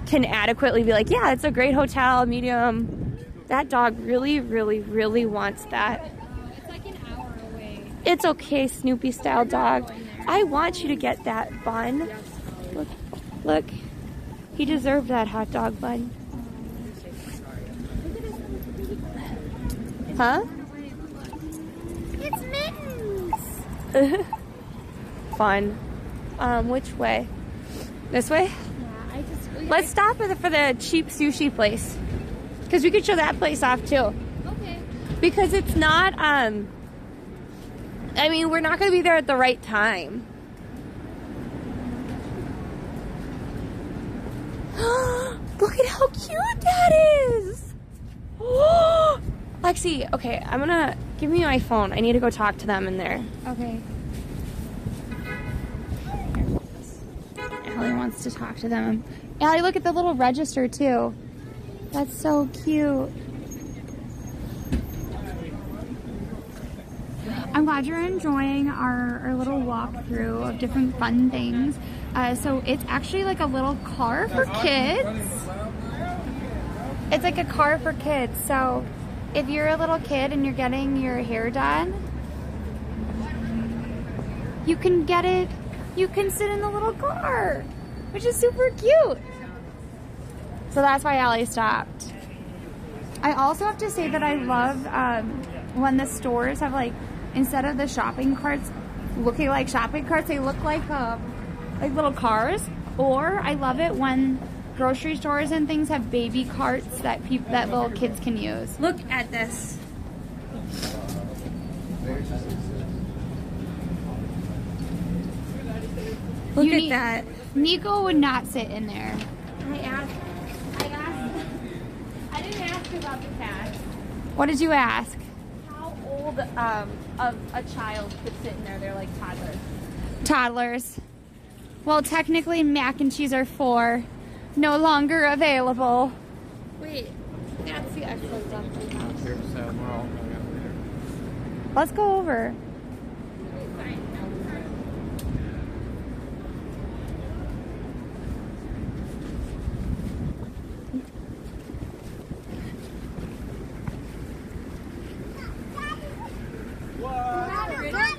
can adequately be like, yeah, it's a great hotel, medium. That dog really, really, really wants that. It's like an hour away. It's okay, Snoopy style dog. I want you to get that bun. Look. He deserved that hot dog bun. Huh? It's Mittens! Fun. Which way? This way? Yeah, Let's stop for the cheap sushi place. Because we could show that place off too. Okay. Because it's not, I mean, we're not going to be there at the right time. Look at how cute that is! Lexi, okay, give me my phone. I need to go talk to them in there. Okay. Allie wants to talk to them. Allie, look at the little register too. That's so cute. I'm glad you're enjoying our little walkthrough of different fun things. So it's actually like a little car for kids. It's like a car for kids. So if you're a little kid and you're getting your hair done, you can get it. You can sit in the little car, which is super cute. So that's why Allie stopped. I also have to say that I love when the stores have like instead of the shopping carts looking like shopping carts, they look like little cars. Or I love it when grocery stores and things have baby carts that little kids can use. Look at this. Look at that. Nico would not sit in there. I didn't ask about the cat. What did you ask? How old of a child could sit in there? They're like toddlers. Toddlers. Well, technically mac and cheese are 4. No longer available. Wait, that's the actual dumpling house. Let's go over.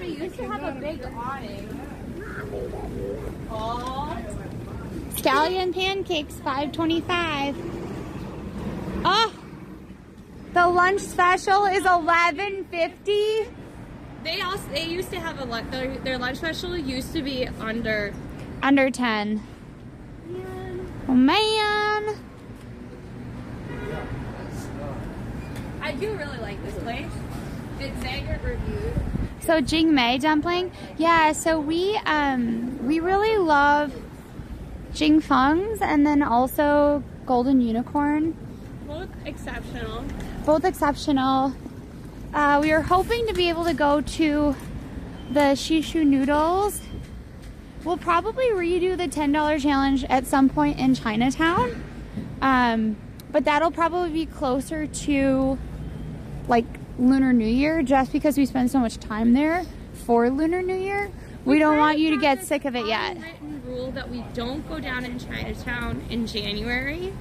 We used to have a big awning. Oh. Scallion pancakes, $5.25. Oh, the lunch special is $11.50. They used to have their lunch special used to be under 10. Oh man. I do really like this place. It's Zagat reviewed. So Jingmei dumpling, yeah. So we really love Jingfeng's and then also Golden Unicorn. Both exceptional. Both exceptional. We were hoping to be able to go to the Shishu noodles. We'll probably redo the $10 challenge at some point in Chinatown, but that'll probably be closer to like Lunar New Year, just because we spend so much time there for Lunar New Year. We don't want you to get sick of it yet. Written rule that we don't go down in Chinatown in January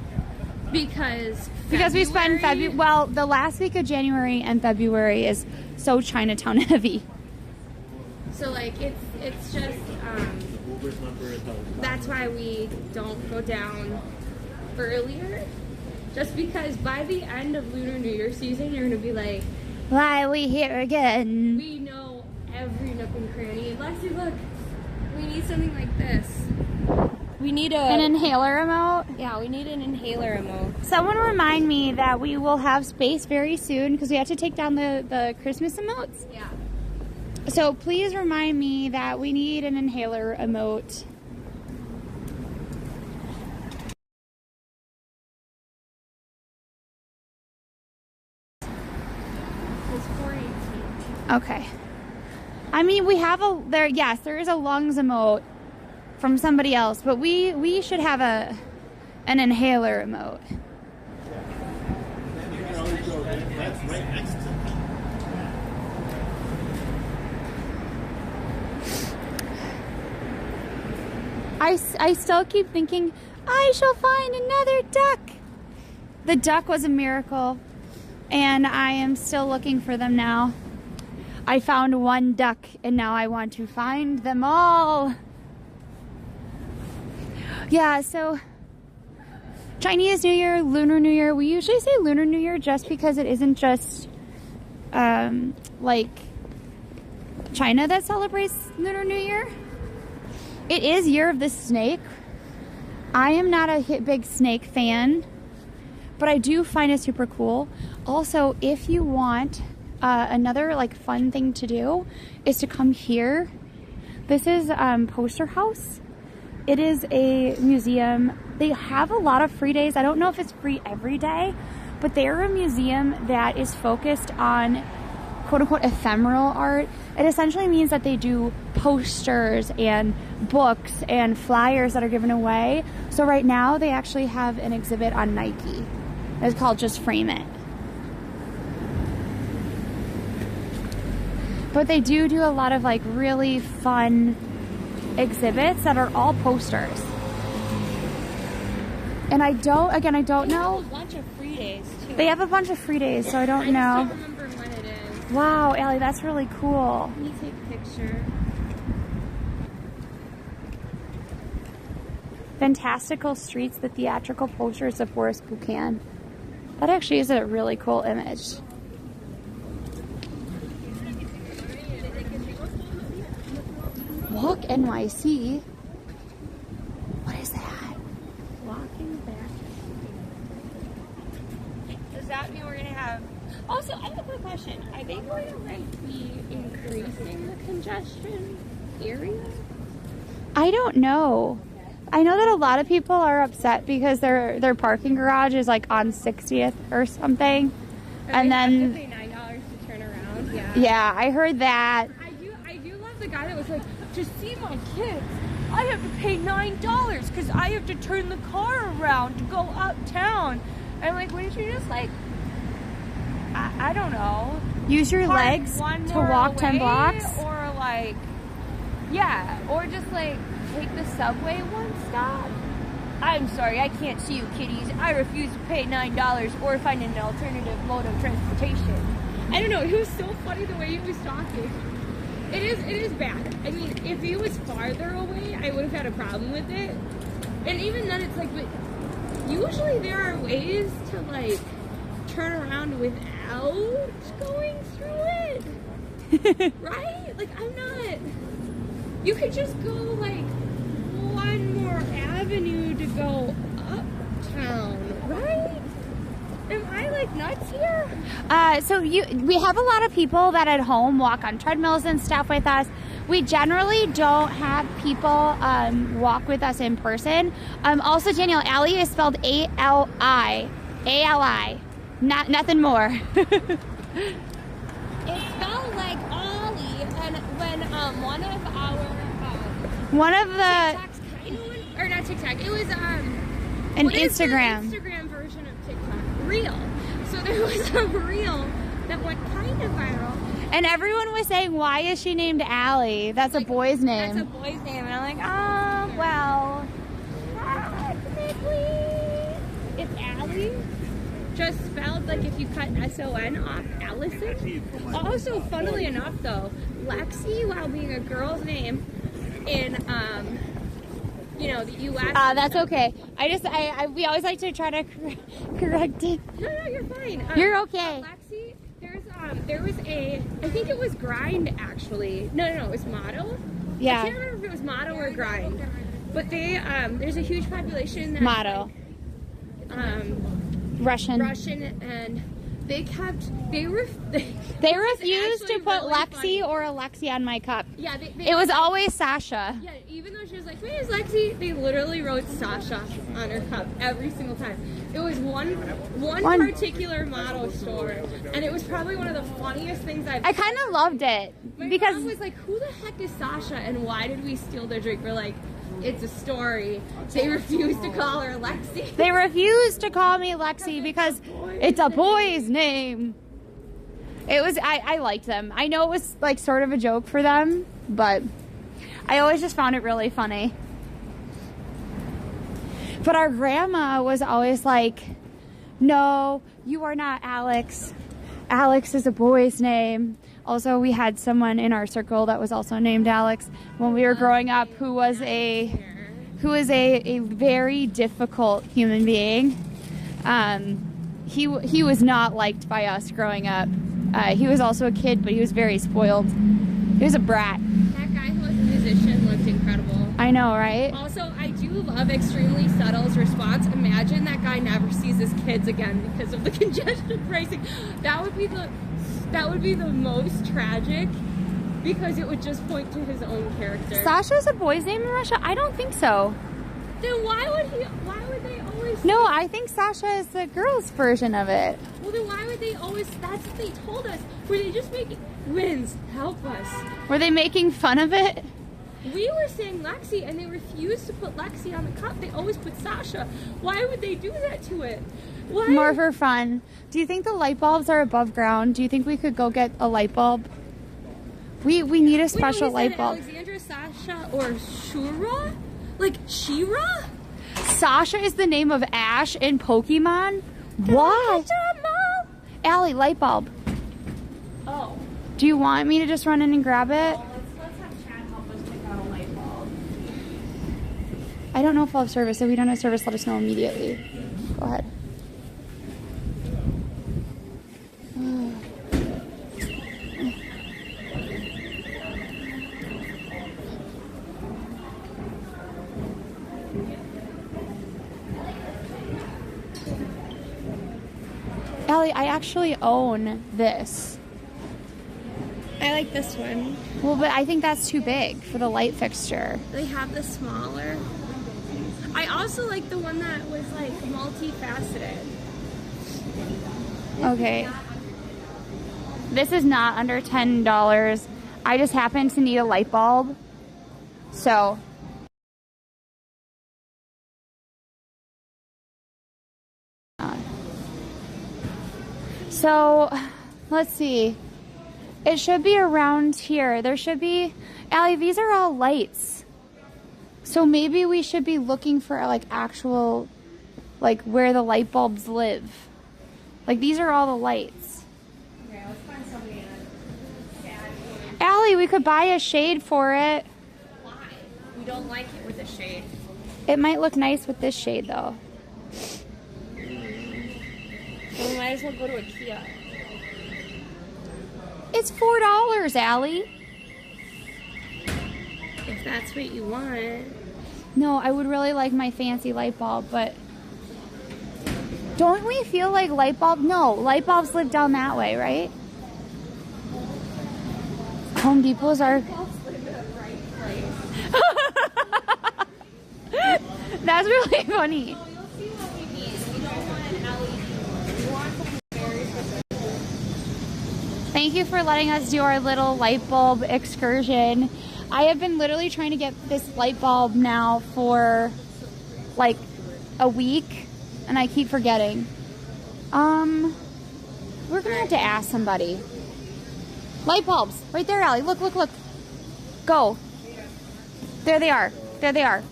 because we spend February. Well, the last week of January and February is so Chinatown heavy. So like it's just that's why we don't go down earlier. Just because by the end of Lunar New Year season, you're gonna be like, why are we here again? we know every nook and cranny. Lexi, look, we need something like this. We need An inhaler emote? Yeah, we need an inhaler emote. Someone remind me that we will have space very soon because we have to take down the Christmas emotes. Yeah. So please remind me that we need an inhaler emote. It's 418. Okay. I mean, we have yes, there is a lungs emote from somebody else, but we should have an inhaler emote. That's right next to I still keep thinking, I shall find another duck. The duck was a miracle, and I am still looking for them now. I found one duck, and now I want to find them all. Yeah, so Chinese New Year, Lunar New Year. We usually say Lunar New Year just because it isn't just like China that celebrates Lunar New Year. It is Year of the Snake. I am not a big snake fan, but I do find it super cool. Also, if you want another like fun thing to do is to come here. This is Poster House. It is a museum. They have a lot of free days. I don't know if it's free every day, but they're a museum that is focused on quote-unquote ephemeral art. It essentially means that they do posters and books and flyers that are given away. So right now they actually have an exhibit on Nike. It's called Just Frame It. But they do a lot of like really fun exhibits that are all posters. And I don't know. They have a bunch of free days too. They have a bunch of free days, so I don't I know. just don't remember when it is. Wow, Allie, that's really cool. Let me take a picture. Fantastical Streets, the theatrical posters of Forest Buchan. That actually is a really cool image. Look, NYC. What is that? Walking back. Does that mean we're gonna have? Also, I have a quick question. Are they going to like be increasing the congestion area? I don't know. I know that a lot of people are upset because their parking garage is like on 60th or something, and then they have to pay $9 to turn around. Yeah. Yeah, I heard that. I do love the guy that was like, to see my kids, I have to pay $9 because I have to turn the car around to go uptown. I'm like, wouldn't you just like, I don't know, Use your park legs one to more walk 10 away, blocks. or like, yeah, or just like take the subway one stop. I'm sorry, I can't see you kitties. I refuse to pay $9 or find an alternative mode of transportation. I don't know, it was so funny the way he was talking. It is bad. I mean, if he was farther away, I would have had a problem with it. And even then, it's like, but usually there are ways to like turn around without going through it. Right? Like, I'm not, you could just go like one more avenue to go uptown, right? Am I like nuts here? So we have a lot of people that at home walk on treadmills and stuff with us. We generally don't have people walk with us in person. Also, Danielle, Allie is spelled A-L-I. A-L-I. Nothing more. It's spelled like Ollie, and when one of the TikTok's kind of, or not TikTok, it was an what is the Instagram. Instagram version of TikTok, Reel. So there was a Reel that went kind of viral. And everyone was saying, why is she named Allie? That's a boy's name. That's a boy's name, and I'm like, oh well, technically it's Allie. Just spelled like if you cut S-O-N off Allison. Also, funnily enough though, Lexi, while being a girl's name in the U.S. That's okay. We always like to try to correct it. No, you're fine. You're okay. Lexi, there was I think it was Grind actually. No, it was Motto. Yeah. I can't remember if it was Motto or Grind. But they, there's a huge population that's Motto. Like, Russian, and they refused to put really Lexi funny. or Alexi on my cup. Yeah, It was always Sasha. Yeah, even though she was like, "Where's Lexi?" They literally wrote Sasha on her cup every single time. It was one particular Motto store, and it was probably one of the funniest things I kind of loved it My because mom was like, "Who the heck is Sasha, and why did we steal their drink?" We're like, "It's a story." They refused to call her Lexi. they refused to call me Lexi because it's a boy's name. It was, I liked them. I know it was like sort of a joke for them, but I always just found it really funny. But our grandma was always like, no, you are not Alex. Alex is a boy's name. Also, we had someone in our circle that was also named Alex when we were growing up who was a very difficult human being. He was not liked by us growing up. He was also a kid, but he was very spoiled. He was a brat. That guy who was a musician looked incredible. I know, right? Also, I do love Extremely Subtle's response. Imagine that guy never sees his kids again because of the congestion pricing. That would be the most tragic, because it would just point to his own character. Sasha's a boy's name in Russia? I don't think so. Then why would they always... No, I think Sasha is the girl's version of it. Well, then why would they always... That's what they told us. Were they just making... Wins, help us. Were they making fun of it? We were saying Lexi, and they refused to put Lexi on the cup. They always put Sasha. Why would they do that to it? Why? More for fun. Do you think the light bulbs are above ground? Do you think we could go get a light bulb? We need a special light bulb. Alexandra, Sasha, or Shura? Like Shira? Sasha is the name of Ash in Pokemon? Why? Allie, light bulb. Oh. Do you want me to just run in and grab it? Let's have Chad help us pick out a light bulb. I don't know if I'll have service. If we don't have service, let us know immediately. Go ahead. Allie, I actually own this. I like this one. Well, but I think that's too big for the light fixture. They have the smaller. I also like the one that was like multifaceted. Okay. This is not under $10. I just happen to need a light bulb. So. So, let's see. It should be around here. There should be, Allie, these are all lights. So maybe we should be looking for like actual, like where the light bulbs live. Like these are all the lights. Okay, let's find somebody in a sad. Allie, we could buy a shade for it. Why? We don't like it with a shade. It might look nice with this shade though. Well, we might as well go to IKEA. It's $4, Allie. If that's what you want. No, I would really like my fancy light bulb, but don't we feel like light bulb? No, light bulbs live down that way, right? Home Depot's our... That's really funny. You'll see what we need. We don't want LED. We want something very specific. Thank you for letting us do our little light bulb excursion. I have been literally trying to get this light bulb now for like a week, and I keep forgetting. We're gonna have to ask somebody. Light bulbs, right there, Allie. Look, look, look. Go. There they are. There they are.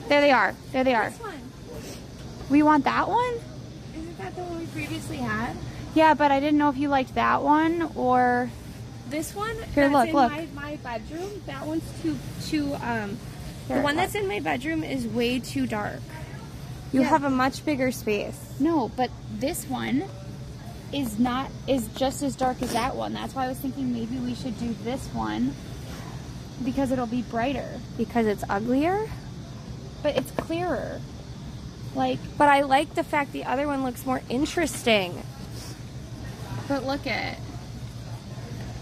There they are. There they are. This one. We want that one? Isn't that the one we previously had? Yeah, but I didn't know if you liked that one or... This one Here, that's look, in look. my bedroom, that one's too the Here, one look. that's in my bedroom is way too dark. You have a much bigger space. No, but this one is just as dark as that one. That's why I was thinking maybe we should do this one because it'll be brighter. Because it's uglier? But it's clearer. Like, But I like the fact the other one looks more interesting. but look at it.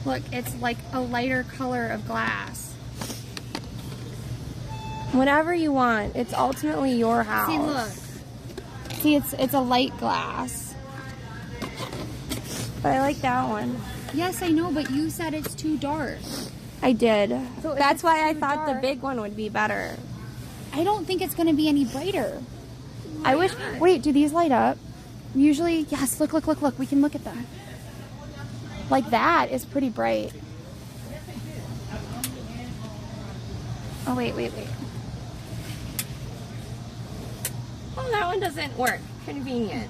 Look, it's like a lighter color of glass. Whatever you want. It's ultimately your house. See, look. See, it's a light glass. But I like that one. Yes, I know, but you said it's too dark. I did. So if That's it's why I too thought the dark- big one would be better. I don't think it's going to be any brighter. I wish... not? Wait, do these light up? Usually, yes, look, look, look, look. We can look at them. Like that is pretty bright. Oh, wait, wait, wait. Oh, that one doesn't work. Convenient.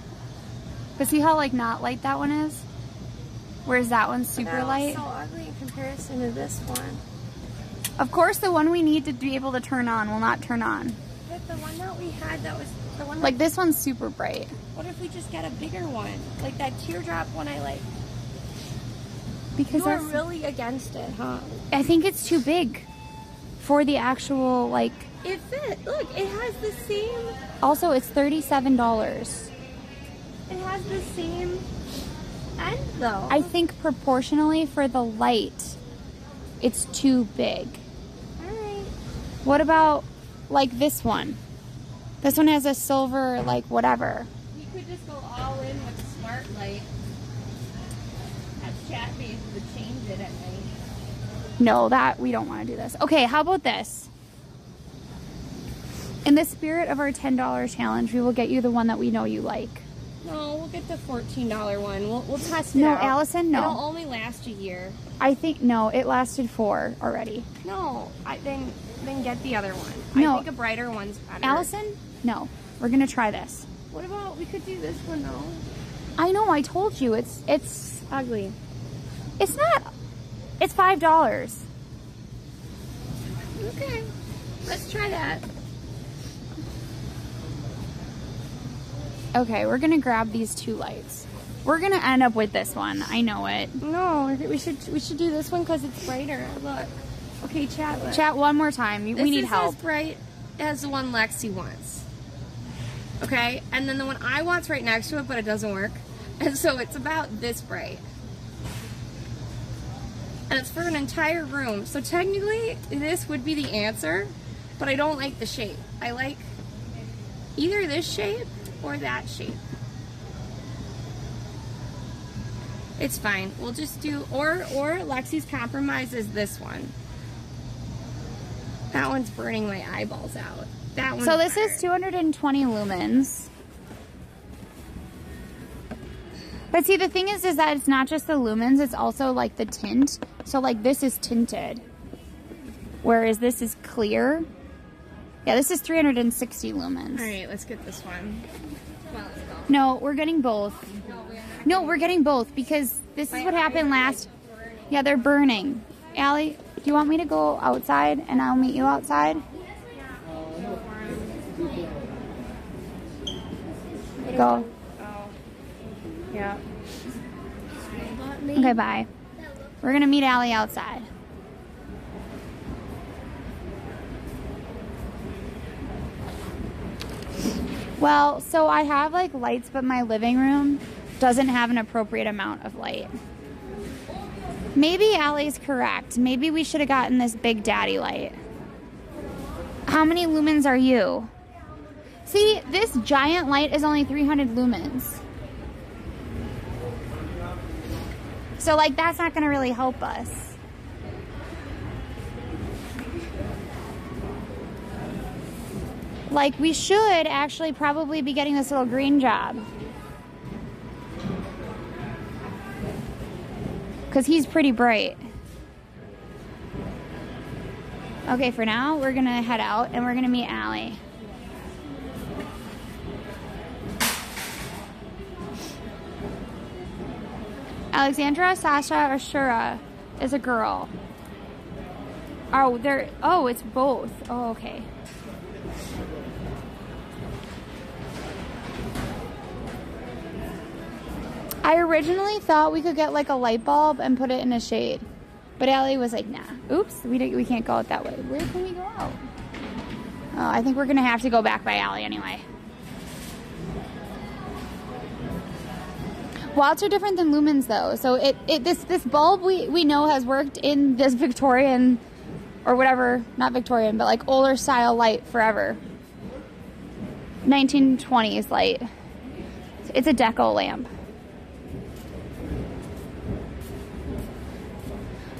But see how, like, not light that one is? Whereas that one's super That light? one's so ugly in comparison to this one. Of course, the one we need to be able to turn on will not turn on. But the one that we had, that was the one. Like, this one's super bright. What if we just get a bigger one, like that teardrop one I like? Because You are that's... really against it, huh? I think it's too big for the actual, like... It fit. Look, it has the same. Also, it's $37. It has the same end though. I think proportionally for the light, it's too big. All right. What about, like, this one? This one has a silver, like, whatever. You could just go all in with smart light. Have chat me to change it at night. No, that, we don't want to do this. Okay, how about this? In the spirit of our $10 challenge, we will get you the one that we know you like. No, we'll get the $14 one. We'll test it No, out. Allison, no. It'll only last a year. I think, no, it lasted 4 already. No, then get the other one. No. I think a brighter one's better. Allison, no. We're going to try this. What about we could do this one though? I know, I told you. It's ugly. It's not. It's $5. Okay, let's try that. Okay, we're gonna grab these 2 lights. We're gonna end up with this one. I know it. No, we should do this one because it's brighter. Look. Okay, chat. Look. Chat one more time. We need help. This is as bright as the one Lexi wants. Okay, and then the one I want's right next to it, but it doesn't work. And so it's about this bright. And it's for an entire room. So technically, this would be the answer, but I don't like the shape. I like either this shape or that shape. It's fine. We'll just do, or Lexi's compromise is this one. That one's burning my eyeballs out. That one. So this is 220 lumens. But see, the thing is that it's not just the lumens, it's also like the tint. So like this is tinted, whereas this is clear. Yeah, this is 360 lumens. All right, let's get this one. Well, let's go. No, we're getting both. No, we're getting both because this is what happened last. Yeah, they're burning. Allie, do you want me to go outside and I'll meet you outside? Go. Oh, yeah. Okay, bye. We're gonna meet Allie outside. Well, so I have like lights, but my living room doesn't have an appropriate amount of light. Maybe Allie's correct. Maybe we should have gotten this big daddy light. How many lumens are you? See, this giant light is only 300 lumens. So like that's not gonna really help us. Like we should actually probably be getting this little green job. Because he's pretty bright. Okay, for now, we're gonna head out and we're gonna meet Allie. Alexandra, Sasha, or Shura is a girl. Oh, it's both. Oh, okay. I originally thought we could get like a light bulb and put it in a shade. But Allie was like, nah. Oops, we can't go out that way. Where can we go out? Oh, I think we're going to have to go back by Allie anyway. Watts are different than lumens though. So this bulb we know has worked in this Victorian or whatever, not Victorian, but like older style light forever. 1920s light. It's a deco lamp.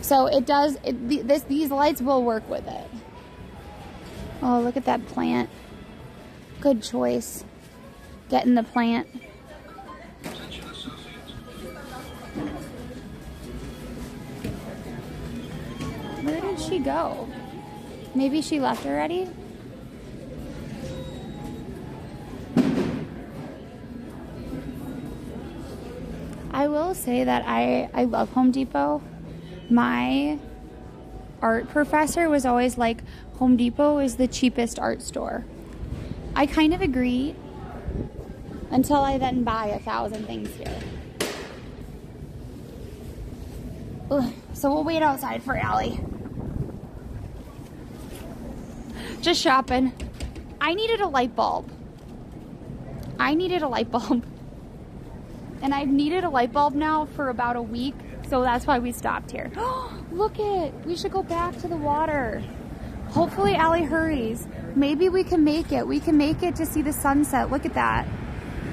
So it does, these lights will work with it. Oh, look at that plant. Good choice. Getting the plant. Where did she go? Maybe she left already? I will say that I love Home Depot. My art professor was always like, Home Depot is the cheapest art store. I kind of agree until I then buy 1,000 things here. Ugh. So we'll wait outside for Allie. Just shopping. I needed a light bulb. And I've needed a light bulb now for about a week, so that's why we stopped here. Look it! We should go back to the water. Hopefully Allie hurries. Maybe we can make it. We can make it to see the sunset. Look at that.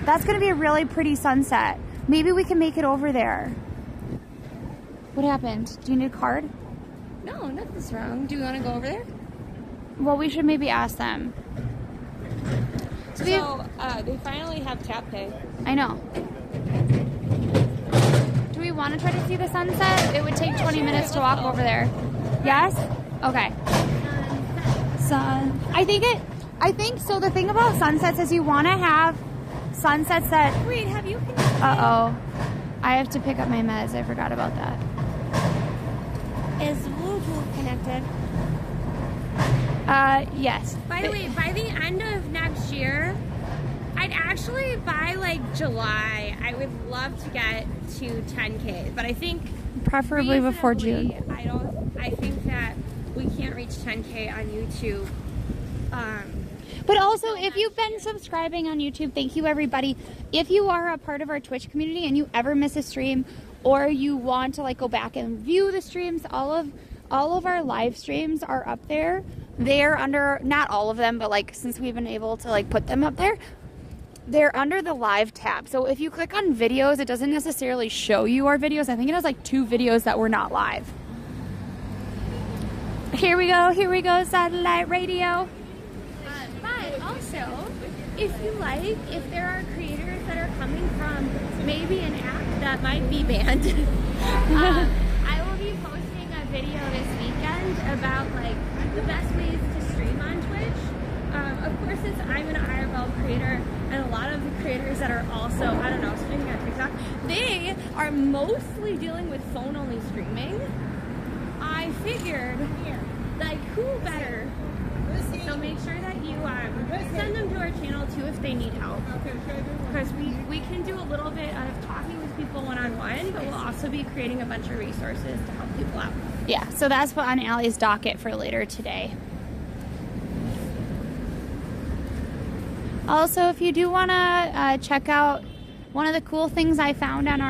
That's going to be a really pretty sunset. Maybe we can make it over there. What happened? Do you need a card? No, nothing's wrong. Do you want to go over there? Well, we should maybe ask them. So they finally have tap pay. I know. Do we want to try to see the sunset? It would take 20 minutes to walk over there. Yes? Okay. Sun. I think so. The thing about sunsets is you want to have sunsets that. Wait, have you? Uh-oh. I have to pick up my meds. I forgot about that. Is Bluetooth connected? Yes. By the way, by the end of next year, I'd actually, by like July, I would love to get to 10K. But I think preferably before June. I think that we can't reach 10K on YouTube But also, if you've been subscribing on YouTube, thank you everybody. If you are a part of our Twitch community and you ever miss a stream, or you want to like go back and view the streams, all of our live streams are up there. They're under, not all of them, but like since we've been able to like put them up there, they're under the live tab. So if you click on videos, it doesn't necessarily show you our videos. I think it has like 2 videos that were not live. Here we go, satellite radio. But also, if you like, if there are creators that are coming from maybe an app that might be banned, I will be posting a video this weekend about like the best ways to stream on Twitch. Of course, since I'm an IRL creator, and a lot of the creators that are also, I don't know, streaming on TikTok, they are mostly dealing with phone-only streaming. I figured, like, who better? So make sure that you send them to our channel too if they need help. Because we can do a little bit of talking with people one-on-one, but we'll also be creating a bunch of resources to help people out. Yeah, so that's what on Allie's docket for later today. Also, if you do want to check out one of the cool things I found on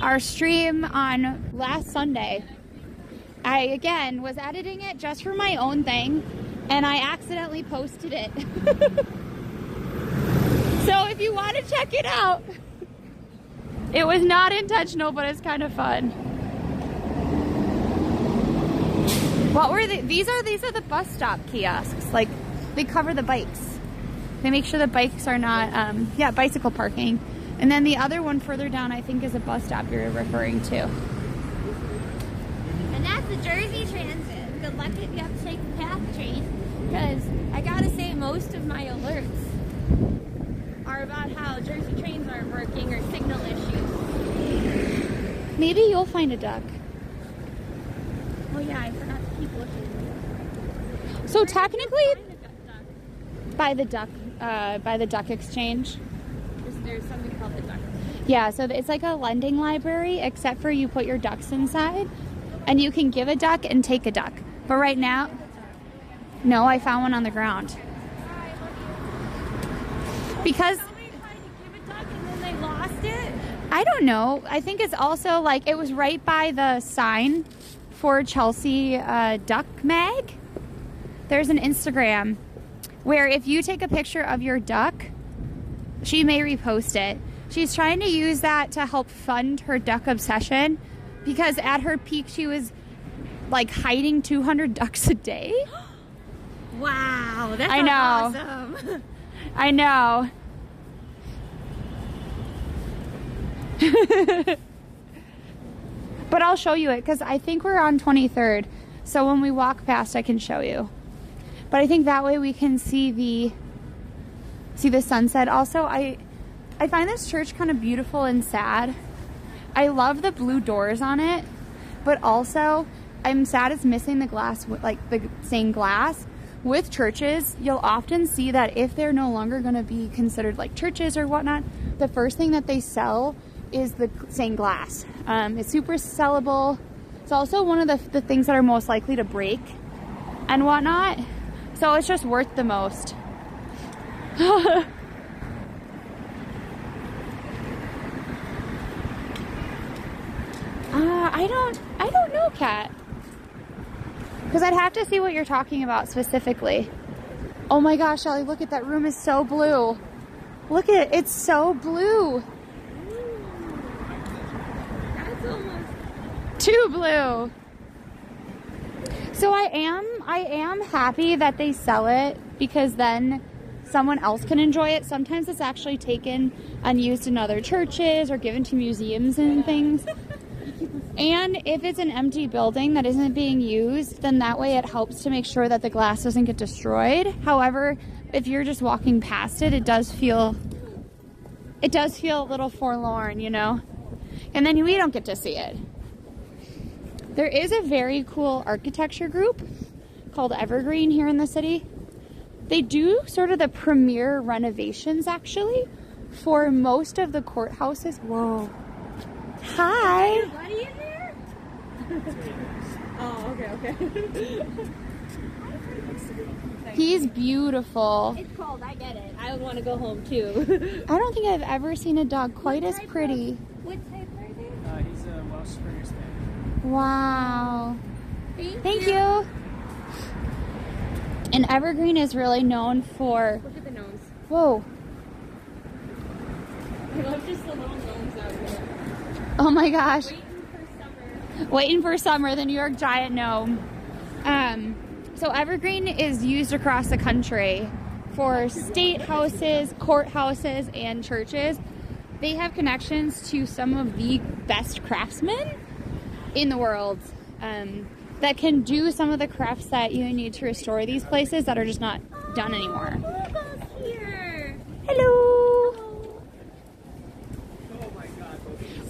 our stream on last Sunday, I, again, was editing it just for my own thing, and I accidentally posted it. So if you want to check it out, it was not intentional, but it's kind of fun. What were they? These are the bus stop kiosks. Like, they cover the bikes. They make sure the bikes are not, bicycle parking. And then the other one further down, I think, is a bus stop you're referring to. And that's the Jersey Transit. Good luck if you have to take the PATH train. Because I gotta say, most of my alerts are about how Jersey trains aren't working or signal issues. Maybe you'll find a duck. Oh yeah, I forgot to keep looking. So technically, by the duck exchange. There's something called the duck. Yeah, so it's like a lending library, except for you put your ducks inside, and you can give a duck and take a duck. But right now, no, I found one on the ground. Because Somebody tried to give a duck and then they lost it. I don't know. I think it's also like it was right by the sign for Chelsea Duck Mag. There's an Instagram where if you take a picture of your duck, she may repost it. She's trying to use that to help fund her duck obsession, because at her peak she was like hiding 200 ducks a day. Wow, that's awesome. I know. But I'll show you it because I think we're on 23rd. So when we walk past, I can show you. But I think that way we can see the sunset. Also, I find this church kind of beautiful and sad. I love the blue doors on it, but also I'm sad it's missing the glass, like the stained glass. With churches, you'll often see that if they're no longer going to be considered like churches or whatnot, the first thing that they sell is the stained glass. It's super sellable. It's also one of the things that are most likely to break and whatnot. So it's just worth the most. I don't know, Kat. Because I'd have to see what you're talking about specifically. Oh my gosh, Ellie, look at that room is so blue. Look at it, it's so blue. That's almost Too blue. So I am happy that they sell it, because then someone else can enjoy it. Sometimes it's actually taken and used in other churches or given to museums and things. And if it's an empty building that isn't being used, then that way it helps to make sure that the glass doesn't get destroyed. However, if you're just walking past it, it does feel a little forlorn, you know? And then we don't get to see it. There is a very cool architecture group called Evergreen here in the city. They do sort of the premier renovations, actually, for most of the courthouses. Whoa. Hi. buddy in there? Oh, okay. He's beautiful. It's cold, I get it. I would want to go home too. I don't think I've ever seen a dog quite as pretty. What type are they? He's a Welsh Springer Spaniel. Wow. Thank you. And Evergreen is really known for... Look at the nose. Whoa. I love just the little gnomes out here. Oh my gosh. Waiting for summer. Waiting for summer, the New York Giant gnome. So Evergreen is used across the country for state houses, courthouses, and churches. They have connections to some of the best craftsmen in the world that can do some of the crafts that you need to restore these places that are just not done anymore. Look us here. Hello!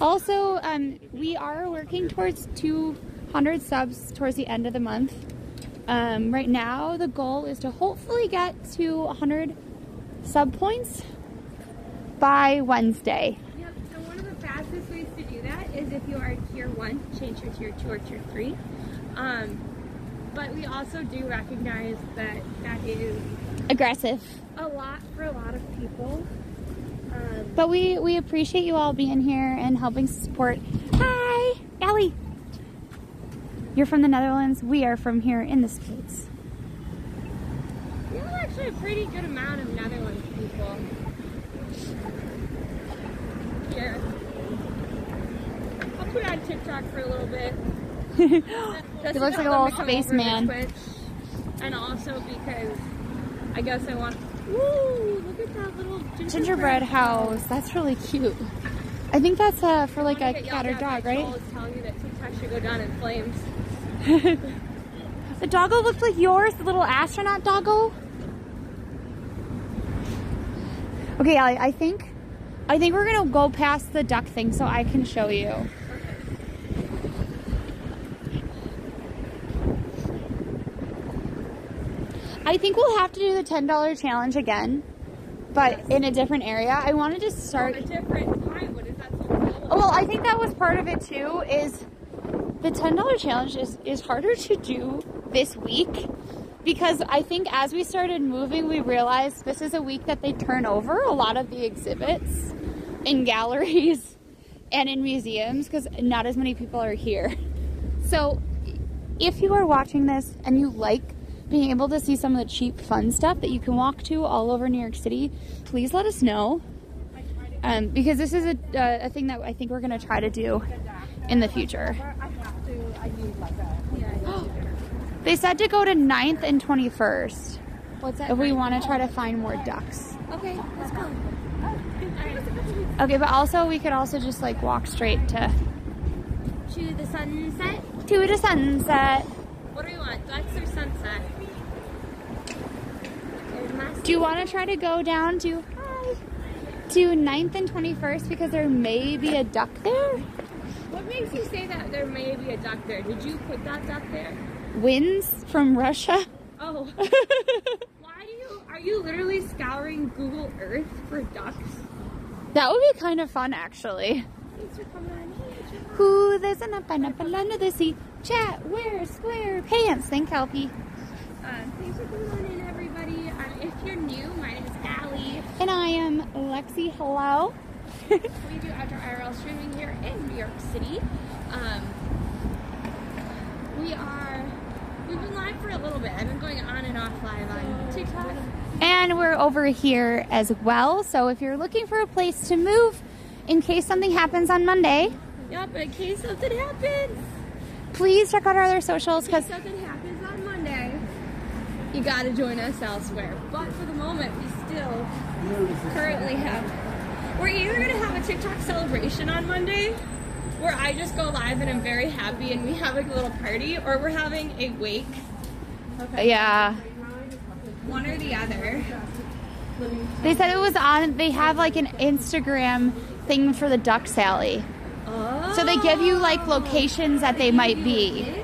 Also, we are working towards 200 subs towards the end of the month. Right now, the goal is to hopefully get to 100 sub points by Wednesday. Yep, so one of the fastest ways to do that is if you are tier 1, change to tier 2 or tier 3. But we also do recognize that that is Aggressive. a lot for a lot of people. But we appreciate you all being here and helping support. Hi, Allie. You're from the Netherlands. We are from here in the States. We have actually a pretty good amount of Netherlands people here. I'll put on TikTok for a little bit. He looks like a little spaceman. And also because I guess I want... Woo! Look at that little Gingerbread house. That's really cute. I think that's for like a cat or dog, right? Joel is telling you that TikTok should go down in flames. The doggo looked like yours, the little astronaut doggo. Okay, Allie, I think we're gonna go past the duck thing so I can show you. I think we'll have to do the $10 challenge again, but in a different area. I wanted to start... A different time. What is that so cool? Well, I think that was part of it too, is the $10 challenge is harder to do this week because I think as we started moving, we realized this is a week that they turn over a lot of the exhibits in galleries and in museums because not as many people are here. So if you are watching this and you like being able to see some of the cheap fun stuff that you can walk to all over New York City, please let us know. Because this is a thing that I think we're going to try to do in the future. They said to go to 9th and 21st. What's that? If we want to try to find more ducks. Okay, let's go. Okay, but also we could also just like walk straight to the sunset. To the sunset. What do we want? Ducks or sunset? Do you want to try to go down to 9th and 21st because there may be a duck there? What makes you say that there may be a duck there? Did you put that duck there? Winds from Russia. Oh. Are you literally scouring Google Earth for ducks? That would be kind of fun, actually. Thanks for coming on. Who there's an pineapple under the sea. Chat, wear square pants. Thank Kelpie. Thanks for coming on in, everybody. If you're new, my name is Allie. And I am Lexi. Hello. We do outdoor IRL streaming here in New York City. We've been live for a little bit. I've been going on and off live on TikTok. And we're over here as well. So if you're looking for a place to move in case something happens on Monday. Yep, in case something happens. Please check out our other socials because something happens on Monday. You gotta join us elsewhere. But for the moment, we still currently have... We're either gonna have a TikTok celebration on Monday where I just go live and I'm very happy and we have like a little party, or we're having a wake. Okay. Yeah. One or the other. They said it was on, they have like an Instagram thing for the duck Sally. Oh. So they give you like locations that they might be.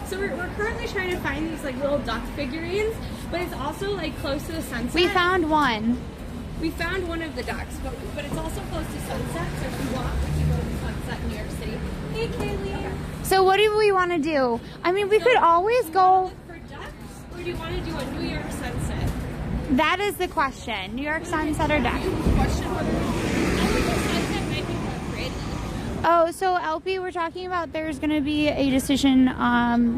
So we're currently trying to find these like little duck figurines, but it's also like close to the sunset. We found one. We found one of the ducks, but it's also close to sunset, so if you want, we can go to sunset in New York City. Hey, Kaylee. So what do we want to do? I mean, we could always go... For ducks, or do you want to do a New York sunset? That is the question. New York sunset or dusk? Oh, so LP, we're talking about there's going to be a decision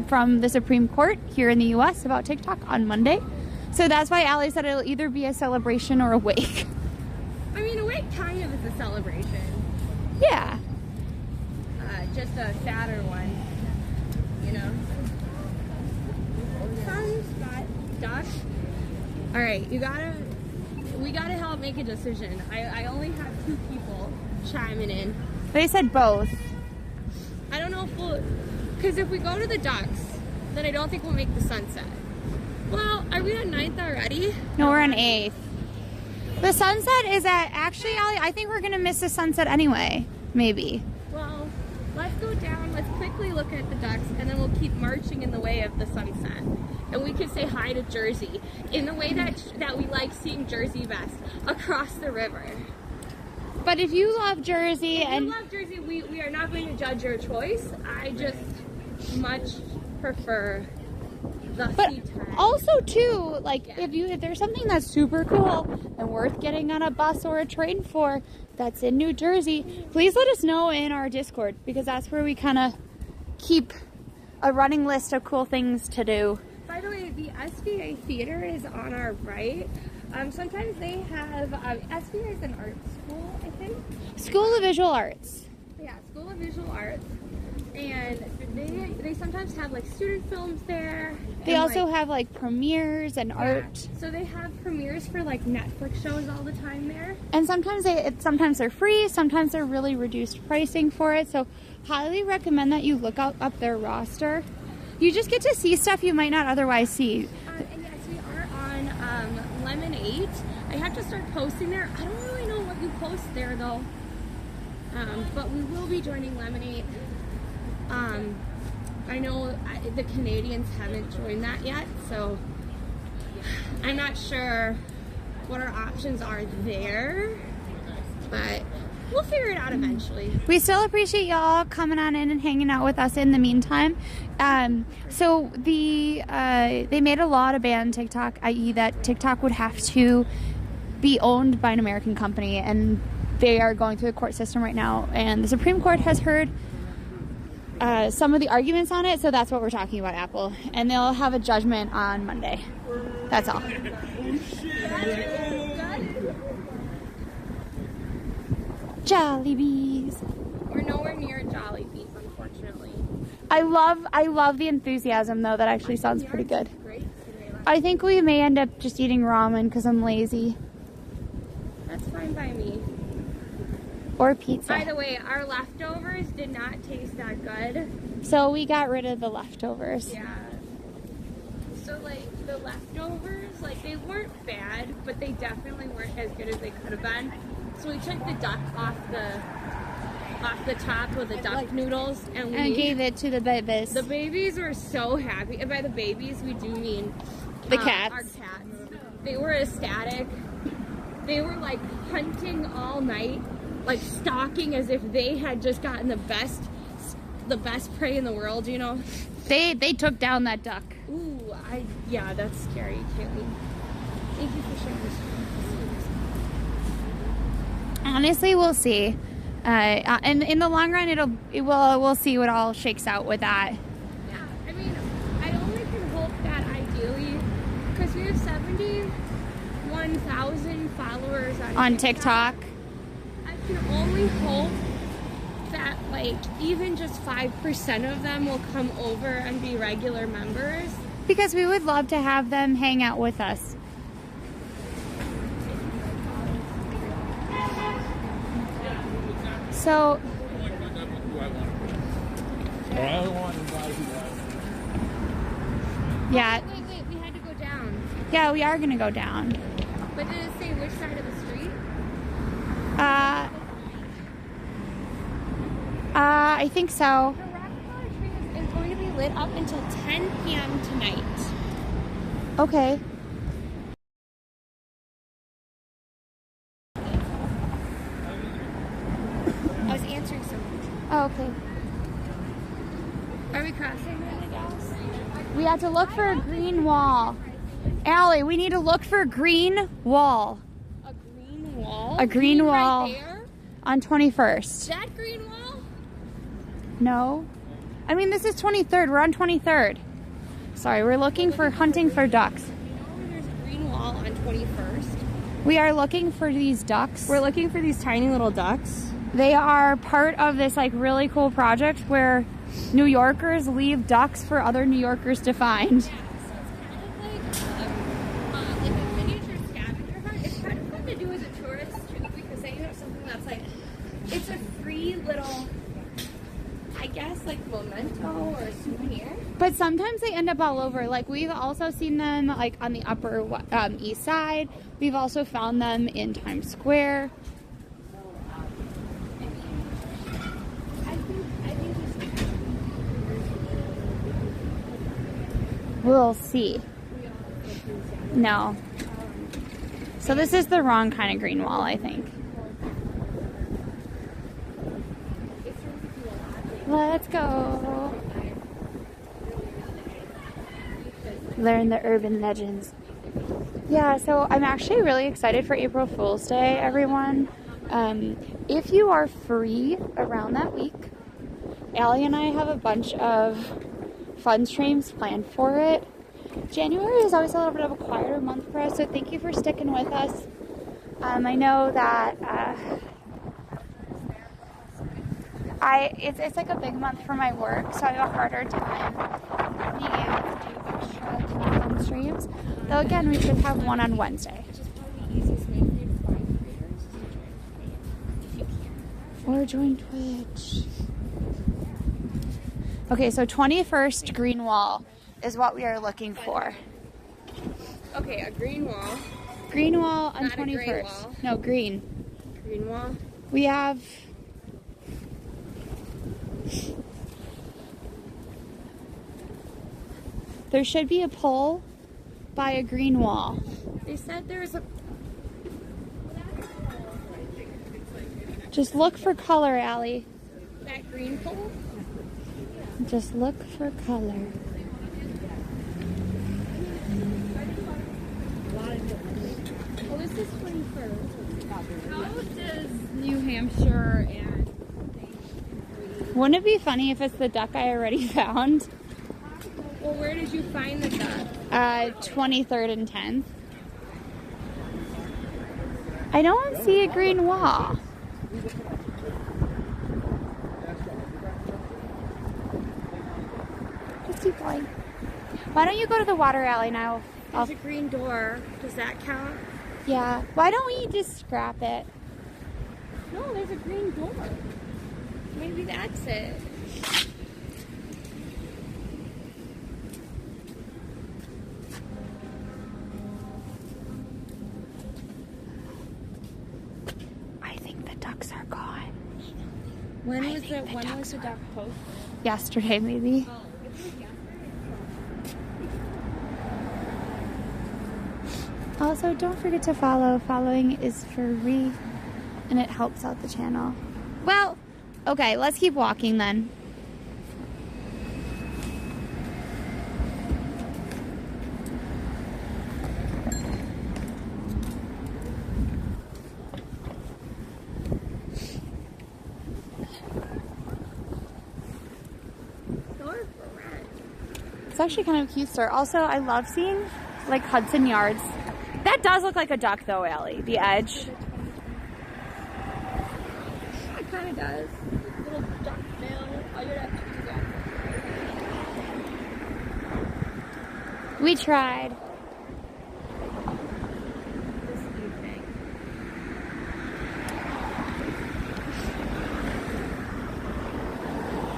from the Supreme Court here in the U.S. about TikTok on Monday. So that's why Allie said it'll either be a celebration or a wake. I mean, a wake kind of is a celebration. Yeah. Just a sadder one, you know. Sunspot, duck. All right, we gotta help make a decision. I only have 2 people chiming in. They said both. I don't know if we'll, because if we go to the ducks, then I don't think we'll make the sunset. Well, are we on 9th already? No, we're on 8th. The sunset is at, actually, Allie, I think we're gonna miss the sunset anyway. Maybe. Well, let's go down, let's quickly look at the ducks, and then we'll keep marching in the way of the sunset. And we can say hi to Jersey in the way that we like seeing Jersey best, across the river. But if you love Jersey If you love Jersey, we are not going to judge your choice. I just much prefer the sea time. Also too, like if there's something that's super cool and worth getting on a bus or a train for that's in New Jersey, please let us know in our Discord, because that's where we kind of keep a running list of cool things to do. By the way, the SVA Theater is on our right. Sometimes they have, SVA is an art school, I think. School of Visual Arts. Yeah, School of Visual Arts. And they sometimes have like student films there. They also have like premieres and art. So they have premieres for like Netflix shows all the time there. And sometimes they're free, sometimes they're really reduced pricing for it. So highly recommend that you look up their roster. You just get to see stuff you might not otherwise see. And yes, we are on Lemon 8. I have to start posting there. I don't really know what you post there though. But we will be joining Lemon 8. I know the Canadians haven't joined that yet, so I'm not sure what our options are there, but we'll figure it out eventually. We still appreciate y'all coming on in and hanging out with us in the meantime. So they made a law to ban TikTok, i.e. that TikTok would have to be owned by an American company, and they are going through the court system right now, and the Supreme Court has heard some of the arguments on it, so that's what we're talking about, Apple. And they'll have a judgment on Monday. That's all. Jollibees. We're nowhere near Jollibees, unfortunately. I love the enthusiasm, though. That actually sounds pretty good. Great today. I think we may end up just eating ramen because I'm lazy. That's fine by me. Or pizza. By the way, our leftovers did not taste that good. So we got rid of the leftovers. Yeah. So like the leftovers, like they weren't bad, but they definitely weren't as good as they could have been. So we took the duck off the top with the duck noodles and we gave it to the babies. The babies were so happy. And by the babies, we do mean the cats. Our cats. They were ecstatic. They were like hunting all night, like stalking as if they had just gotten the best prey in the world, you know. They took down that duck. Ooh, yeah, that's scary, Kaylee. Thank you for sharing this. Honestly, we'll see. And in the long run, we'll see what all shakes out with that. Yeah, I mean, I only can hope that ideally, because we have 71,000 followers on TikTok. I can only hope that like even just 5% of them will come over and be regular members. Because we would love to have them hang out with us. So, yeah. Wait, we had to go down. Yeah, we are going to go down. But did it say which side of the street? I think so. The Rockefeller tree is going to be lit up until 10 p.m. tonight. Okay. I was answering something. Oh, okay. Are we crossing right, I guess? We had to look for a green wall. Allie, we need to look for green wall. A green wall? A green wall. Right there? On 21st. That green wall? No. I mean, this is 23rd. We're on 23rd. Sorry, we're looking for hunting for ducks. You know where there's a green wall on 21st? We are looking for these ducks. We're looking for these tiny little ducks. They are part of this like really cool project where New Yorkers leave ducks for other New Yorkers to find. Yeah, so it's kind of like a miniature scavenger hunt. It's kind of fun to do as a tourist too, because then you have something that's like, it's a free little, I guess, like memento or souvenir. But sometimes they end up all over. Like we've also seen them like on the upper east side. We've also found them in Times Square. We'll see. No. So this is the wrong kind of green wall, I think. Let's go. Learn the urban legends. Yeah, so I'm actually really excited for April Fool's Day, everyone. If you are free around that week, Allie and I have a bunch of fun streams planned for it. January is always a little bit of a quieter month for us, so thank you for sticking with us. I know that it's like a big month for my work, so I have a harder time being able to do extra fun streams. Though again, we should have one on Wednesday. Which is probably the easiest way for you to find creators is to join Twitch, if you can. Or join Twitch. Okay, so 21st green wall is what we are looking for. Okay, a green wall. Green wall on Not a gray 21st. wall. No, green. Green wall. We have... There should be a pole by a green wall. They said there's a... Just look for color, Allie. That green pole? Just look for color. Well, this is 21st. How does New Hampshire and Wouldn't it be funny if it's the duck I already found? Well, where did you find the duck? 23rd and 10th. I don't see a green wall. Just keep going. Why don't you go to the water alley now? There's a green door. Does that count? Yeah. Why don't we just scrap it? No, there's a green door. Maybe that's it. I think the ducks are gone. When was the duck posted? Yesterday, maybe. Also, don't forget to follow. Following is free, and it helps out the channel. Well, okay, let's keep walking then. It's actually kind of a cute store. Also, I love seeing like Hudson yards. That does look like a duck though, Allie. The edge. It kind of does. Little duck bill. All you have to do is that. We tried. This evening.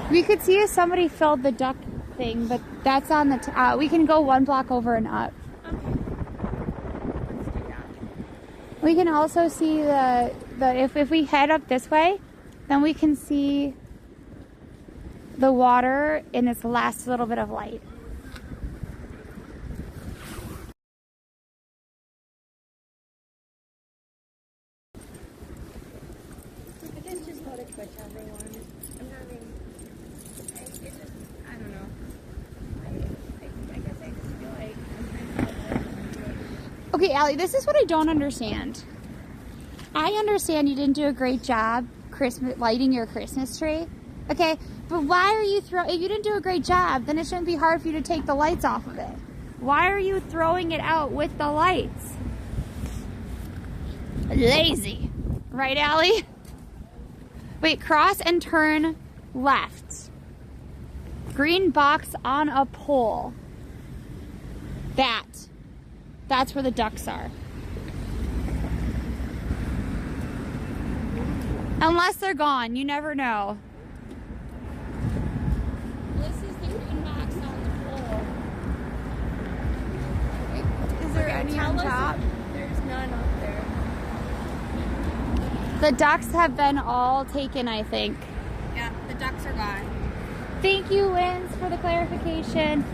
We could see if somebody filled the duck thing, but that's on the we can go one block over and up. Okay. Let's do that. We can also see the if we head up this way, then we can see the water in its last little bit of light. I guess just go to Twitch, everyone. I'm having... It just... I don't know. I guess I just feel like I'm trying to Okay, Allie, this is what I don't understand. I understand you didn't do a great job lighting your Christmas tree. Okay, but why are you if you didn't do a great job, then it shouldn't be hard for you to take the lights off of it. Why are you throwing it out with the lights? Lazy. Right, Allie? Wait, cross and turn left. Green box on a pole. That's where the ducks are. Unless they're gone, you never know. This is the green box on the pole. Is there any on top? There's none up there. The ducks have been all taken, I think. Yeah, the ducks are gone. Thank you, Linz, for the clarification.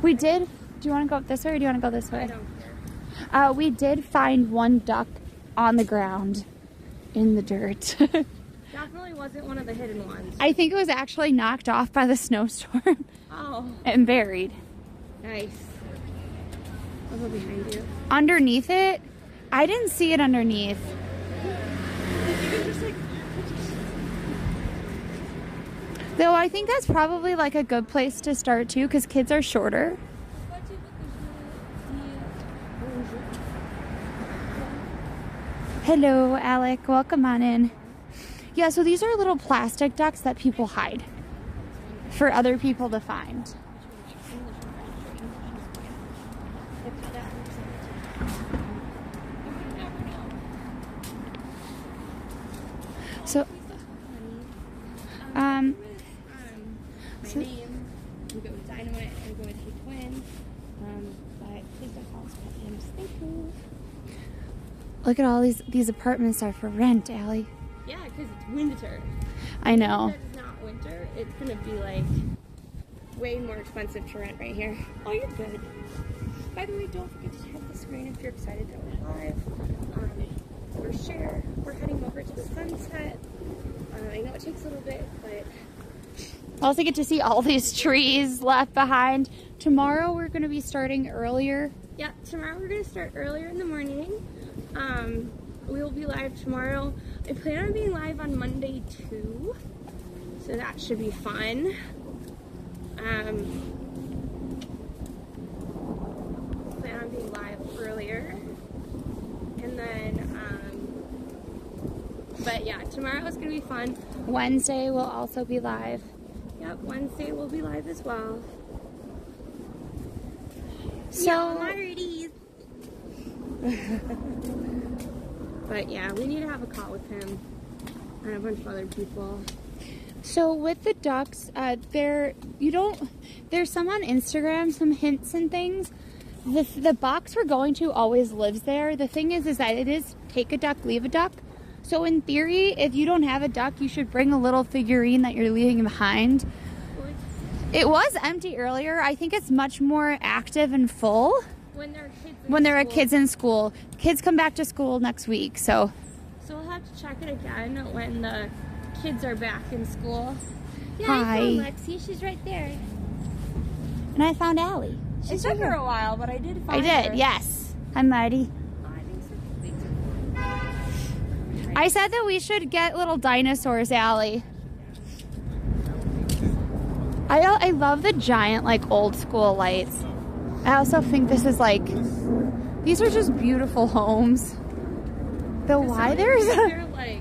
We did. Do you want to go this way or do you want to go this way? I don't care. We did find one duck on the ground in the dirt. Definitely wasn't one of the hidden ones. I think it was actually knocked off by the snowstorm Oh, and buried. nice. I'll go behind you. Underneath it, I didn't see it underneath. Though I think that's probably like a good place to start too, because kids are shorter. Hello, Alec. Welcome on in. Yeah, so these are little plastic ducks that people hide for other people to find. So, my name. We go with Dynamite and go with NYC Twins. But please don't call us Pigeons. Thank you. look at all these apartments are for rent, Allie. Yeah, because it's winter. I know. If it's not winter, it's gonna be like way more expensive to rent right here. Oh, you're good. By the way, don't forget to check the screen if you're excited that we're live. We're heading over to the sunset. I know it takes a little bit, but I also get to see all these trees left behind. Tomorrow we're going to be starting earlier. yeah, tomorrow we're gonna start earlier in the morning. We will be live tomorrow. I plan on being live on Monday too, so that should be fun. Plan on being live earlier, and then but yeah, tomorrow is gonna be fun. Wednesday will also be live. Yep, Wednesday we'll be live as well. So, But yeah, we need to have a call with him and a bunch of other people. so with the ducks, there's some on Instagram, some hints and things. The box we're going to always lives there. The thing is that it is take a duck, leave a duck. So in theory, if you don't have a duck, you should bring a little figurine that you're leaving behind. It was empty earlier. I think it's much more active and full When there are kids when there are kids in school. Kids come back to school next week, so. So we'll have to check it again when the kids are back in school. Yeah, Hi. I found Lexi. She's right there. And I found Allie. It She's took right her here. a while, but I did I find her. did, yes. I'm Marty. Oh, I think so. I said that we should get little dinosaurs, Allie. I love the giant, like, old school lights. I also think this is like, these are just beautiful homes. Though why there's They're like,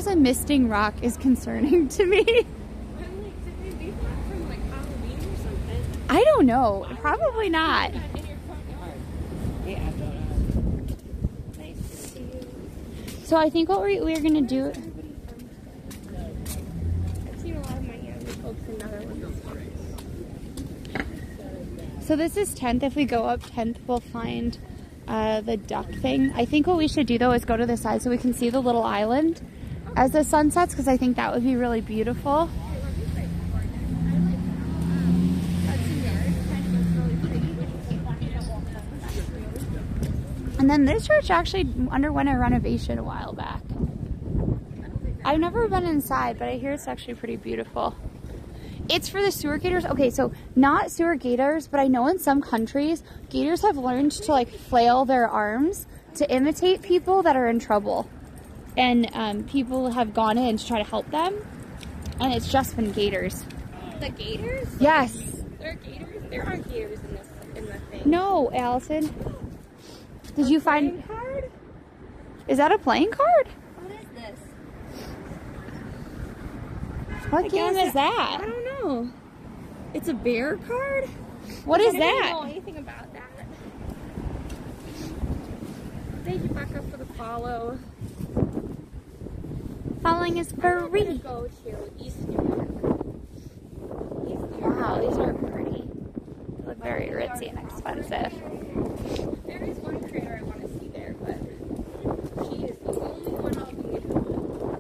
a misting rock is concerning to me. I'm like, did they leave that from like Halloween or something? I don't know. Probably not. In your front yard. Yeah. Nice to see you. So I think what we're gonna do. I've seen a lot of my younger folks in Netherlands. So this is 10th. If we go up 10th, we'll find the duck thing. I think what we should do though is go to the side so we can see the little island as the sun sets, because I think that would be really beautiful. And then this church actually underwent a renovation a while back. I've never been inside, but I hear it's actually pretty beautiful. It's for the sewer gators. Okay, so not sewer gators, but I know in some countries, gators have learned to like flail their arms to imitate people that are in trouble. And people have gone in to try to help them. And it's just been gators. The gators? Yes. There are gators? There aren't gators in the thing. No, Allison. Did you find... Card? Is that a playing card? What is this? What game is that? I don't know. It's a bear card? What is I that? don't know anything about that. Thank you, Becca, for the follow. Following is I'm gonna free. go to East New York. Wow, these are pretty. They look very ritzy and expensive. There is one creator I want to see there, but she is the only one I'll be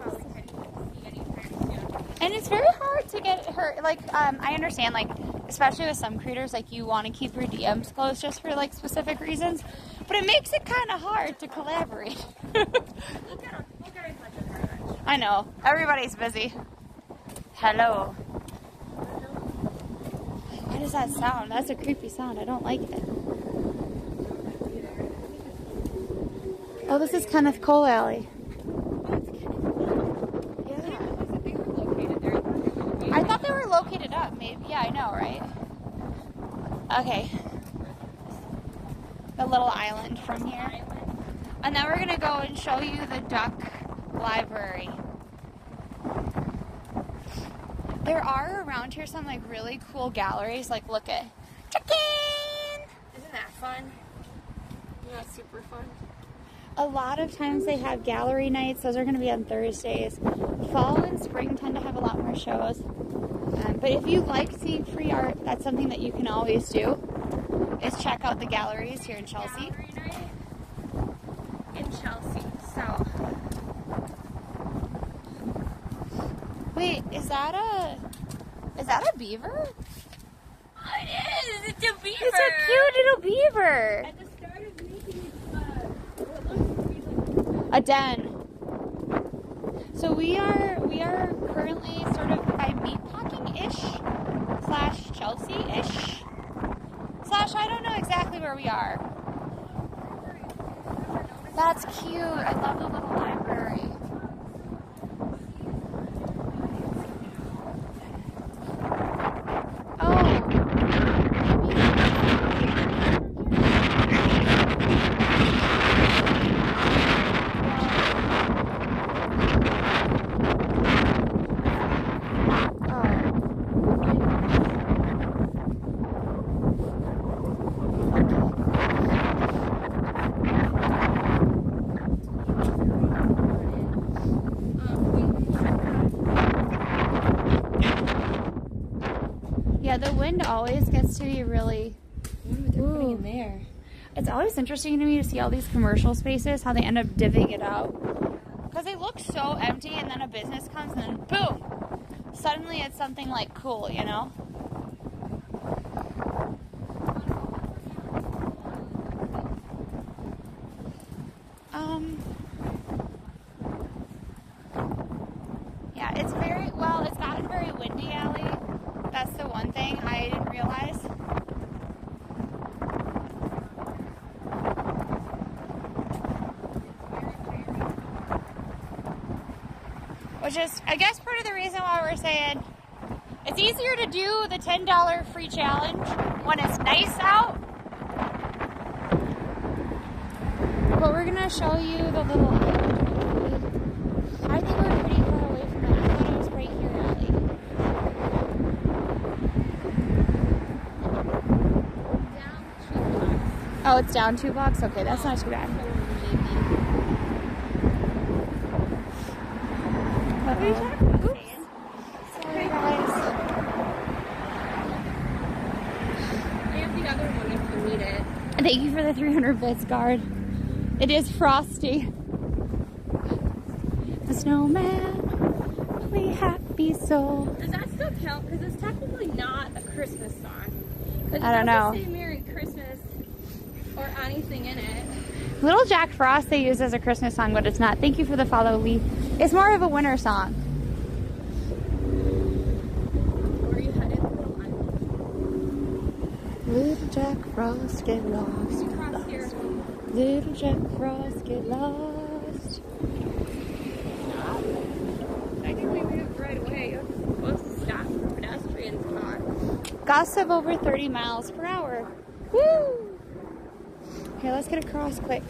probably can't see anytime soon. And it's very hard to get her, like, I understand, like, especially with some creators, like, you want to keep your DMs closed just for, like, specific reasons, but it makes it kind of hard to collaborate. We'll get in touch with her eventually. I know. Everybody's busy. Hello. What does that sound? That's a creepy sound. I don't like it. Oh, this is Kenneth Cole Alley. Yeah. I thought they were located up, maybe. Yeah, I know, right? Okay. The little island from here. And then we're going to go and show you the duck library. There are around here some like really cool galleries. Like, look at chicken. Isn't that fun? Isn't that super fun? A lot of times they have gallery nights. Those are going to be on Thursdays. Fall and spring tend to have a lot more shows. But if you like seeing free art, that's something that you can always do. Is check out the galleries here in Chelsea. Gallery night in Chelsea. So. Wait, is that a beaver? Oh, it is! It's a beaver! It's a cute little beaver. At the start of making what looks to be like A den. So we are currently sort of by meatpacking-ish / Chelsea-ish / I don't know exactly where we are. That's cute. I love the little library. Yeah, the wind always gets to be really... what they're putting in there. It's always interesting to me to see all these commercial spaces, how they end up divvying it out. Because they look so empty, and then a business comes, and then boom! Suddenly it's something like cool, you know? Yeah, it's very, well, it's gotten very windy, Allie. That's the one thing I didn't realize. Which is, I guess, part of the reason why we're saying it's easier to do the $10 free challenge when it's nice out. But we're gonna show you the little island. I think we're pretty far away from it. I thought it was right here, Allie. Oh, it's down 2 blocks? Okay, that's not too bad. Oops. Sorry, guys. I have the other one if you need it. Thank you for the 300 bits, guard. It is frosty. The snowman, play happy soul. Does that still count? Because it's technically not a Christmas song. I don't know. It doesn't say Merry Christmas or anything in it. Little Jack Frost they use as a Christmas song, but it's not. Thank you for the follow, Lee. It's more of a winter song. Where are you headed? Little Jack Frost get lost. Across here. Little Jack Frost get lost. I think we moved right away. You're supposed to stop for a pedestrian's car. Gusts of over 30 miles per hour. Woo! Here, let's get across quick.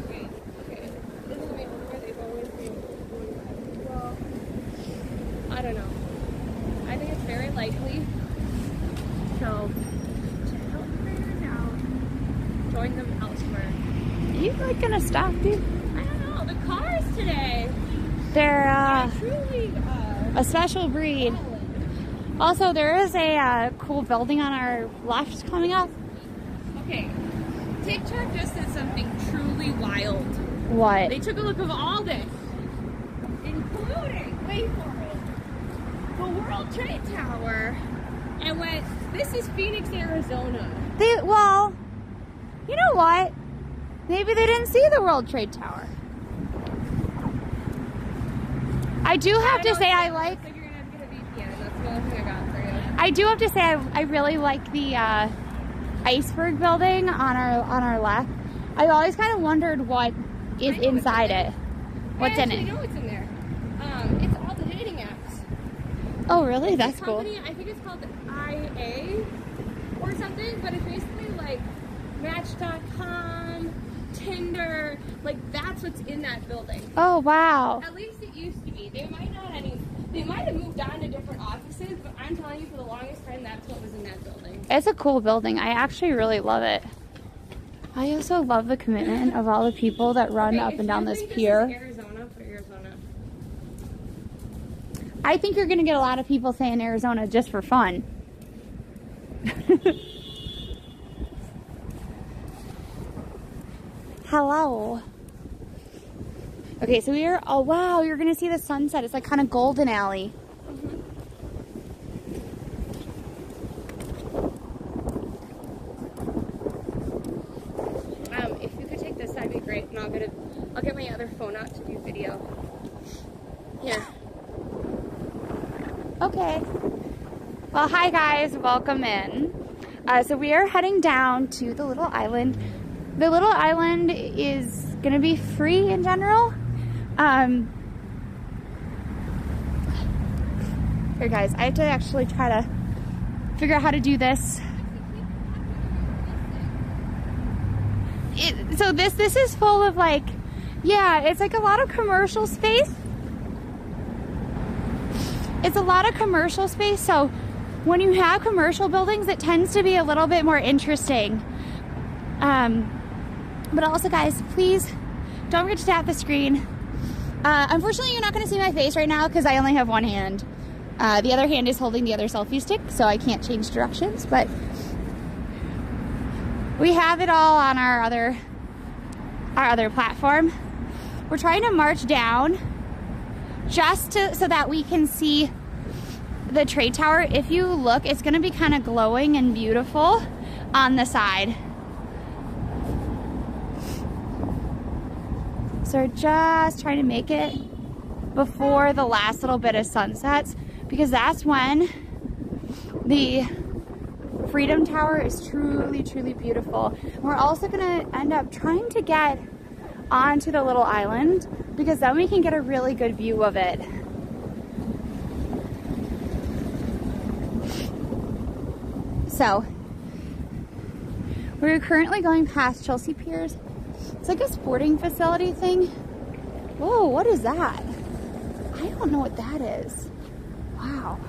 Okay. This is maybe where they've always been. Well, I don't know. I think it's very likely. So, check out further down. Join them elsewhere. Are you like gonna stop, dude? I don't know. The cars today. They're Truly. a special breed. Also, there is a cool building on our left coming up. Okay. TikTok just did something truly wild. What? They took a look of all this, including, wait for it, the World Trade Tower, and went, this is Phoenix, Arizona. Well, you know what? Maybe they didn't see the World Trade Tower. I do have to say I like. You're gonna have to get a VPN. That's the only thing I got for you. I do have to say I really like the iceberg building on our left. I've always kind of wondered what is inside it. What's in it? I know what's in there. It's all the dating apps. Oh, really? That's The cool. company, I think it's called IA or something, but it's basically like Match.com, Tinder, like that's what's in that building. Oh, wow. At least it used to be. They might have moved on to different offices, but I'm telling you, for the longest time, that's what was in that building. It's a cool building. I actually really love it. I also love the commitment of all the people that run Okay, up if and down you this think pier. This is Arizona, put Arizona. I think you're going to get a lot of people saying Arizona just for fun. Hello. Okay, so oh wow, you're going to see the sunset. It's like kind of golden alley. If you could take this, that'd be great, and I'll get my other phone out to do video. Here. Okay. Well, hi guys, welcome in. So we are heading down to the little island. The little island is going to be free in general. Here guys, I have to actually try to figure out how to do this. So this is full of like, yeah, it's like a lot of commercial space. It's a lot of commercial space, so when you have commercial buildings, it tends to be a little bit more interesting. But also, guys, please don't forget to tap the screen. Unfortunately, you're not going to see my face right now because I only have one hand. The other hand is holding the other selfie stick, so I can't change directions, but we have it all on our other platform. We're trying to march down just so that we can see the trade tower. If you look, it's going to be kind of glowing and beautiful on the side. So we're just trying to make it before the last little bit of sunsets, because that's when the Freedom Tower is truly, truly beautiful. We're also going to end up trying to get onto the little island, because then we can get a really good view of it. So we're currently going past Chelsea Piers. It's like a sporting facility thing. Whoa, what is that? I don't know what that is. Wow.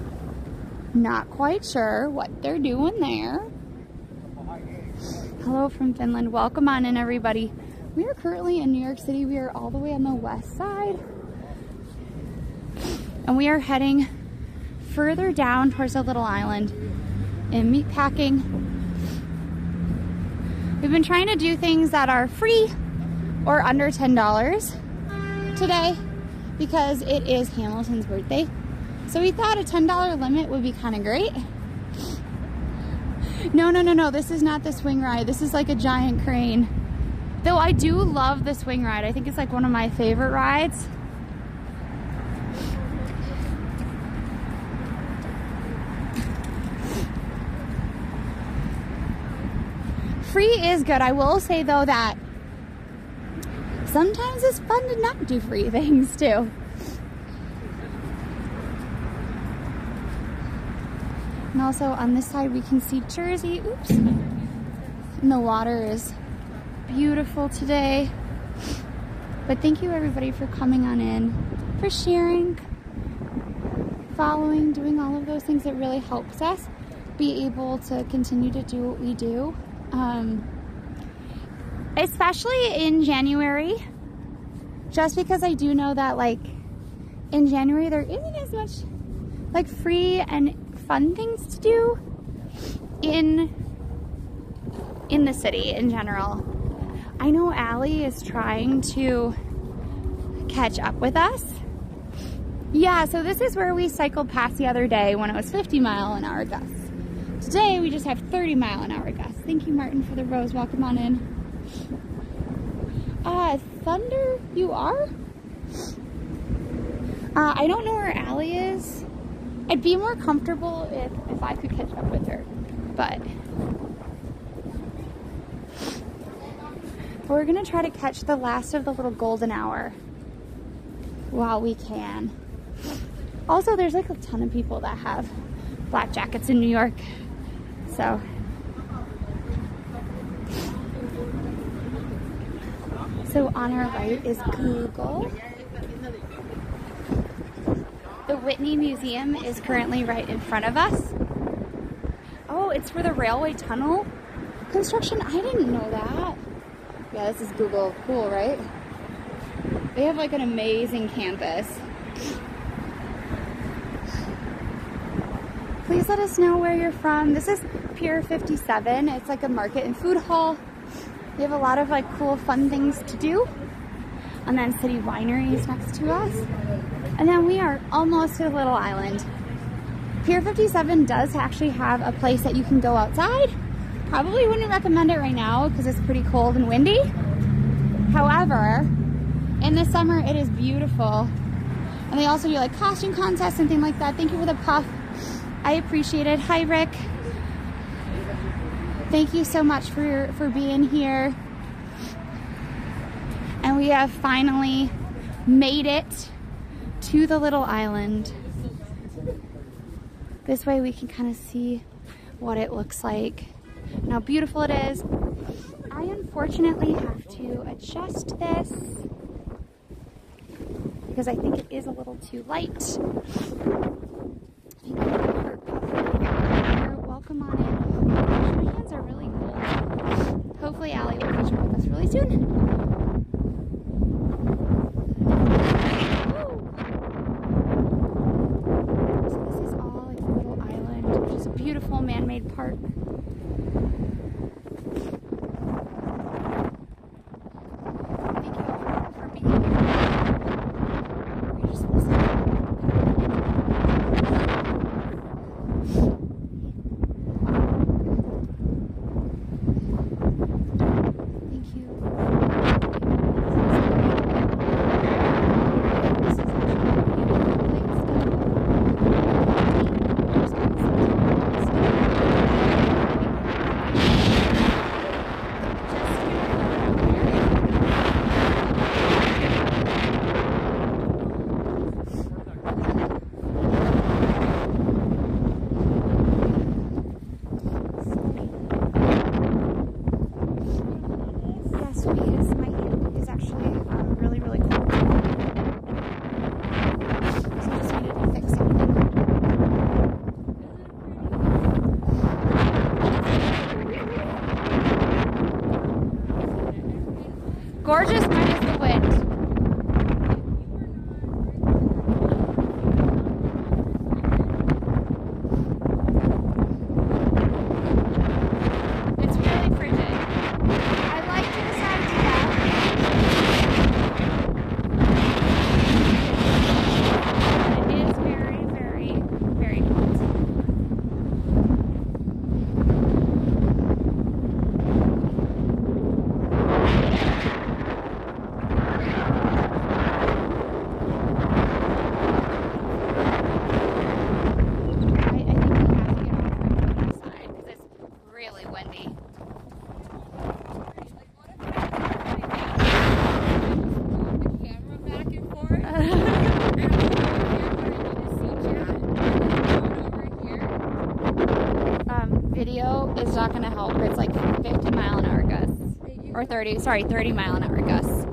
Not quite sure what they're doing there. Hello from Finland. Welcome on in, everybody. We are currently in New York City. We are all the way on the west side. And we are heading further down towards the little island in meatpacking. We've been trying to do things that are free or under $10 today because it is Hamilton's birthday. So we thought a $10 limit would be kind of great. No. This is not the swing ride. This is like a giant crane. Though I do love the swing ride. I think it's like one of my favorite rides. Free is good. I will say though that sometimes it's fun to not do free things too. And also on this side we can see Jersey. Oops. And the water is beautiful today. But thank you everybody for coming on in, for sharing, following, doing all of those things. It really helps us be able to continue to do what we do. Especially in January, just because I do know that like in January there isn't as much like free and fun things to do in the city in general. I know Allie is trying to catch up with us. Yeah, so this is where we cycled past the other day when it was 50-mile-an-hour gusts. Today we just have 30-mile-an-hour gusts. Thank you, Martin, for the rose. Welcome on in. Thunder, you are? I don't know where Allie is. I'd be more comfortable if I could catch up with her, but we're gonna try to catch the last of the little golden hour while we can. Also, there's like a ton of people that have black jackets in New York, so. So on our right is Google. The Whitney Museum is currently right in front of us. Oh, it's for the railway tunnel construction? I didn't know that. Yeah, this is Google. Cool, right? They have like an amazing campus. Please let us know where you're from. This is Pier 57. It's like a market and food hall. We have a lot of like cool fun things to do. And then City Winery is next to us. And then we are almost to the little island. Pier 57 does actually have a place that you can go outside. Probably wouldn't recommend it right now because it's pretty cold and windy. However, in the summer it is beautiful. And they also do like costume contests and things like that. Thank you for the puff. I appreciate it. Hi, Rick. Thank you so much for being here. And we have finally made it to the little island. This way we can kind of see what it looks like and how beautiful it is. I unfortunately have to adjust this because I think it is a little too light. Thank you for welcome on in. My hands are really cold. Hopefully Allie will catch up with us really soon. So this is all like a little island, which is a beautiful man-made park. Thank you all for being here. We're just listening. Gorgeous minus the wind. It's really frigid. I like this idea. It is very, very, very cold. or 30 mile an hour gusts.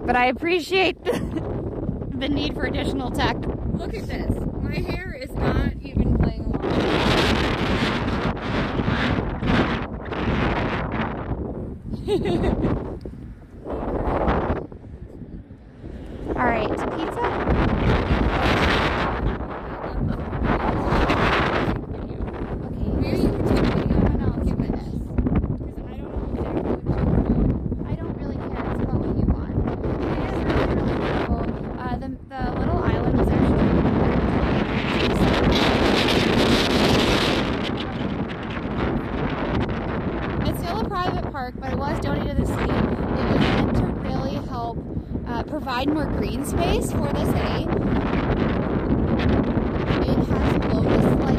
But I appreciate the need for additional tech. Look at this. My hair is not even playing along. All right, pizza? Maybe you can take a video and I'll give it this. I don't really care. It's about what you want. It is really, really beautiful. The little island is actually. It's still a private park, but it was donated to the city. It was meant to really help provide more green space for the city. It has lotus-like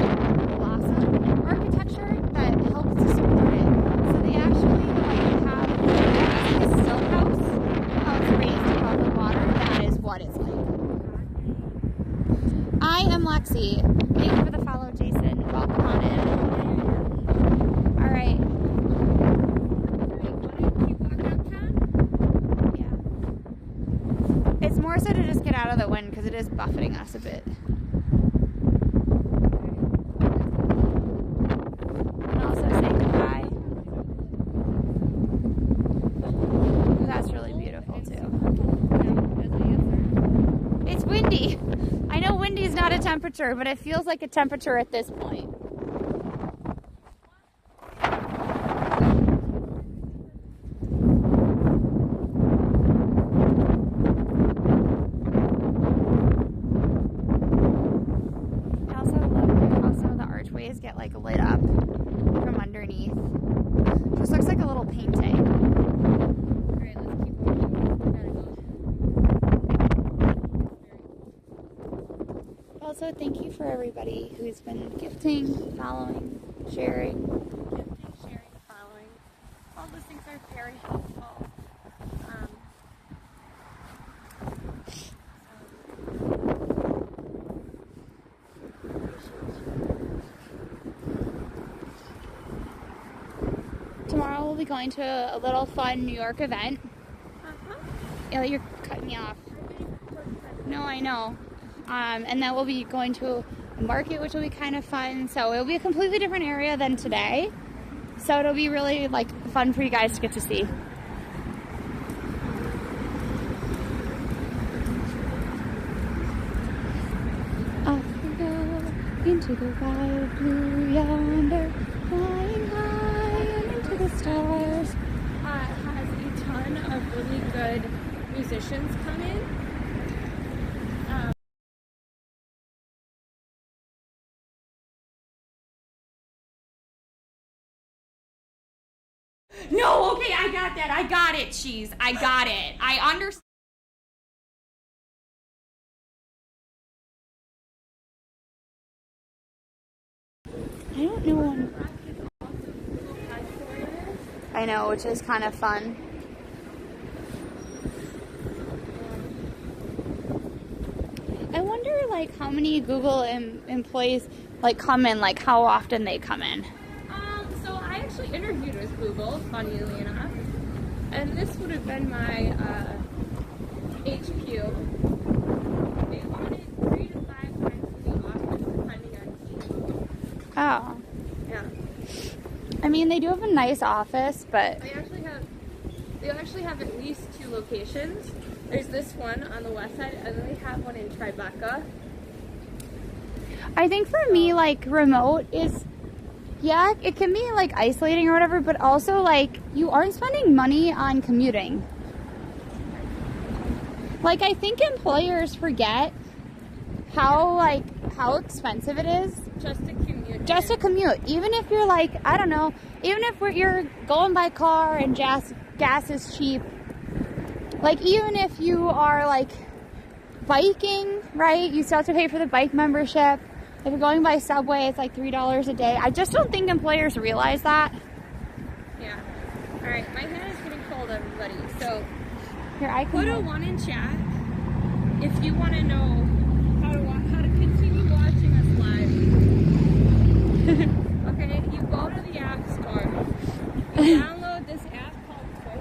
blossom architecture that helps to support it. So they actually have a silk house, how it's raised above the water. That is what it's like. I am Lexi. Thank you for the follow, Jason. Welcome on in. All right. Yeah. It's more so to just get out of the wind because it is buffeting us a bit. And also say goodbye. That's really beautiful too. It's windy. I know windy is not a temperature, but it feels like a temperature at this point. I also love how some of the archways get like lit up from underneath. Just looks like a little painting. Alright, let's keep going. We gotta go. Also, thank you for everybody who's been gifting, following, sharing. Gifting, sharing, following. All those things are very helpful. Tomorrow we'll be going to a little fun New York event. Yeah, you're cutting me off. No, I know. And then we'll be going to a market, which will be kind of fun. So it'll be a completely different area than today. So it'll be really like fun for you guys to get to see. Off we go into the wide blue yonder, flying high and into the stars. Has a ton of really good musicians come in. No, okay, I got that. I got it, Cheese. I got it. I understand. I don't know when. I know, which is kind of fun. I wonder, like, how many Google employees, like, come in, like, how often they come in. So I actually interviewed with Google, funnily enough, and this would have been my HQ. They wanted 3 to 5 times in the office, depending on team. Oh. Yeah. I mean, they do have a nice office, but They actually have at least 2 locations. There's this one on the west side, and then they have one in Tribeca. I think for me, like, remote is, yeah, it can be, like, isolating or whatever, but also, like, you aren't spending money on commuting. Like, I think employers forget how expensive it is Just to commute. just to commute. Even if you're, like, I don't know, even if you're going by car and gas is cheap. Like, even if you are, like, biking, right, you still have to pay for the bike membership. If you're going by subway, it's like $3 a day. I just don't think employers realize that. Yeah. Alright, my hand is getting cold, everybody. So, Here, I can put a help. 1 in chat if you want to know how to continue watching us live. Okay, you go to the App Store. You download this app called Twitch.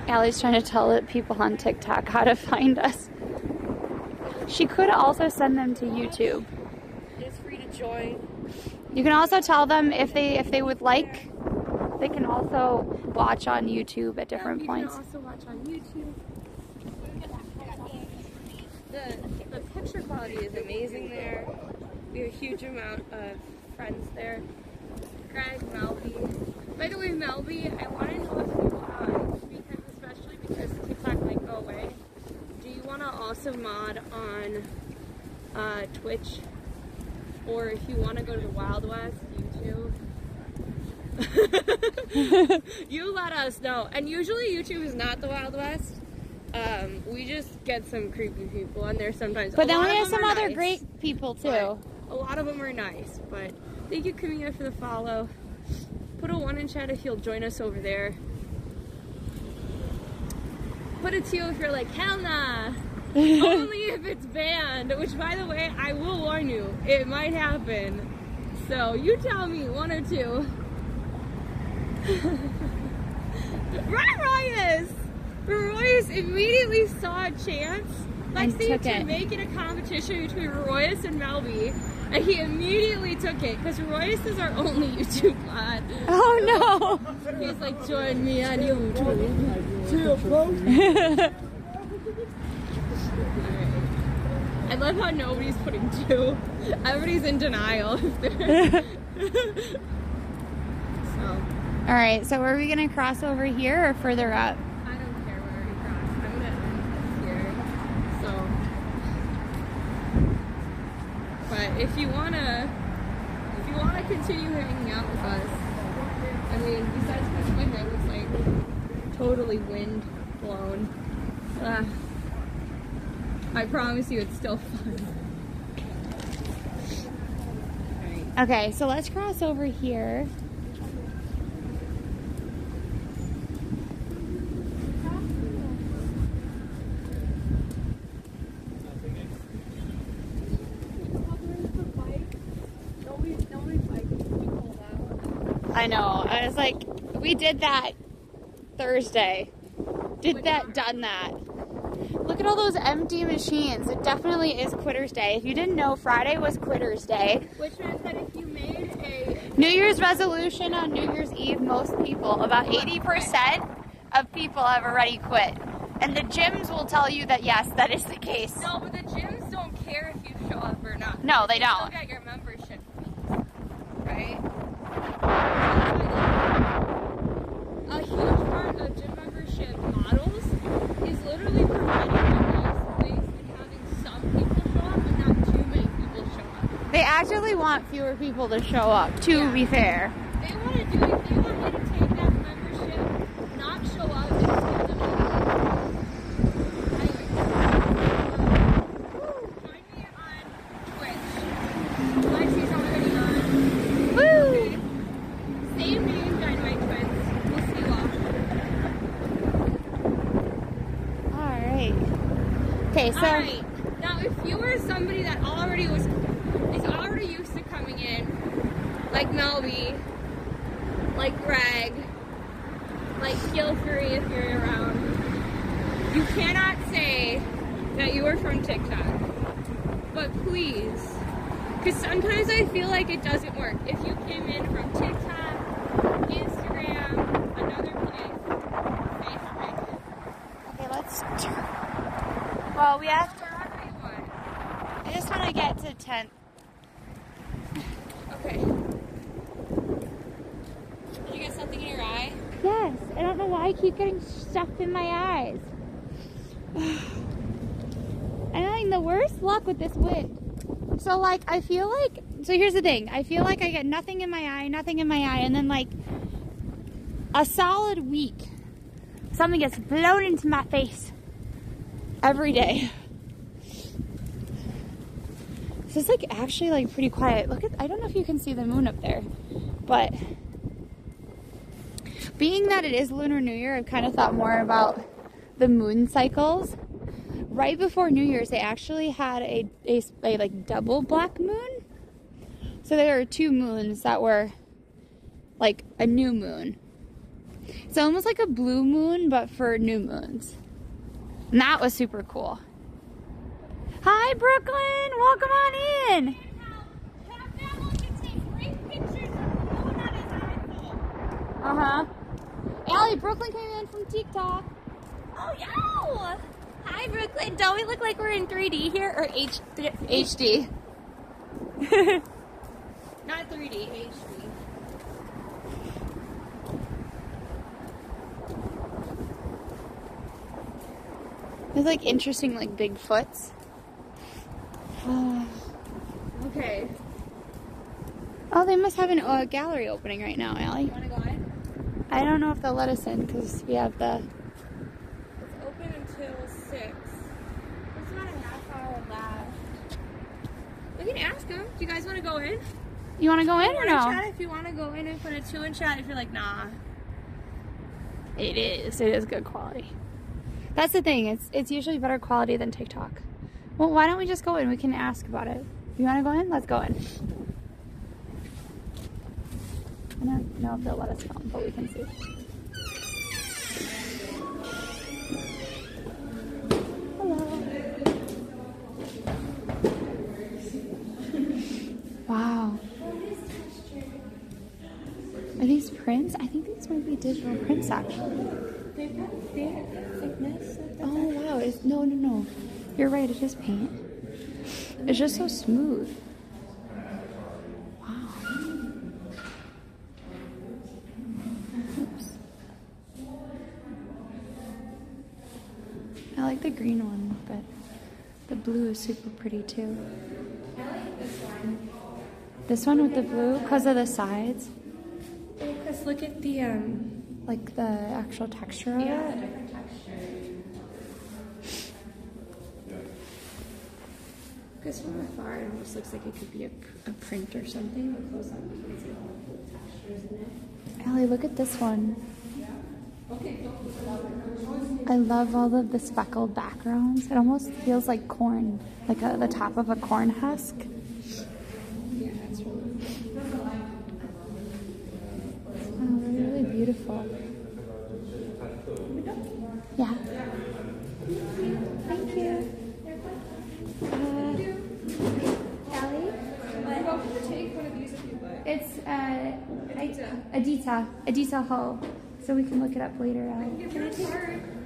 Allie's trying to tell people on TikTok how to find us. She could also send them to YouTube. It's free to join. You can also tell them if they would like, they can also watch on YouTube at different points. You can also watch on YouTube. The picture quality is amazing there. We have a huge amount of friends there. Greg, Melby. By the way, Melby, I want to know if you, especially because TikTok might go away, do you want to also mod on Twitch? Or if you want to go to the Wild West, YouTube? You let us know. And usually YouTube is not the Wild West. We just get some creepy people on there sometimes. But then we have some other great people too. But a lot of them are nice. But thank you, Camilla, for the follow. Put a 1 in chat if you'll join us over there. Put a 2 if you're like, hell nah. Only if it's banned. Which, by the way, I will warn you, it might happen. So you tell me, 1 or 2. Right, Royce immediately saw a chance, Lexi, to make it a competition between Royce and Melby, and he immediately took it because Royce is our only YouTube bot. Oh no! He's like, join me on YouTube. I love how nobody's putting 2. Everybody's in denial. So. All right, so are we gonna cross over here or further up? I don't care where we cross. I'm gonna end here. So, but if you wanna continue hanging out with us, I mean, besides because my head was like totally wind blown, I promise you, it's still fun. Right. Okay, so let's cross over here. I know. I was like, we did that Thursday. Done that. Look at all those empty machines. It definitely is Quitter's Day. If you didn't know, Friday was Quitter's Day. Which meant that if you made a New Year's resolution on New Year's Eve, most people, about 80% of people have already quit. And the gyms will tell you that yes, that is the case. No, but the gyms don't care if you show up or not. No, they You don't. still get your membership fees, right? A huge part of gym membership models is literally providing a nice place and having some people show up and not too many people show up. They actually want fewer people to show up, to be fair. They want to do it. They want you to take that membership, not show up, and tell them. Anyway, join me on Twitch. Lexi's already on. Woo! Okay. Same name, DinomiteTwins. We'll see you all. Alright. Okay, so... Alright. Now, if you were somebody that is already used to coming in, like Melby, like Greg, like Feel Free if you're around, you cannot say that you are from TikTok. But please, because sometimes I feel like it doesn't work. If you came in from TikTok, Instagram, another place, Facebook. Okay, let's turn. Well, we have to... Wherever you want. I just want to get to 10th. Okay. Did you get something in your eye? Yes, I don't know why I keep getting stuff in my eyes. I'm having the worst luck with this wind. So, like, I feel like... So, here's the thing. I feel like I get nothing in my eye, and then, like, a solid week, something gets blown into my face every day. This is, like, actually, like, pretty quiet. Look at... I don't know if you can see the moon up there, but... Being that it is Lunar New Year, I've kind of thought more about the moon cycles. Right before New Year's, they actually had a like double black moon. So there were 2 moons that were like a new moon. It's almost like a blue moon, but for new moons. And that was super cool. Hi, Brooklyn. Welcome on in. Uh-huh. Allie, Brooklyn came in from TikTok. Oh, yo! Hi, Brooklyn. Don't we look like we're in 3D here? Or HD. Not 3D, HD. There's like interesting like Bigfoots. Okay. Oh, they must have a gallery opening right now, Allie. You want to go in? I don't know if they'll let us in because we have the... It's open until 6. There's about a half hour left. We can ask them. Do you guys want to go in? You want to go in or no? Chat if you want to go in and put a 2 in chat if you're like, nah. It is. It is good quality. That's the thing. It's usually better quality than TikTok. Well, why don't we just go in? We can ask about it. You want to go in? Let's go in. I don't know if they'll let us film, but we can see. Hello. Wow. Are these prints? I think these might be digital prints, actually. They've got thickness. Oh, wow. No. You're right. It is paint. It's just so smooth. Wow. Oops. I like the green one, but the blue is super pretty too. I like this one. This one with the blue, because of the sides, Because look at the, like the actual texture of the it. different texture. Because from afar, it almost looks like it could be a print or something. But close up, you can see all the textures in it. Allie, look at this one. I love all of the speckled backgrounds. It almost feels like corn, like the top of a corn husk. Yeah, that's really Oh, they're really beautiful. Yeah. Thank you. Allie? Welcome to take one of these if you'd like. It's Adita Ho. So we can look it up later, Allie. Can I take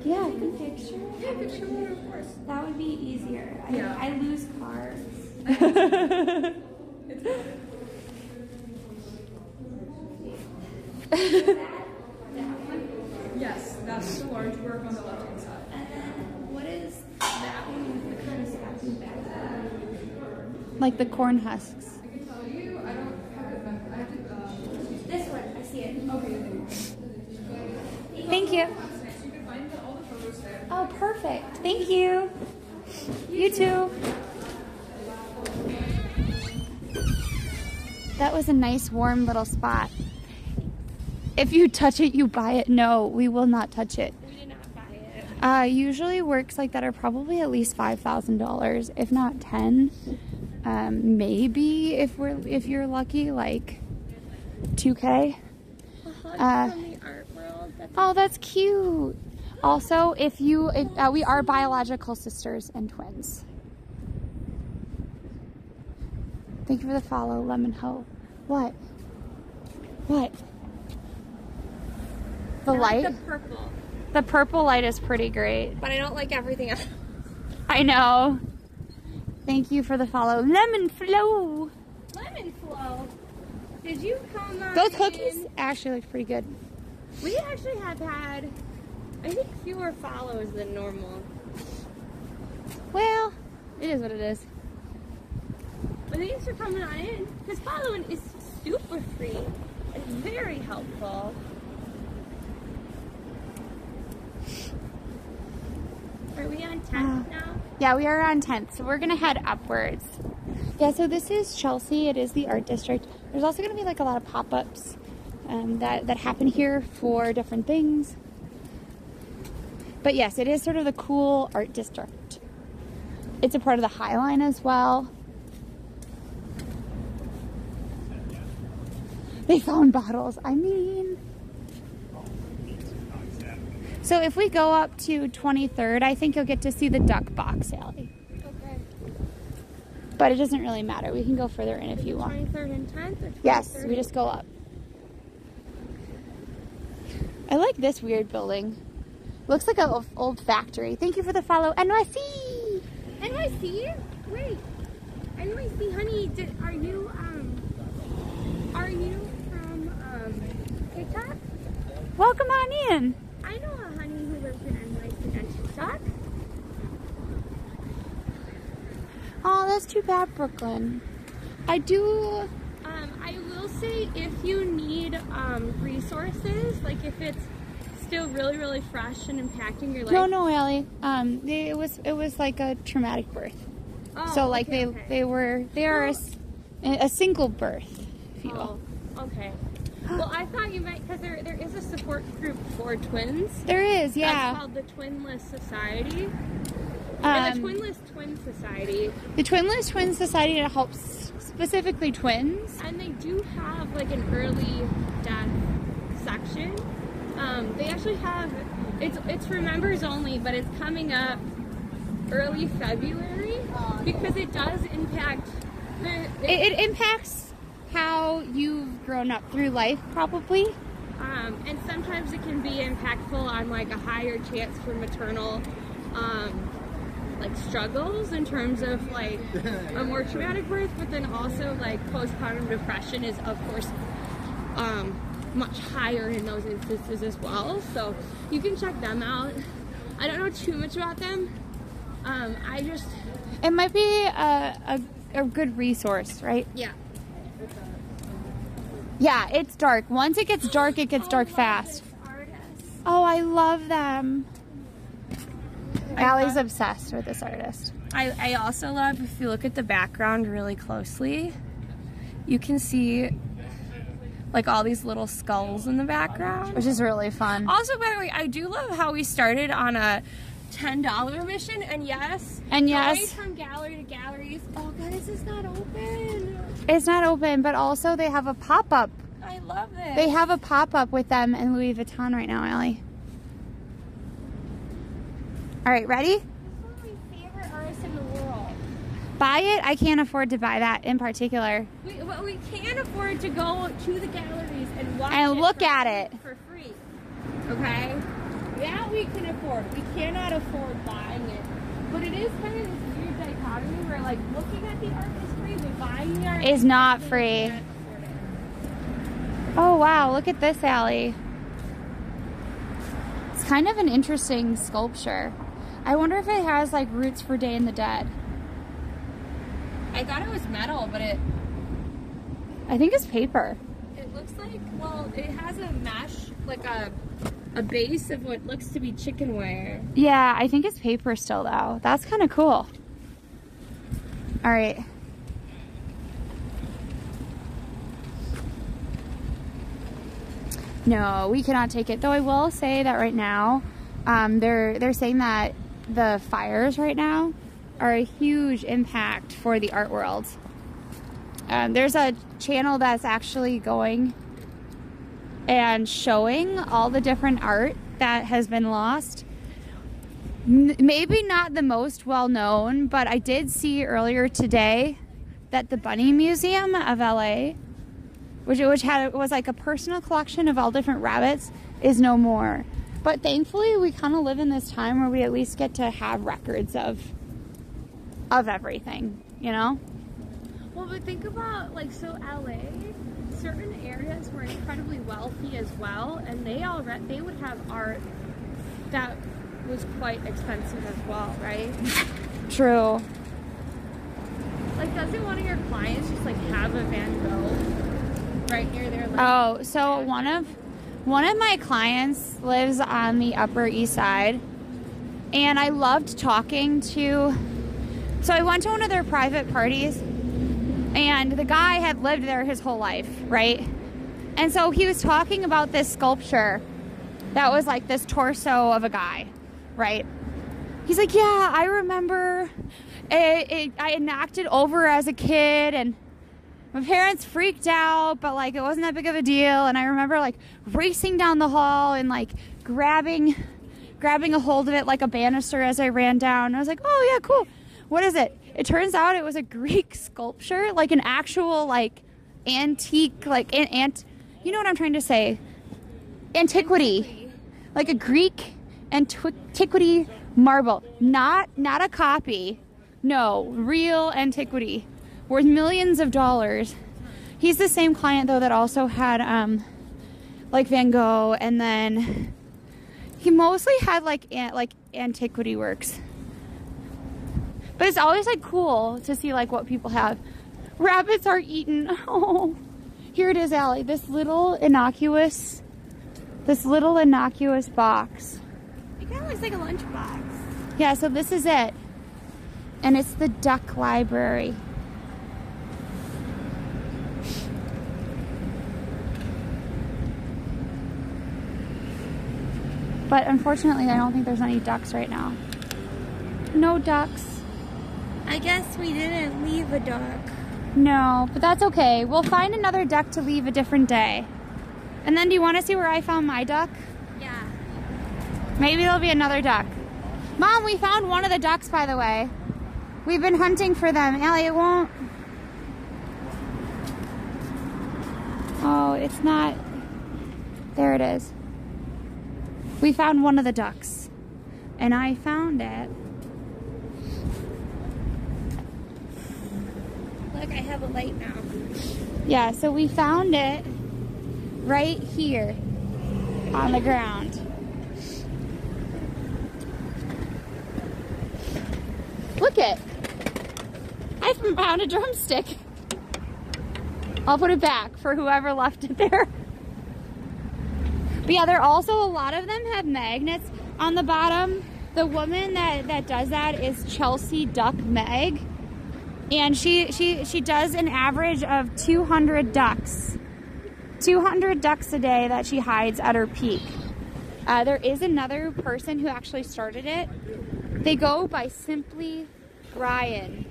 Yeah, good picture. Yeah, picture one, of course. That would be easier. Yeah. I lose cards. Yes, that's the large work on the left hand side. And then what is that one with the kind of sassy background? Like the corn husks. I can tell you, I don't have it back. I have to, This one, I see it. okay. Thank you. You can find all the photos there. Oh, perfect. Thank you. You too. That was a nice, warm little spot. If you touch it, you buy it. No, we will not touch it. We did not buy it. Usually works like that are probably at least $5,000, if not 10. Maybe if you're lucky, like 2K. From the art world. Oh, that's cute. Also, if we are biological sisters and twins. Thank you for the follow, Lemon Ho. What? The light? The purple. The purple light is pretty great. But I don't like everything else. I know. Thank you for the follow. Lemon Flow. Lemon flow. Did you come on? Those cookies actually look pretty good. We actually have had, I think, fewer follows than normal. Well, it is what it is. But thanks for coming on in. Because following is super free and very helpful. Are we on 10th now? Yeah, we are on 10th, so we're gonna head upwards. Yeah, so this is Chelsea. It is the art district. There's also gonna be like a lot of pop-ups that happen here for different things. But yes, it is sort of the cool art district. It's a part of the High Line as well. They found bottles. I mean, So if we go up to 23rd, I think you'll get to see the duck box, Allie. Okay. But it doesn't really matter. We can go further in if you want. 23rd and 10th? Or 23rd? Yes, we just go up. I like this weird building. Looks like an old factory. Thank you for the follow, NYC! NYC? Wait. NYC, honey, are you from, TikTok? Welcome on in. I know a honey who lives in NYC on TikTok. Oh, that's too bad, Brooklyn. I will say if you need resources, like if it's still really, really fresh and impacting your life. No, Allie. It was like a traumatic birth. Oh, So like okay, they are a single birth, if you will. Oh, okay. Well, I thought you might, because there is a support group for twins. There is, yeah. That's called the Twinless Society. Or the Twinless Twin Society. The Twinless Twin Society helps specifically twins. And they do have like an early death section. They actually have, it's for members only, but it's coming up early February because it does impact It impacts how you've grown up through life, probably. And sometimes it can be impactful on like a higher chance for maternal like struggles in terms of like a more traumatic birth, but then also like postpartum depression is of course much higher in those instances as well. So you can check them out. I don't know too much about them. It might be a good resource, right? Yeah. Yeah, it's dark. Once it gets dark fast. Oh, I love them. Allie's obsessed with this artist. I also love, if you look at the background really closely, you can see like all these little skulls in the background. Which is really fun. Also, by the way, I do love how we started on a $10 mission, and going from gallery to galleries. Oh, guys, it's not open. It's not open, but also they have a pop-up. I love this. They have a pop-up with them in Louis Vuitton right now, Allie. All right, ready? This is one of my favorite artists in the world. Buy it. I can't afford to buy that in particular. We can't afford to go to the galleries and watch And it look for at free- it. for free. Okay? That we can afford. We cannot afford buying it. But it is kind of this weird dichotomy where like looking at the art is free, but buying the art Is not we free. can't afford it. Oh, wow. Look at this, Allie. It's kind of an interesting sculpture. I wonder if it has like roots for Day in the Dead. I thought it was metal, but it I think it's paper. looks like, well, it has a mesh, like a base of what looks to be chicken wire. Yeah, I think it's paper still, though. That's kind of cool. All right. No, we cannot take it. Though I will say that right now, they're saying that the fires right now are a huge impact for the art world. There's a channel that's actually going and showing all the different art that has been lost. Maybe not the most well known, but I did see earlier today that the Bunny Museum of LA, which was like a personal collection of all different rabbits, is no more. But thankfully, we kind of live in this time where we at least get to have records of everything, you know? Well, but think about, like, so LA, certain areas were incredibly wealthy as well, and they would have art that was quite expensive as well, right? True. Like, doesn't one of your clients just, like, have a Van Gogh right near their, like... Oh, so one of my clients lives on the Upper East Side, and I loved talking to... So I went to one of their private parties, and the guy had lived there his whole life, right? And so he was talking about this sculpture that was like this torso of a guy, right? He's like, yeah, I remember I knocked it over as a kid, and my parents freaked out, but like it wasn't that big of a deal. And I remember like racing down the hall and like grabbing grabbing a hold of it like a banister as I ran down. I was like, oh yeah, cool. What is it? It turns out it was a Greek sculpture, like an actual like antique, like you know what I'm trying to say? Antiquity. Like a Greek antiquity marble. Not a copy. No, real antiquity. Worth millions of dollars. He's the same client though that also had like Van Gogh, and then he mostly had like antiquity works. But it's always like cool to see like what people have. Rabbits are eaten. Oh, here it is, Allie. This little innocuous box. It kind of looks like a lunchbox. Yeah, so this is it. And it's the duck library. But unfortunately, I don't think there's any ducks right now. No ducks. I guess we didn't leave a duck. No, but that's okay. We'll find another duck to leave a different day. And then do you want to see where I found my duck? Yeah. Maybe there'll be another duck. Mom, we found one of the ducks, by the way. We've been hunting for them. Allie, it won't... Oh, it's not... There it is. We found one of the ducks. And I found it. Look, I have a light now. Yeah, so we found it right here on the ground. Look it. I found a drumstick. I'll put it back for whoever left it there. But yeah, there are also a lot of them have magnets on the bottom. The woman that does that is Chelsea Duck Meg. And she does an average of 200 ducks. 200 ducks a day that she hides at her peak. There is another person who actually started it. They go by Simply Brian.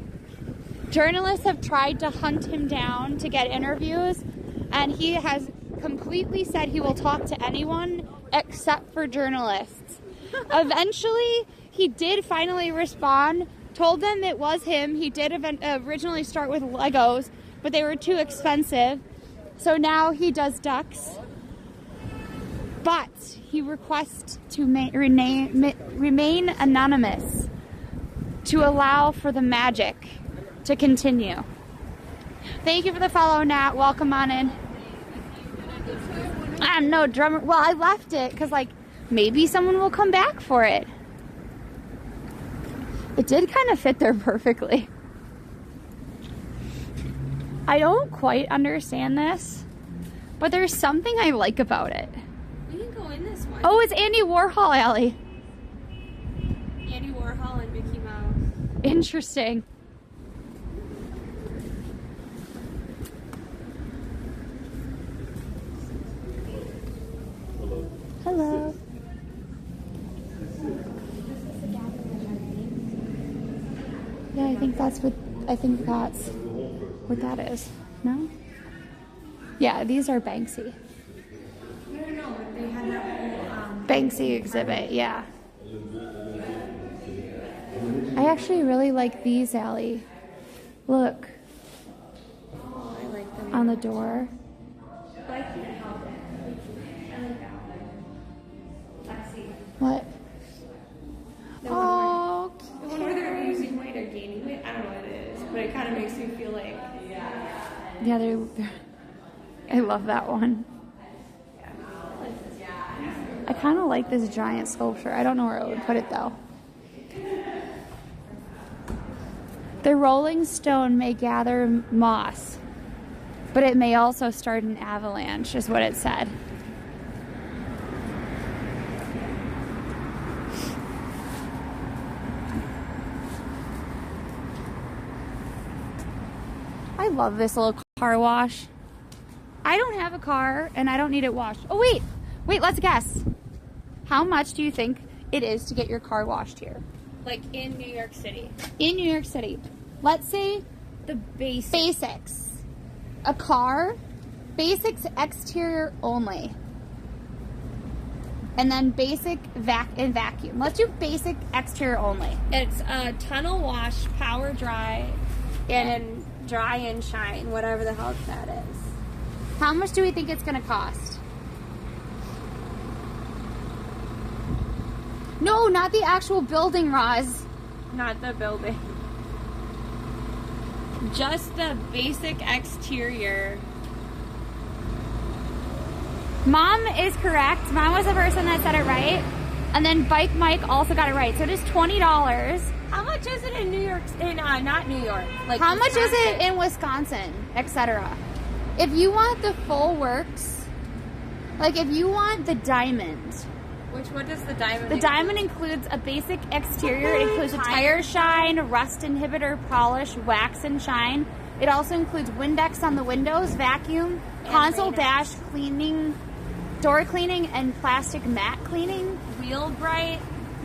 Journalists have tried to hunt him down to get interviews, and he has completely said he will talk to anyone except for journalists. Eventually, he did finally respond, told them it was him. He did originally start with Legos, but they were too expensive. So now he does ducks. But he requests to remain anonymous to allow for the magic to continue. Thank you for the follow, Nat. Welcome on in. I'm no drummer. Well, I left it because, like, maybe someone will come back for it. It did kind of fit there perfectly. I don't quite understand this, but there's something I like about it. We can go in this one. Oh, it's Andy Warhol, Allie. Andy Warhol and Mickey Mouse. Interesting. Hello. Yeah, I think that's what that is. No? Yeah, these are Banksy. No, but they had that whole Banksy exhibit, yeah. I actually really like these, Allie. Look. Oh, I like them. On the door. But I can't help it. I like that one. Let's see. What? Oh, The one where they're losing weight or gaining weight. I don't know what it is, but it kind of makes me feel like. yeah, they're I love that one. I kind of like this giant sculpture. I don't know where I would put it though. The Rolling Stone may gather moss, but it may also start an avalanche, is what it said. I love this little car wash. I don't have a car and I don't need it washed. Oh, wait, let's guess. How much do you think it is to get your car washed here? Like in New York City. In New York City. Let's say The basic. basics. A car, basics exterior only. And then basic and vacuum. Let's do basic exterior only. It's a tunnel wash, power dry, and dry and shine, whatever the hell that is. How much do we think it's going to cost? No, not the actual building, Roz. Not the building. Just the basic exterior. Mom is correct. Mom was the person that said it right. And then Bike Mike also got it right. So it is $20. How much is it in New York? Not New York. Like How much is it Wisconsin? in Wisconsin, etc.? If you want the full works, like if you want the diamond, What does the diamond? the include? diamond includes a basic exterior. It includes a tire shine, rust inhibitor, polish, wax and shine. It also includes Windex on the windows, vacuum, console rain dash cleaning, door cleaning, and plastic mat cleaning. Wheel bright.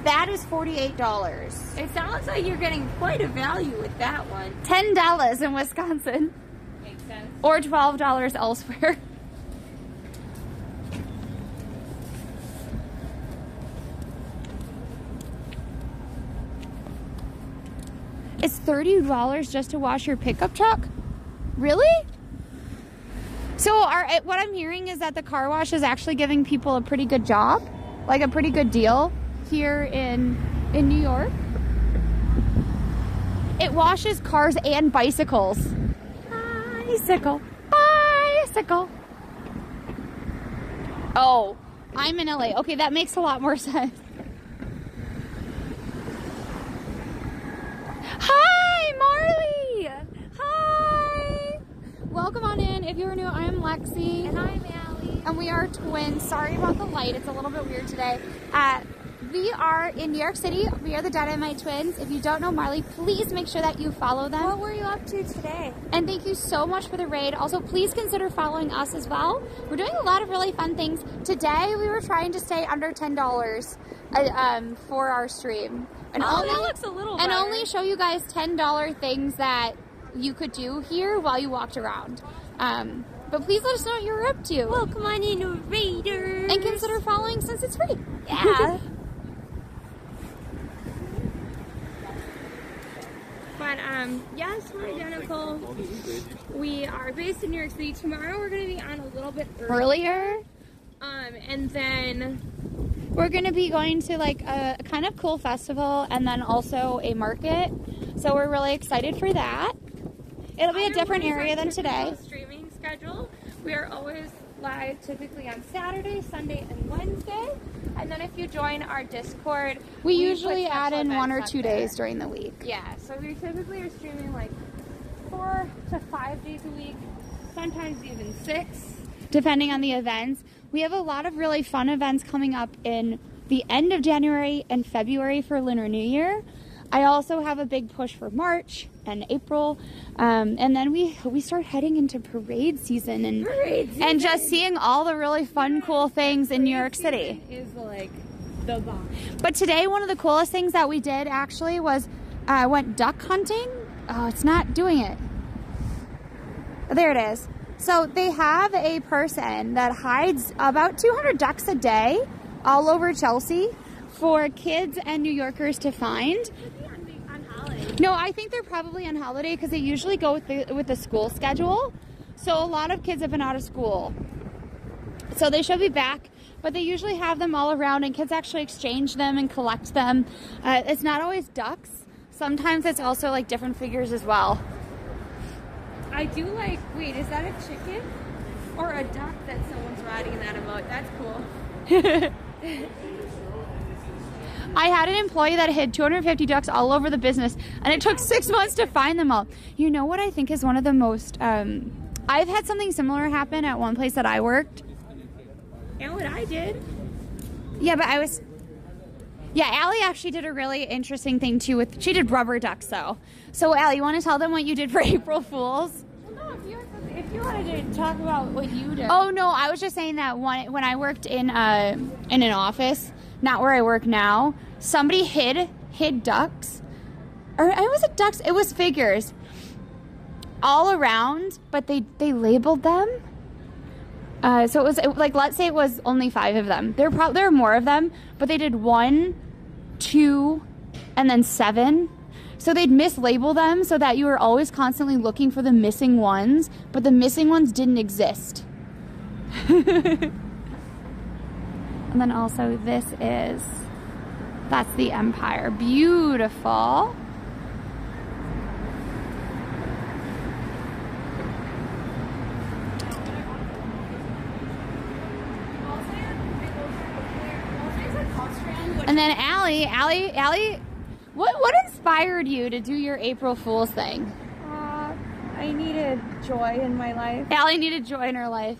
That is $48. It sounds like you're getting quite a value with that one. $10 in Wisconsin, Makes sense. or $12 elsewhere. It's $30 just to wash your pickup truck? Really? So what I'm hearing is that the car wash is actually giving people a pretty good job, like a pretty good deal here in New York. It washes cars and bicycles. Bicycle. Oh, I'm in LA. Okay, that makes a lot more sense. Hi, Marley. Hi. Welcome on in. If you're new, I'm Lexi. And I'm Allie. And we are twins. Sorry about the light. It's a little bit weird today. We are in New York City. We are the DinomiteTwins. If you don't know Marley, please make sure that you follow them. What were you up to today? And thank you so much for the raid. Also, please consider following us as well. We're doing a lot of really fun things. Today, we were trying to stay under $10 for our stream. And that looks a little And better. only show you guys $10 things that you could do here while you walked around. But please let us know what you're up to. Well, come on in, Raiders. And consider following since it's free. Yeah. But, yes, we're identical. We are based in New York City. Tomorrow we're going to be on a little bit Earlier, and then we're going to be going to like a kind of cool festival and then also a market. So we're really excited for that. It'll be a different area than today. Streaming schedule. We are always live typically on Saturday, Sunday, and Wednesday. And then if you join our Discord, We put usually add special in 1 or events 2 up there. days during the week. Yeah, so we typically are streaming like 4 to 5 days a week, sometimes even 6. Depending on the events. We have a lot of really fun events coming up in the end of January and February for Lunar New Year. I also have a big push for March and April. And then we start heading into parade season and just seeing all the really fun, cool things in New York City. Is like the bomb. But today, one of the coolest things that we did actually was went duck hunting. Oh, it's not doing it. There it is. So they have a person that hides about 200 ducks a day all over Chelsea for kids and New Yorkers to find. On holiday. No, I think they're probably on holiday because they usually go with the school schedule. So a lot of kids have been out of school. So they should be back, but they usually have them all around and kids actually exchange them and collect them. It's not always ducks. Sometimes it's also like different figures as well. I do like, wait, is that a chicken? Or a duck that someone's riding in that emote? That's cool. I had an employee that hid 250 ducks all over the business, and it took 6 months to find them all. You know what I think is one of the most... I've had something similar happen at one place that I worked. And what I did. Yeah, but I was... Yeah, Allie actually did a really interesting thing, too. She did rubber ducks, though. So, Allie, you want to tell them what you did for April Fools? Well, no, if you wanted to talk about what you did. Oh, no, I was just saying that when I worked in an office, not where I work now, somebody hid ducks. Or it wasn't ducks, it was figures all around, but they labeled them. So it was like, let's say it was only 5 of them. There are more of them, but they did 1, 2, and then 7. So they'd mislabel them so that you were always constantly looking for the missing ones, but the missing ones didn't exist. And then also that's the Empire. Beautiful. And then Allie, what inspired you to do your April Fool's thing? I needed joy in my life. Allie needed joy in her life.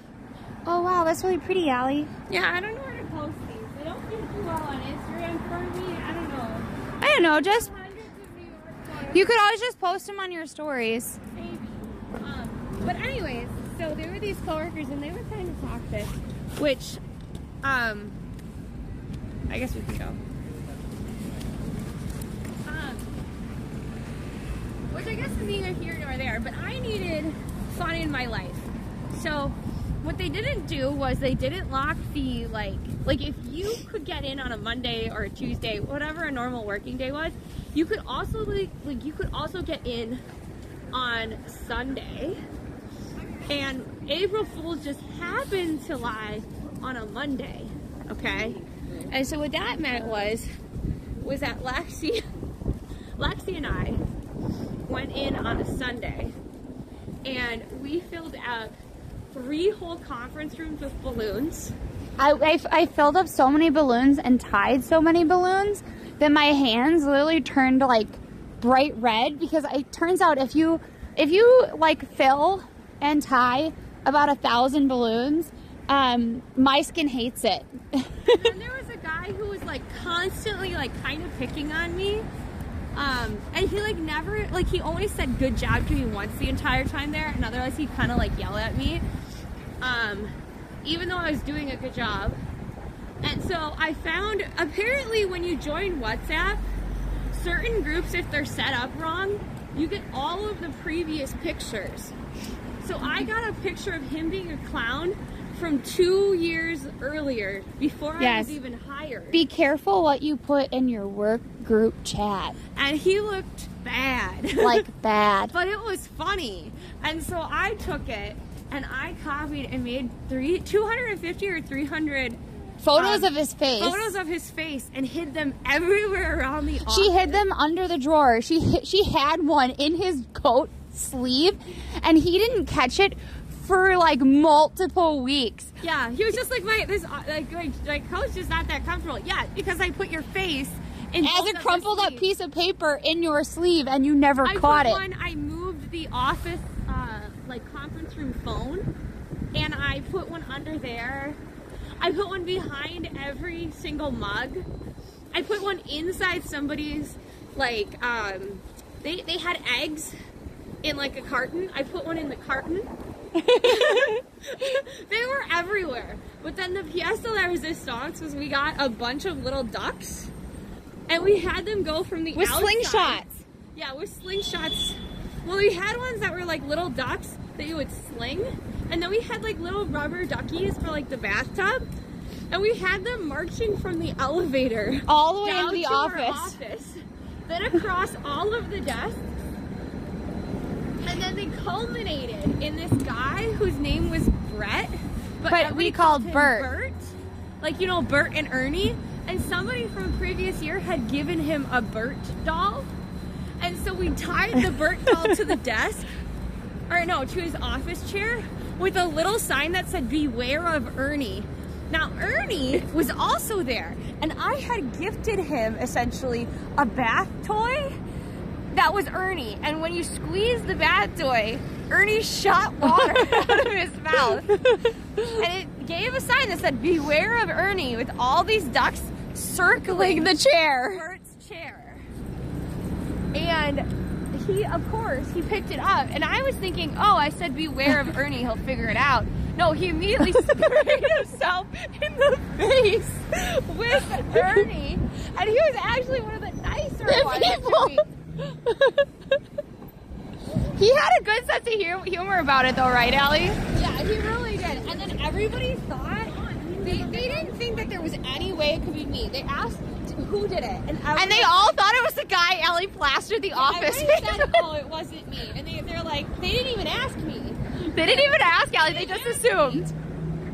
Oh wow, that's really pretty, Allie. Yeah, I don't know where to post these. They don't do too well on Instagram for me. I don't know. I don't know, just Hundreds of New York photos. you could always just post them on your stories. Maybe. But anyways, so there were these coworkers and they were kind of toxic, which, I guess we can go. Which I guess is neither here nor there, but I needed fun in my life. So what they didn't do was they didn't lock the, like if you could get in on a Monday or a Tuesday, whatever a normal working day was, you could also you could also get in on Sunday. And April Fools just happened to lie on a Monday, okay? And so what that meant was that Lexi and I went in on a Sunday and we filled out 3 whole conference rooms with balloons. I filled up so many balloons and tied so many balloons that my hands literally turned like bright red, because it turns out if you like fill and tie about 1,000 balloons, my skin hates it. And then there was a guy who was like constantly like kind of picking on me. And he like never, like he only said good job to me once the entire time there, and otherwise he'd kind of like yell at me. Even though I was doing a good job. And so I found, apparently when you join WhatsApp, certain groups, if they're set up wrong, you get all of the previous pictures. So I got a picture of him being a clown from 2 years earlier, before I was even hired. Be careful what you put in your work group chat. And he looked bad. Like bad. But it was funny. And so I took it and I copied and made 250 or 300 Photos of his face. Photos of his face and hid them everywhere around the office. She hid them under the drawer. She had one in his coat sleeve, and he didn't catch it for like multiple weeks. Yeah, he was just like my coat's just not that comfortable. Yeah, because I put your face in as a crumpled up piece of paper in your sleeve, and you never caught it. I moved the office conference room phone, and I put one under there. I put one behind every single mug. I put one inside somebody's, they had eggs in like a carton. I put one in the carton. They were everywhere. But then the pièce de la résistance was we got a bunch of little ducks and we had them go from the with outside. slingshots. Yeah, with slingshots. Well, we had ones that were like little ducks that you would sling. And then we had like little rubber duckies for like the bathtub. And we had them marching from the elevator all the way down into the to our office. Then across all of the desks. And then they culminated in this guy whose name was Brett. But we called him Bert. Like, you know, Bert and Ernie. And somebody from a previous year had given him a Bert doll. And so we tied the Bert doll to the desk. Or no, to his office chair. With a little sign that said, "Beware of Ernie." Now, Ernie was also there, and I had gifted him, essentially, a bath toy that was Ernie. And when you squeeze the bath toy, Ernie shot water out of his mouth. And it gave a sign that said, "Beware of Ernie," with all these ducks circling the chair. Bert's chair. And he, of course, he picked it up, and I was thinking, oh, I said beware of Ernie, he'll figure it out. No, he immediately sprayed himself in the face with Ernie, and he was actually one of the nicer ones to me. He had a good sense of humor about it though, right, Allie? Yeah, he really did. And then everybody thought, they didn't think that there was any way it could be me. They asked who did it. And they all thought it was the guy Ellie plastered the office. Everybody said, oh, it wasn't me. And they're like, they didn't even ask me. They didn't even ask Ellie, they just assumed.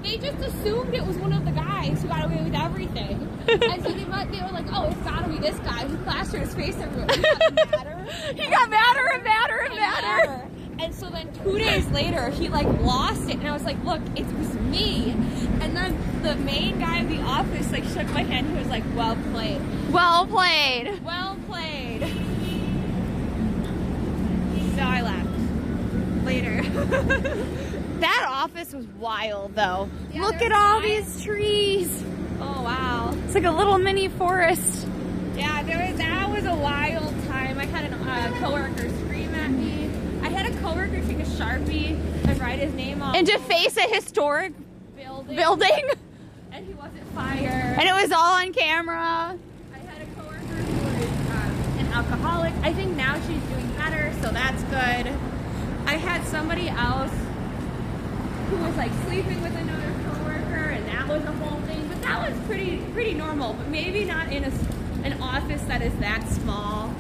They just assumed it was one of the guys who got away with everything. And so they were like, oh, it's gotta be this guy who plastered his face everywhere. He got madder. He got madder and madder and madder. And so then 2 days later, he like lost it. And I was like, look, it was me. And then the main guy of the office like shook my hand. He was like, well played. Well played. Well played. So I left. Later. That office was wild though. Yeah, Look there at all was these trees. Oh, wow. It's like a little mini forest. Yeah, that was a wild time. I had a coworker scream at me. I had a coworker take a Sharpie and write his name on And to face a historic building. And he wasn't fired. And it was all on camera. I had a coworker who was an alcoholic. I think now she's doing better, so that's good. I had somebody else who was like sleeping with another coworker, and that was a whole thing. But that was pretty normal. But maybe not in an office that is that small.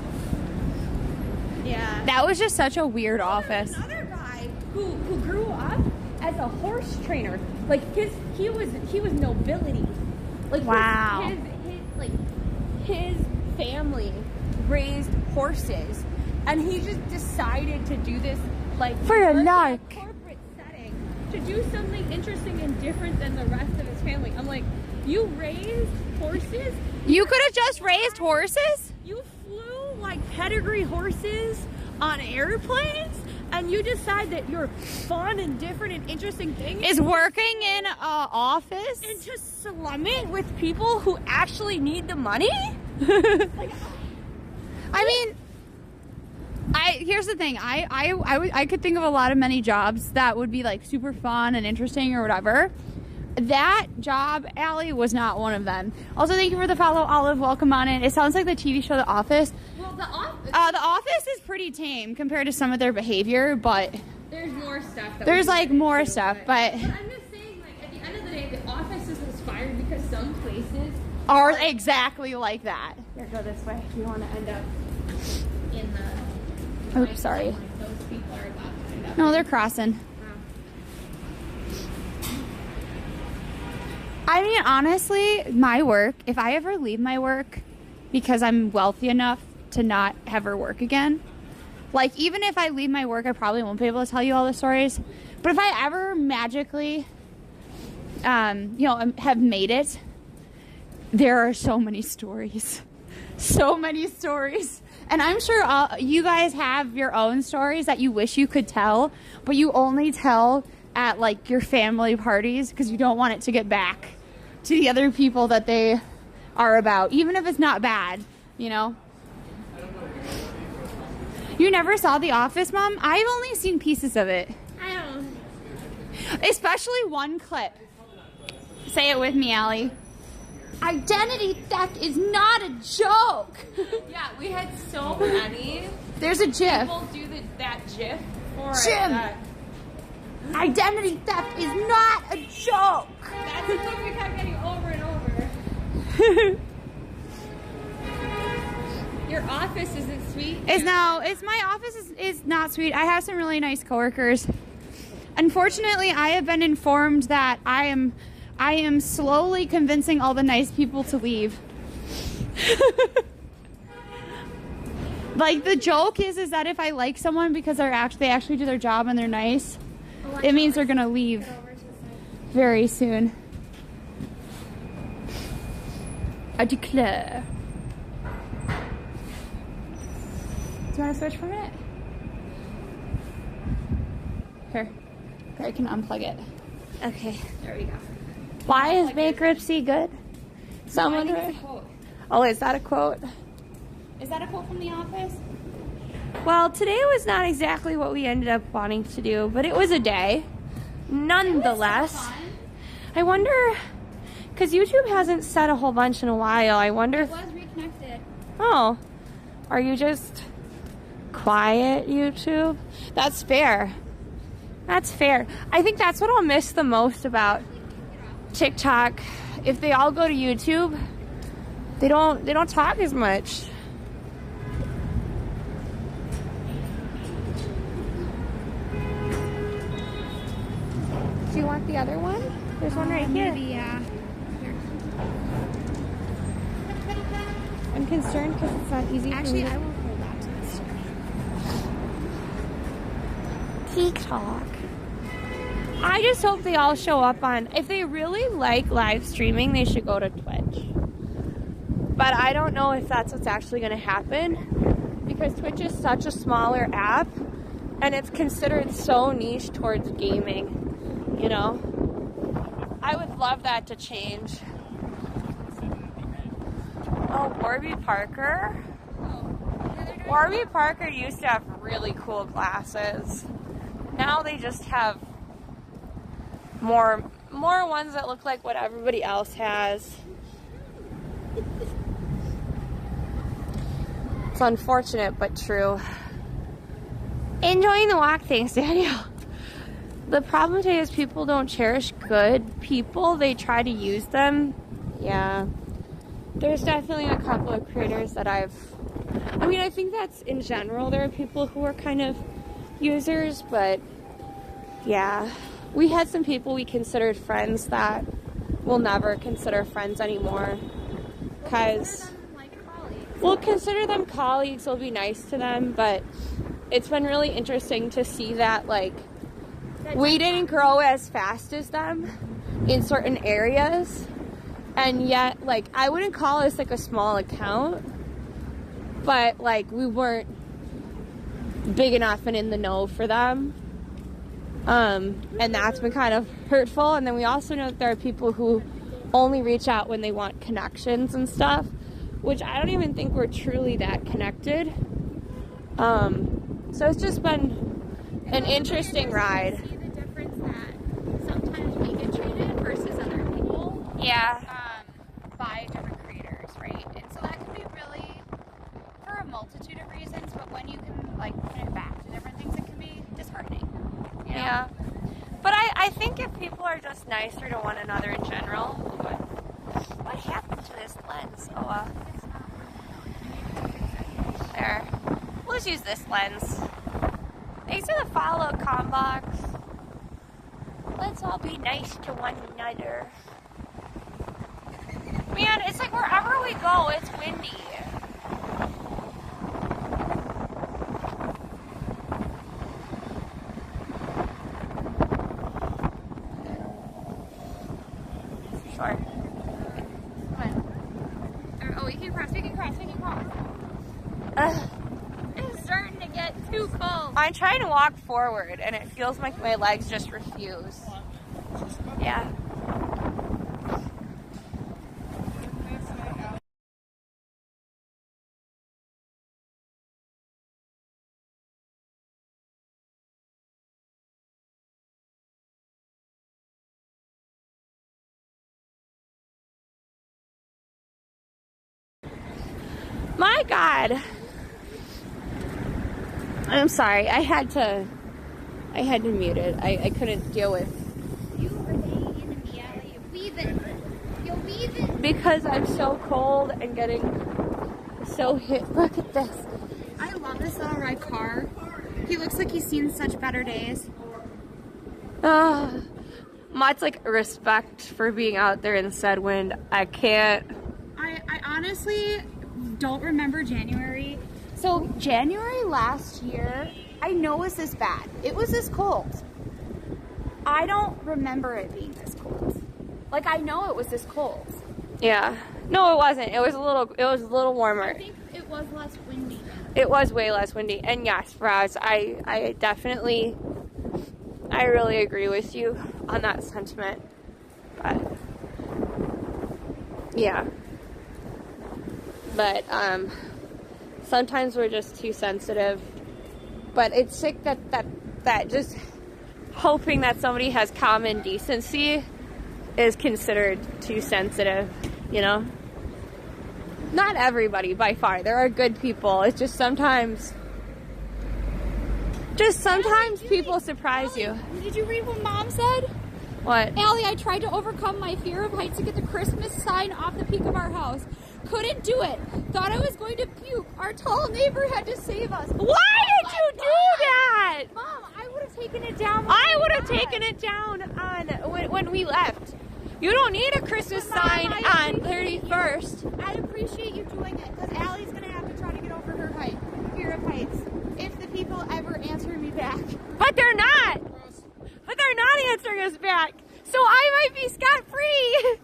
Yeah. That was just such a weird office. Another guy who grew up as a horse trainer. Like he was nobility. Like wow. His family raised horses, and he just decided to do this like for a lark. Corporate setting to do something interesting and different than the rest of his family. I'm like, you raised horses? You could have just raised horses? You flew like pedigree horses on airplanes, and you decide that your fun and different and interesting thing is working in an office and just slum it with people who actually need the money? I mean, here's the thing. I could think of a lot of many jobs that would be like super fun and interesting or whatever. That job, Allie, was not one of them. Also, thank you for the follow, Olive. Welcome on in. It sounds like the TV show The Office. Well, The Office is pretty tame compared to some of their behavior, but there's more stuff. There's like more stuff, but I'm just saying, like, at the end of the day, The Office is inspired because some places are exactly like that. Here, go this way. You want to end up in the. Oops, sorry. Those people are about to end up. No, they're crossing. I mean, honestly, my work, if I ever leave my work because I'm wealthy enough to not ever work again, like, even if I leave my work, I probably won't be able to tell you all the stories. But if I ever magically, have made it, there are so many stories. So many stories. And I'm sure you guys have your own stories that you wish you could tell, but you only tell at like your family parties because you don't want it to get back to the other people that they are about, even if it's not bad, you know? You never saw The Office, Mom? I've only seen pieces of it. I don't. Especially one clip. Say it with me, Allie. Identity theft is not a joke. Yeah, we had so many. There's a GIF. People do that GIF for Jim. Identity theft is not a joke. That's the thing we kept getting over and over. Your office isn't sweet. It's my office is not sweet. I have some really nice coworkers. Unfortunately, I have been informed that I am slowly convincing all the nice people to leave. Like, the joke is that if I like someone because they actually do their job and they're nice, it means they're gonna leave very soon. I declare. Do you want to switch for a minute? Here, I can unplug it. Okay, there we go. Why is bankruptcy good? Someone. Oh, is that a quote? Is that a quote from The Office? Well, today was not exactly what we ended up wanting to do, but it was a day. Nonetheless, I wonder, because YouTube hasn't said a whole bunch in a while, I wonder if... It was reconnected. Oh, are you just quiet, YouTube? That's fair. That's fair. I think that's what I'll miss the most about TikTok. If they all go to YouTube, they don't talk as much. Do you want the other one? There's one right here. Maybe, yeah. I'm concerned because it's not easy Actually, for me I will hold that to this. TikTok. I just hope they all show up on... If they really like live streaming, they should go to Twitch. But I don't know if that's what's actually going to happen, because Twitch is such a smaller app, and it's considered so niche towards gaming, you know? I would love that to change. Oh, Warby Parker? Warby Parker used to have really cool glasses. Now they just have more ones that look like what everybody else has. It's unfortunate but true. Enjoying the walk, thanks, Daniel. The problem today is people don't cherish good people. They try to use them. Yeah. There's definitely a couple of creators that I think that's in general. There are people who are kind of users, but yeah. We had some people we considered friends that we'll never consider friends anymore. Because we'll consider them colleagues, we'll be nice to them, but it's been really interesting to see that, like, we didn't grow as fast as them in certain areas, and yet, like, I wouldn't call us, like, a small account, but, like, we weren't big enough and in the know for them, and that's been kind of hurtful. And then we also know that there are people who only reach out when they want connections and stuff, which I don't even think we're truly that connected. So it's just been an interesting ride. See the difference that sometimes we get treated versus other people. Yeah. By different creators, right? And so that can be really, for a multitude of reasons, but when you can, like, put it back to different things, it can be disheartening. You know? Yeah. But I think if people are just nicer to one another in general, what happened to this lens? Oh, there. We'll just use this lens. Thanks for the follow, Combox. Let's all be nice to one another. Man, it's like wherever we go, it's windy. Sure. Come on. Oh, we can cross. It's starting to get too cold. I'm trying to walk forward, and it feels like my legs just refuse. Yeah. My God. I'm sorry. I had to mute it. I couldn't deal with. You are laying in the alley. You're weaving. Because I'm so cold and getting so hit. Look at this. I love this little red car. He looks like he's seen such better days. Much like respect for being out there in said wind. I can't. I honestly don't remember January. So January last year, I know was this bad. It was this cold. I don't remember it being this cold. Like, I know it was this cold. Yeah. No, it wasn't. It was a little warmer. I think it was less windy. It was way less windy. And yes, Raz, I really agree with you on that sentiment. But yeah. But sometimes we're just too sensitive. But it's sick that just hoping that somebody has common decency is considered too sensitive, you know? Not everybody, by far. There are good people. It's just sometimes Just sometimes people surprise you. Did you read what Mom said? What? Allie, I tried to overcome my fear of heights to get the Christmas sign off the peak of our house. Couldn't do it. Thought I was going to puke. Our tall neighbor had to save us. Why did you do that? Mom, I would have taken it down. I would have taken it down on when we left. You don't need a Christmas sign on 31st. I appreciate you doing it because Allie's going to have to try to get over her fear of heights if the people ever answer me back. But they're not. But they're not answering us back. So I might be scot-free.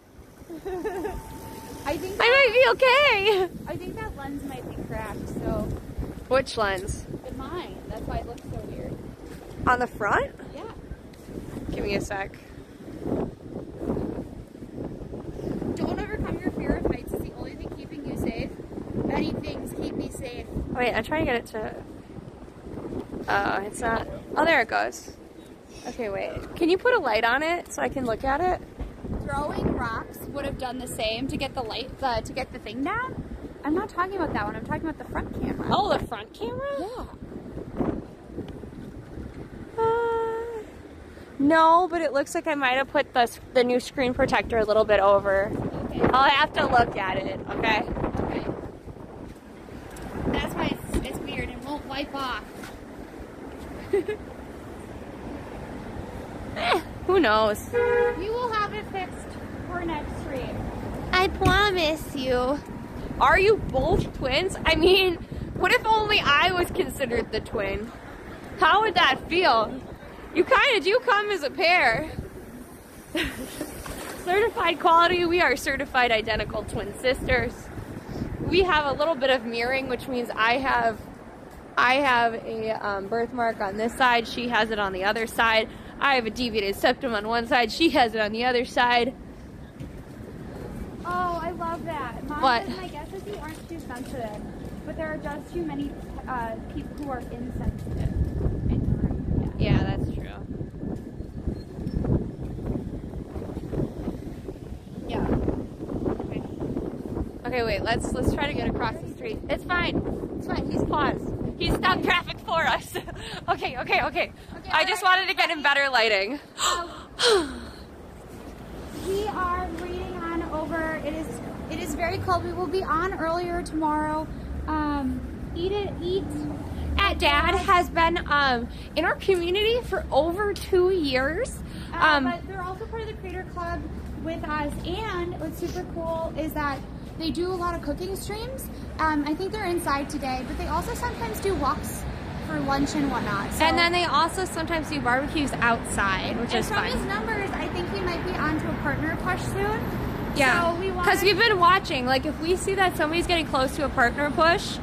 I might be okay. I think that lens might be cracked, so. Which lens? Mine. That's why it looks so weird. On the front? Yeah. Give me a sec. Don't overcome your fear of heights. It's the only thing keeping you safe. Many things keep me safe. Wait, I'm trying to get it to... Oh, it's not... Oh, there it goes. Okay, wait. Can you put a light on it so I can look at it? Throwing rocks would have done the same to get the light, to get the thing down. I'm not talking about that one. I'm talking about the front camera. Oh, the front camera? Yeah. No, but it looks like I might have put the new screen protector a little bit over. Okay. I'll have to look at it, okay? Okay. That's why it's weird. It won't wipe off. Who knows? You will have it fixed for next stream. I promise you. Are you both twins? I mean, what if only I was considered the twin? How would that feel? You kind of do come as a pair. Certified quality, we are certified identical twin sisters. We have a little bit of mirroring, which means I have a birthmark on this side, she has it on the other side. I have a deviated septum on one side, she has it on the other side. Oh, I love that. Mom What? says my guess is you aren't too sensitive, but there are just too many people who are insensitive in the room. Yeah, that's true. Yeah. Okay, wait, let's try to get across the street. It's fine. It's fine. He's paused. He stopped traffic for us. Okay. I just wanted to get him better lighting. We are reading on over. It is very cold. We will be on earlier tomorrow. Eat At Dad has been in our community for over 2 years. but they're also part of the Creator Club with us. And what's super cool is that they do a lot of cooking streams. I think they're inside today, but they also sometimes do walks for lunch and whatnot. So, And then they also sometimes do barbecues outside, which is from fun. his numbers, I think he might be onto a partner push soon. Yeah, So we want because we've been watching. Like, if we see that somebody's getting close to a partner push,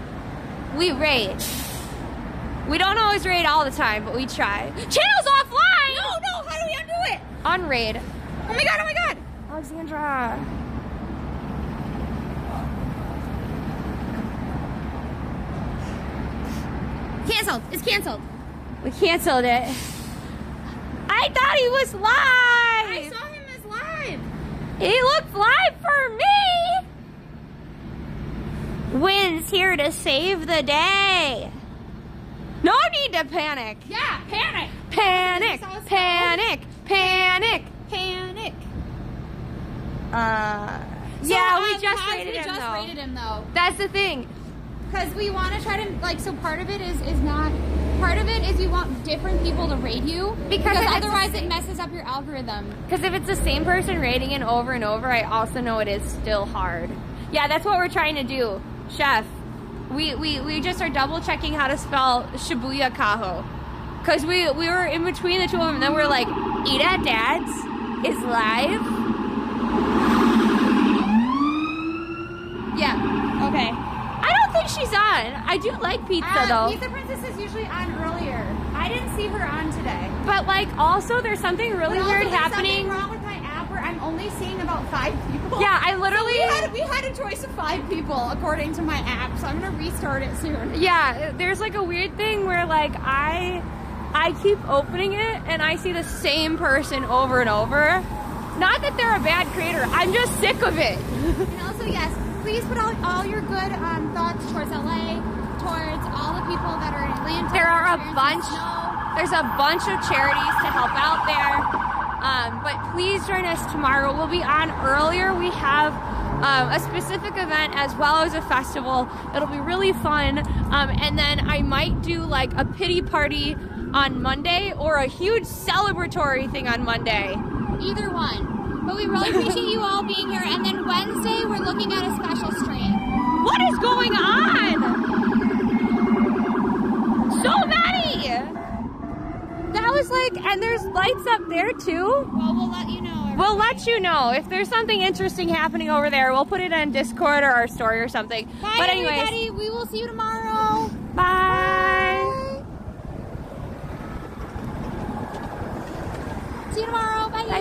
we raid. We don't always raid all the time, but we try. Channel's offline! No, how do we undo it? On raid. Oh my god! Alexandra. Canceled. It's canceled. We canceled it. I thought he was live! I saw him as live. He looked live for me! Wynn's here to save the day. No need to panic. Yeah, panic. Panic, panic, panic. Panic. Yeah, we just rated him though. rated him though. That's the thing. Because we want to try to, like, so part of it is not, part of it is you want different people to rate you. Because if it's otherwise it messes up your algorithm. Because if it's the same person rating it over and over, I also know it is still hard. Yeah, that's what we're trying to do, Chef. We just are double checking how to spell Shibuya Kaho. Because we were in between the two of them, and then we're like, Eat at Dad's is live? Yeah, okay. I don't think she's on. I do like pizza though. Pizza Princess is usually on earlier. I didn't see her on today. But like also there's something really But also weird there's happening. something wrong with my app where I'm only seeing about 5 people. Yeah, I literally We had a choice of 5 people according to my app, so I'm gonna restart it soon. Yeah, there's like a weird thing where like I keep opening it and I see the same person over and over. Not that they're a bad creator, I'm just sick of it. And also, yes, please put all your good thoughts towards LA, towards all the people that are in Atlanta. There are a experiencing bunch. snow. There's a bunch of charities to help out there. But please join us tomorrow. We'll be on earlier. We have a specific event as well as a festival. It'll be really fun. And then I might do like a pity party on Monday or a huge celebratory thing on Monday. Either one. But we really appreciate you all being here. And then Wednesday, we're looking at a special stream. What is going on? So many! That was like, and there's lights up there too. Well, we'll let you know. We'll let you know if there's something interesting happening over there. We'll put it on Discord or our story or something. Bye, But anyways, everybody. We will see you tomorrow. bye. See you tomorrow. Bye. Bye.